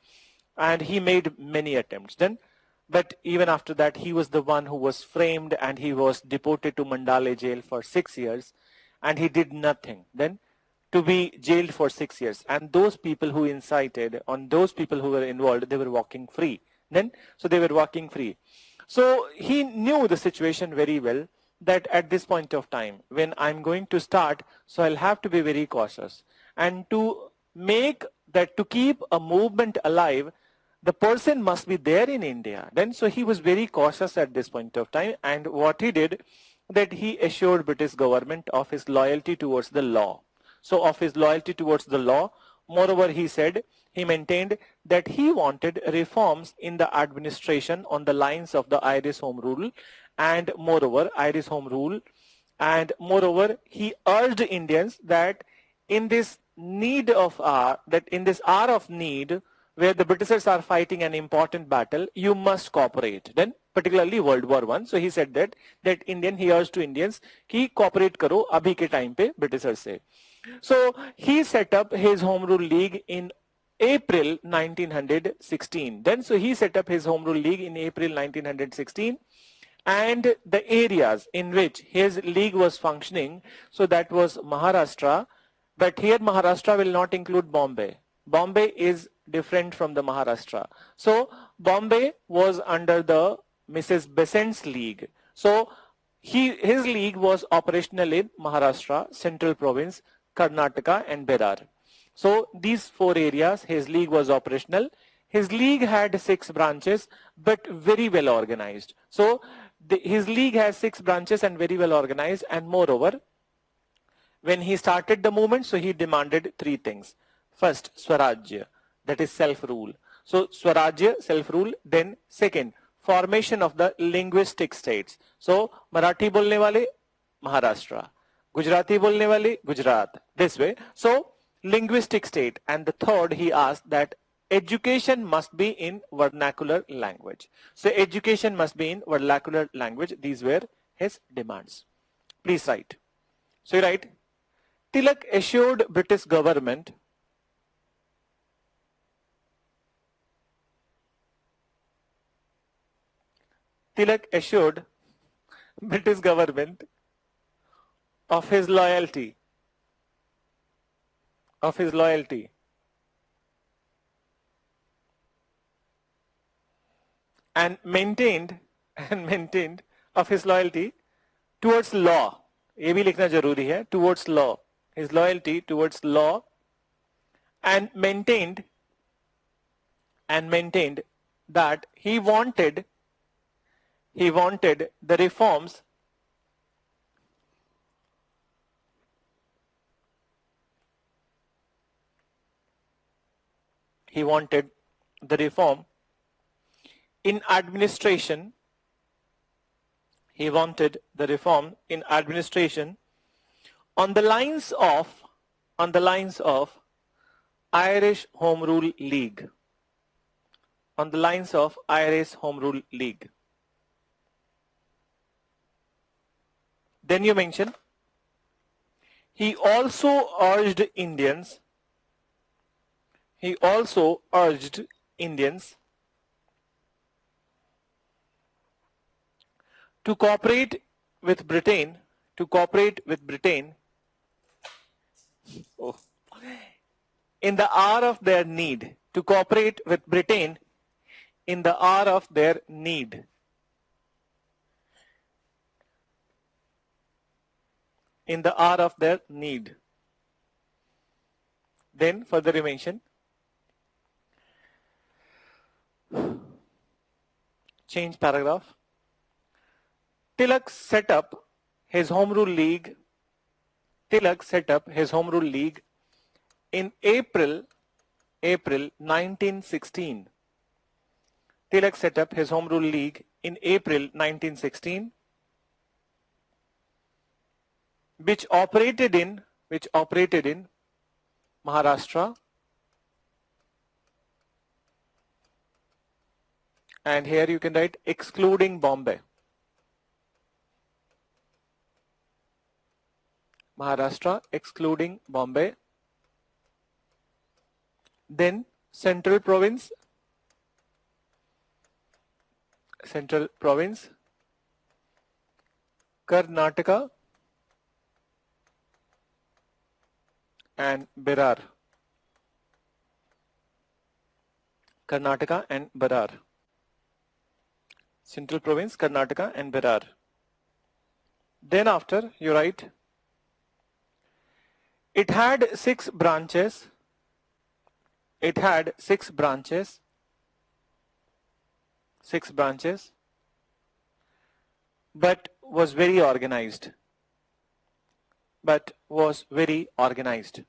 and he made many attempts. Then, but even after that, he was the one who was framed, and he was deported to Mandale jail for 6 years, and he did nothing. Then, to be jailed for 6 years, and those people who incited, on those people who were involved, they were walking free. Then, so they were walking free. So he knew the situation very well, that at this point of time, when I'm going to start, so I'll have to be very cautious. And to make that, to keep a movement alive, the person must be there in India. Then, so he was very cautious at this point of time, and what he did, that he assured British government of his loyalty towards the law. So of his loyalty towards the law. Moreover, he said, he maintained that he wanted reforms in the administration on the lines of the Irish Home Rule, and moreover, he urged Indians that in this hour of need, where the Britishers are fighting an important battle, you must cooperate. Then, particularly World War I. So he said that he urged to Indians कि cooperate करो अभी के time पे Britishers से. So he set up his Home Rule League in April 1916. Then, so he set up his Home Rule League in April 1916, and the areas in which his league was functioning, so that was Maharashtra, but here Maharashtra will not include Bombay. Bombay is different from the Maharashtra. So Bombay was under the Mrs. Besant's league. So his league was operational in Maharashtra, Central Province, Karnataka and Berar. So these four areas, his league was operational. His league had 6 branches, but very well organized. So his league has 6 branches and very well organized, and moreover, When he started the movement, so he demanded three things. First, Swarajya, that is self-rule. So Swarajya, self-rule. Then second, formation of the linguistic states. So Marathi bolne wale, Maharashtra. Gujarati bolne wale, Gujarat. This way. So linguistic state. And the third, he asked that education must be in vernacular language. So education must be in vernacular language. These were his demands. Please write. So you write, Tilak assured British government Tilak assured British government of his loyalty and maintained of his loyalty towards law. ये भी लिखना जरूरी है, towards law, his loyalty towards law, and maintained that he wanted the reforms in administration. He wanted the reform in administration on the lines of Irish Home Rule League. On the lines of Irish Home Rule League. Then you mention, he also urged Indians to cooperate with Britain in the hour of their need. To cooperate with Britain in the hour of their need. In the hour of their need. Then further you mention, change paragraph. Tilak set up his Home Rule League in April 1916. Tilak set up his Home Rule League in April 1916, which operated in Maharashtra, and here you can write excluding Bombay. Maharashtra excluding Bombay. Then Central Province, Karnataka and Berar. Karnataka and Berar. Central Province, Karnataka and Berar. Then after you write, it had 6 branches. It had 6 branches. 6 branches, but was very organized. Very organized.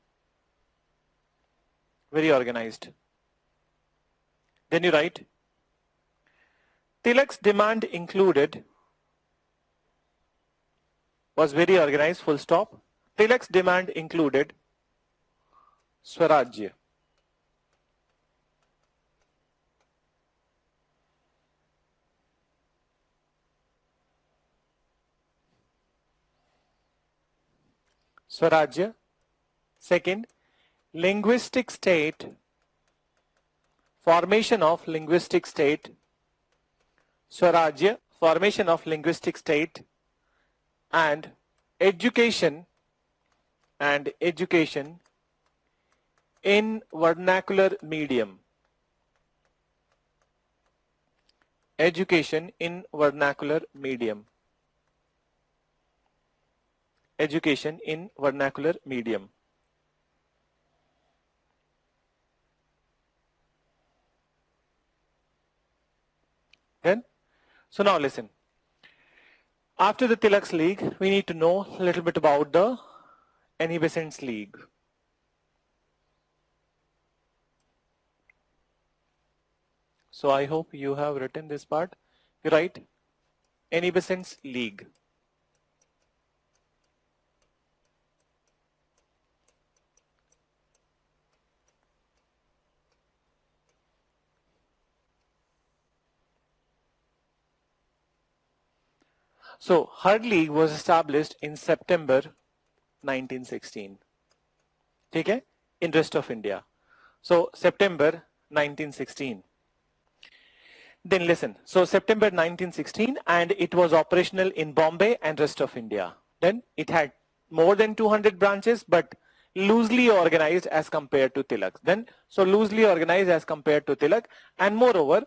Then you write, Tilak's demand included, was very organized, full stop. Tilak's demand included Swarajya. Swarajya. Second, linguistic state, formation of linguistic state. Swarajya, formation of linguistic state, and education in vernacular medium. Education in vernacular medium. Education in vernacular medium. Then, so now listen. After the Tilak's League, we need to know a little bit about the Annie Besant's League. So I hope you have written this part. You write Annie Besant's League. So her league was established in September 1916. Okay? In rest of India. So September 1916. Then listen. So September 1916, and it was operational in Bombay and rest of India. Then it had more than 200 branches, but loosely organized as compared to Tilak. Then so loosely organized as compared to Tilak, and moreover,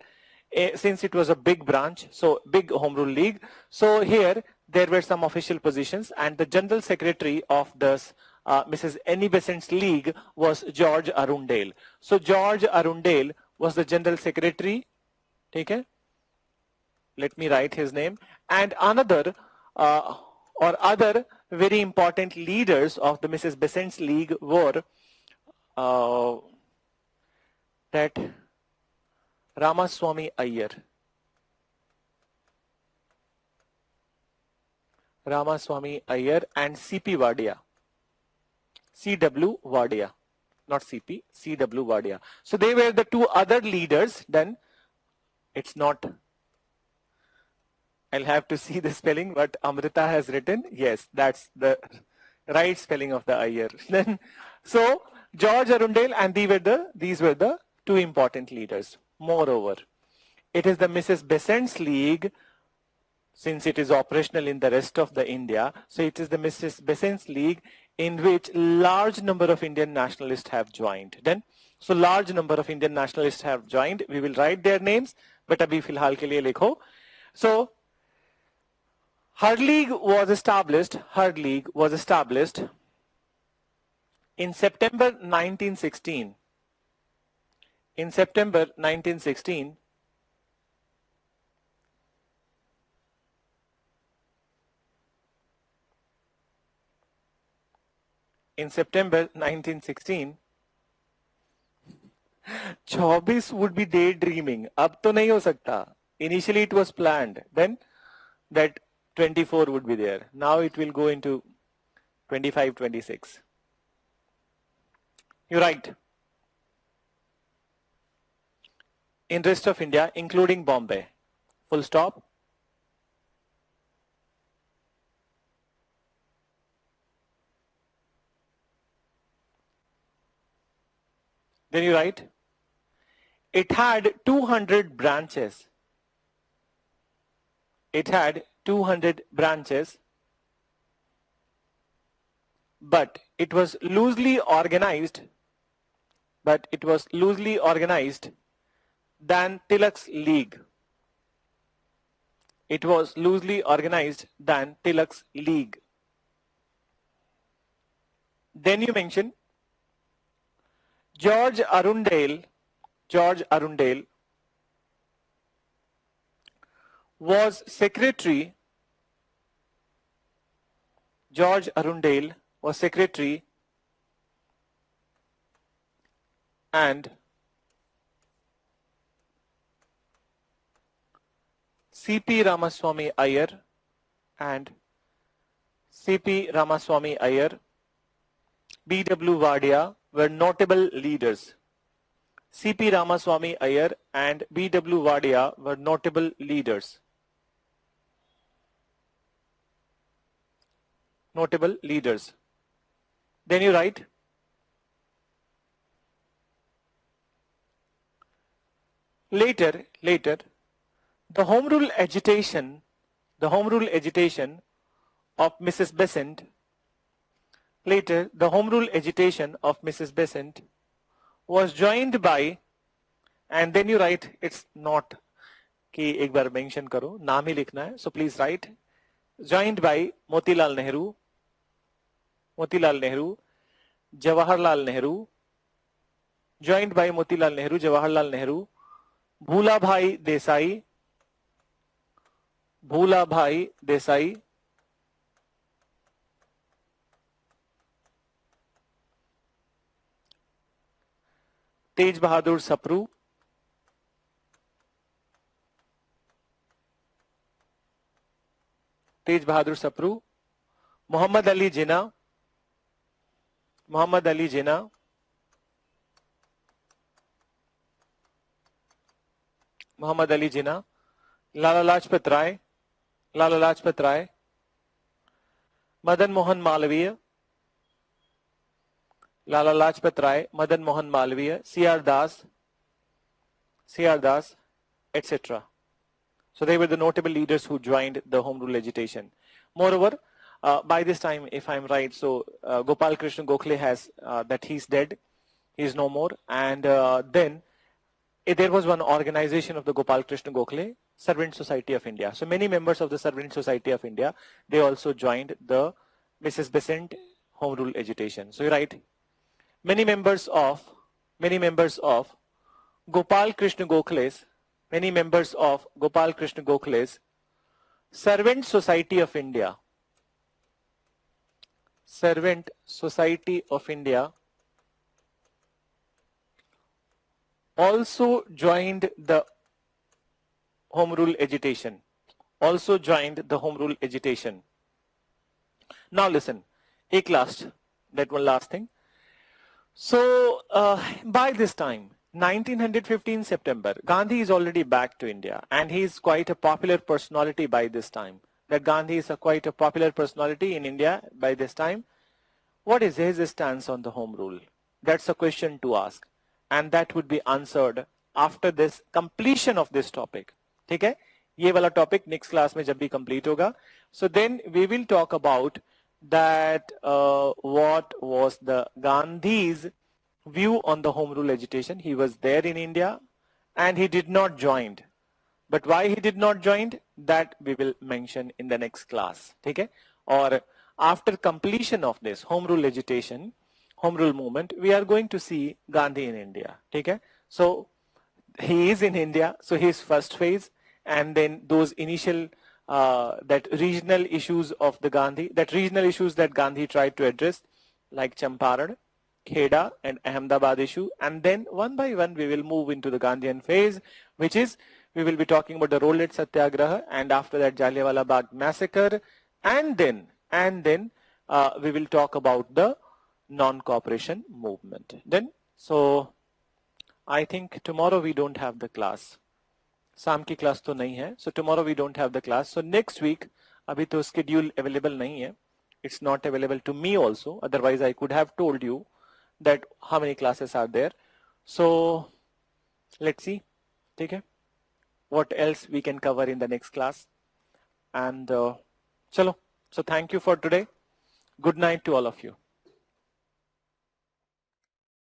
since it was a big branch, so big home rule league. So here there were some official positions, and the general secretary of this Mrs. Annie Besant's league was George Arundale. So George Arundale was the general secretary. Okay, let me write his name. And another or other very important leaders of the Mrs. Besant's league were that Ramaswamy Iyer, and C.P. Wadia, C.W. Wadia, not C.P., C.W. Wadia. So they were the two other leaders. Then it's not, I'll have to see the spelling, but Amrita has written. Yes, that's the right spelling of the Iyer. Then, so George Arundale, and these were the two important leaders. Moreover, it is the Mrs. Besant's League, since it is operational in the rest of the India. So it is the Mrs. Besant's League in which large number of Indian nationalists have joined. Then, so large number of Indian nationalists have joined. We will write their names, but abhi filhal ke liye likho. So her league was established in September 1916. In September 1916, in September 1916, 24 would be daydreaming. Ab to nahi ho sakta. Initially it was planned. Then that 24 would be there. Now it will go into 25, 26. You're right. In rest of India, including Bombay. Full stop. Then you write, it had 200 branches. It had 200 branches, but it was loosely organized than Tilak's league. It was loosely organized than Tilak's league. Then you mention George Arundale was secretary. George Arundale was secretary, and C.P. Ramaswamy Iyer B.W. Wadia were notable leaders. C.P. Ramaswamy Iyer and B.W. Wadia were notable leaders. Then you write, later, the home rule agitation of Mrs. Besant. Later, the home rule agitation of Mrs. Besant was joined by, and then you write, it's not कि एक बार mention करो, नाम ही लिखना है, so please write, joined by Motilal Nehru, Jawaharlal Nehru, joined by Motilal Nehru, Jawaharlal Nehru, Bhulabhai Desai, 2 Tej Bahadur Sapru, Tej Bahadur Sapru, Mohammad Ali Jinnah, Mohammad Ali Jinnah, Mohammad Ali Jinnah, Lala Lajpat Rai, Lala Lajpat Rai, Madan Mohan Malaviya, Lala Lajpat Rai, Madan Mohan Malaviya, C R Das, etc. So they were the notable leaders who joined the home rule agitation. Moreover, by this time, if I'm right, so Gopal Krishna Gokhale has that he's dead, he's no more, and then there was one organization of the Gopal Krishna Gokhale, Servant Society of India. So many members of the Servant Society of India, they also joined the Mrs. Besant home rule agitation. So you're right. Many members of Gopal Krishna Gokhale's, many members of Gopal Krishna Gokhale's Servant Society of India, Servant Society of India also joined the home rule agitation, also joined the home rule agitation. Now listen, one last thing. So by this time, 1915 September, Gandhi is already back to India, and he is quite a popular personality by this time. That Gandhi is quite a popular personality in India by this time. What is his stance on the home rule? That's a question to ask, and that would be answered after this completion of this topic. ठीक है? ये वाला topic next class में जब भी complete होगा. So then we will talk about that what was the Gandhi's view on the home rule agitation. He was there in India and he did not join. But why he did not join, that we will mention in the next class. Okay? Or after completion of this home rule agitation, home rule movement, we are going to see Gandhi in India. Okay? So he is in India, so his first phase, and then those initial that regional issues of the Gandhi, that regional issues that Gandhi tried to address, like Champaran, Kheda and Ahmedabad issue, and then one by one we will move into the Gandhian phase, which is we will be talking about the Rollet Satyagraha, and after that Jallianwala Bagh massacre, and then we will talk about the non-cooperation movement. Then, so I think tomorrow we don't have the class. शाम की class तो नहीं है, so tomorrow we don't have the class. So next week, अभी तो schedule available नहीं है. It's not available to me also. Otherwise, I could have told you that how many classes are there. So let's see. ठीक है? What else we can cover in the next class? And चलो. So thank you for today. Good night to all of you.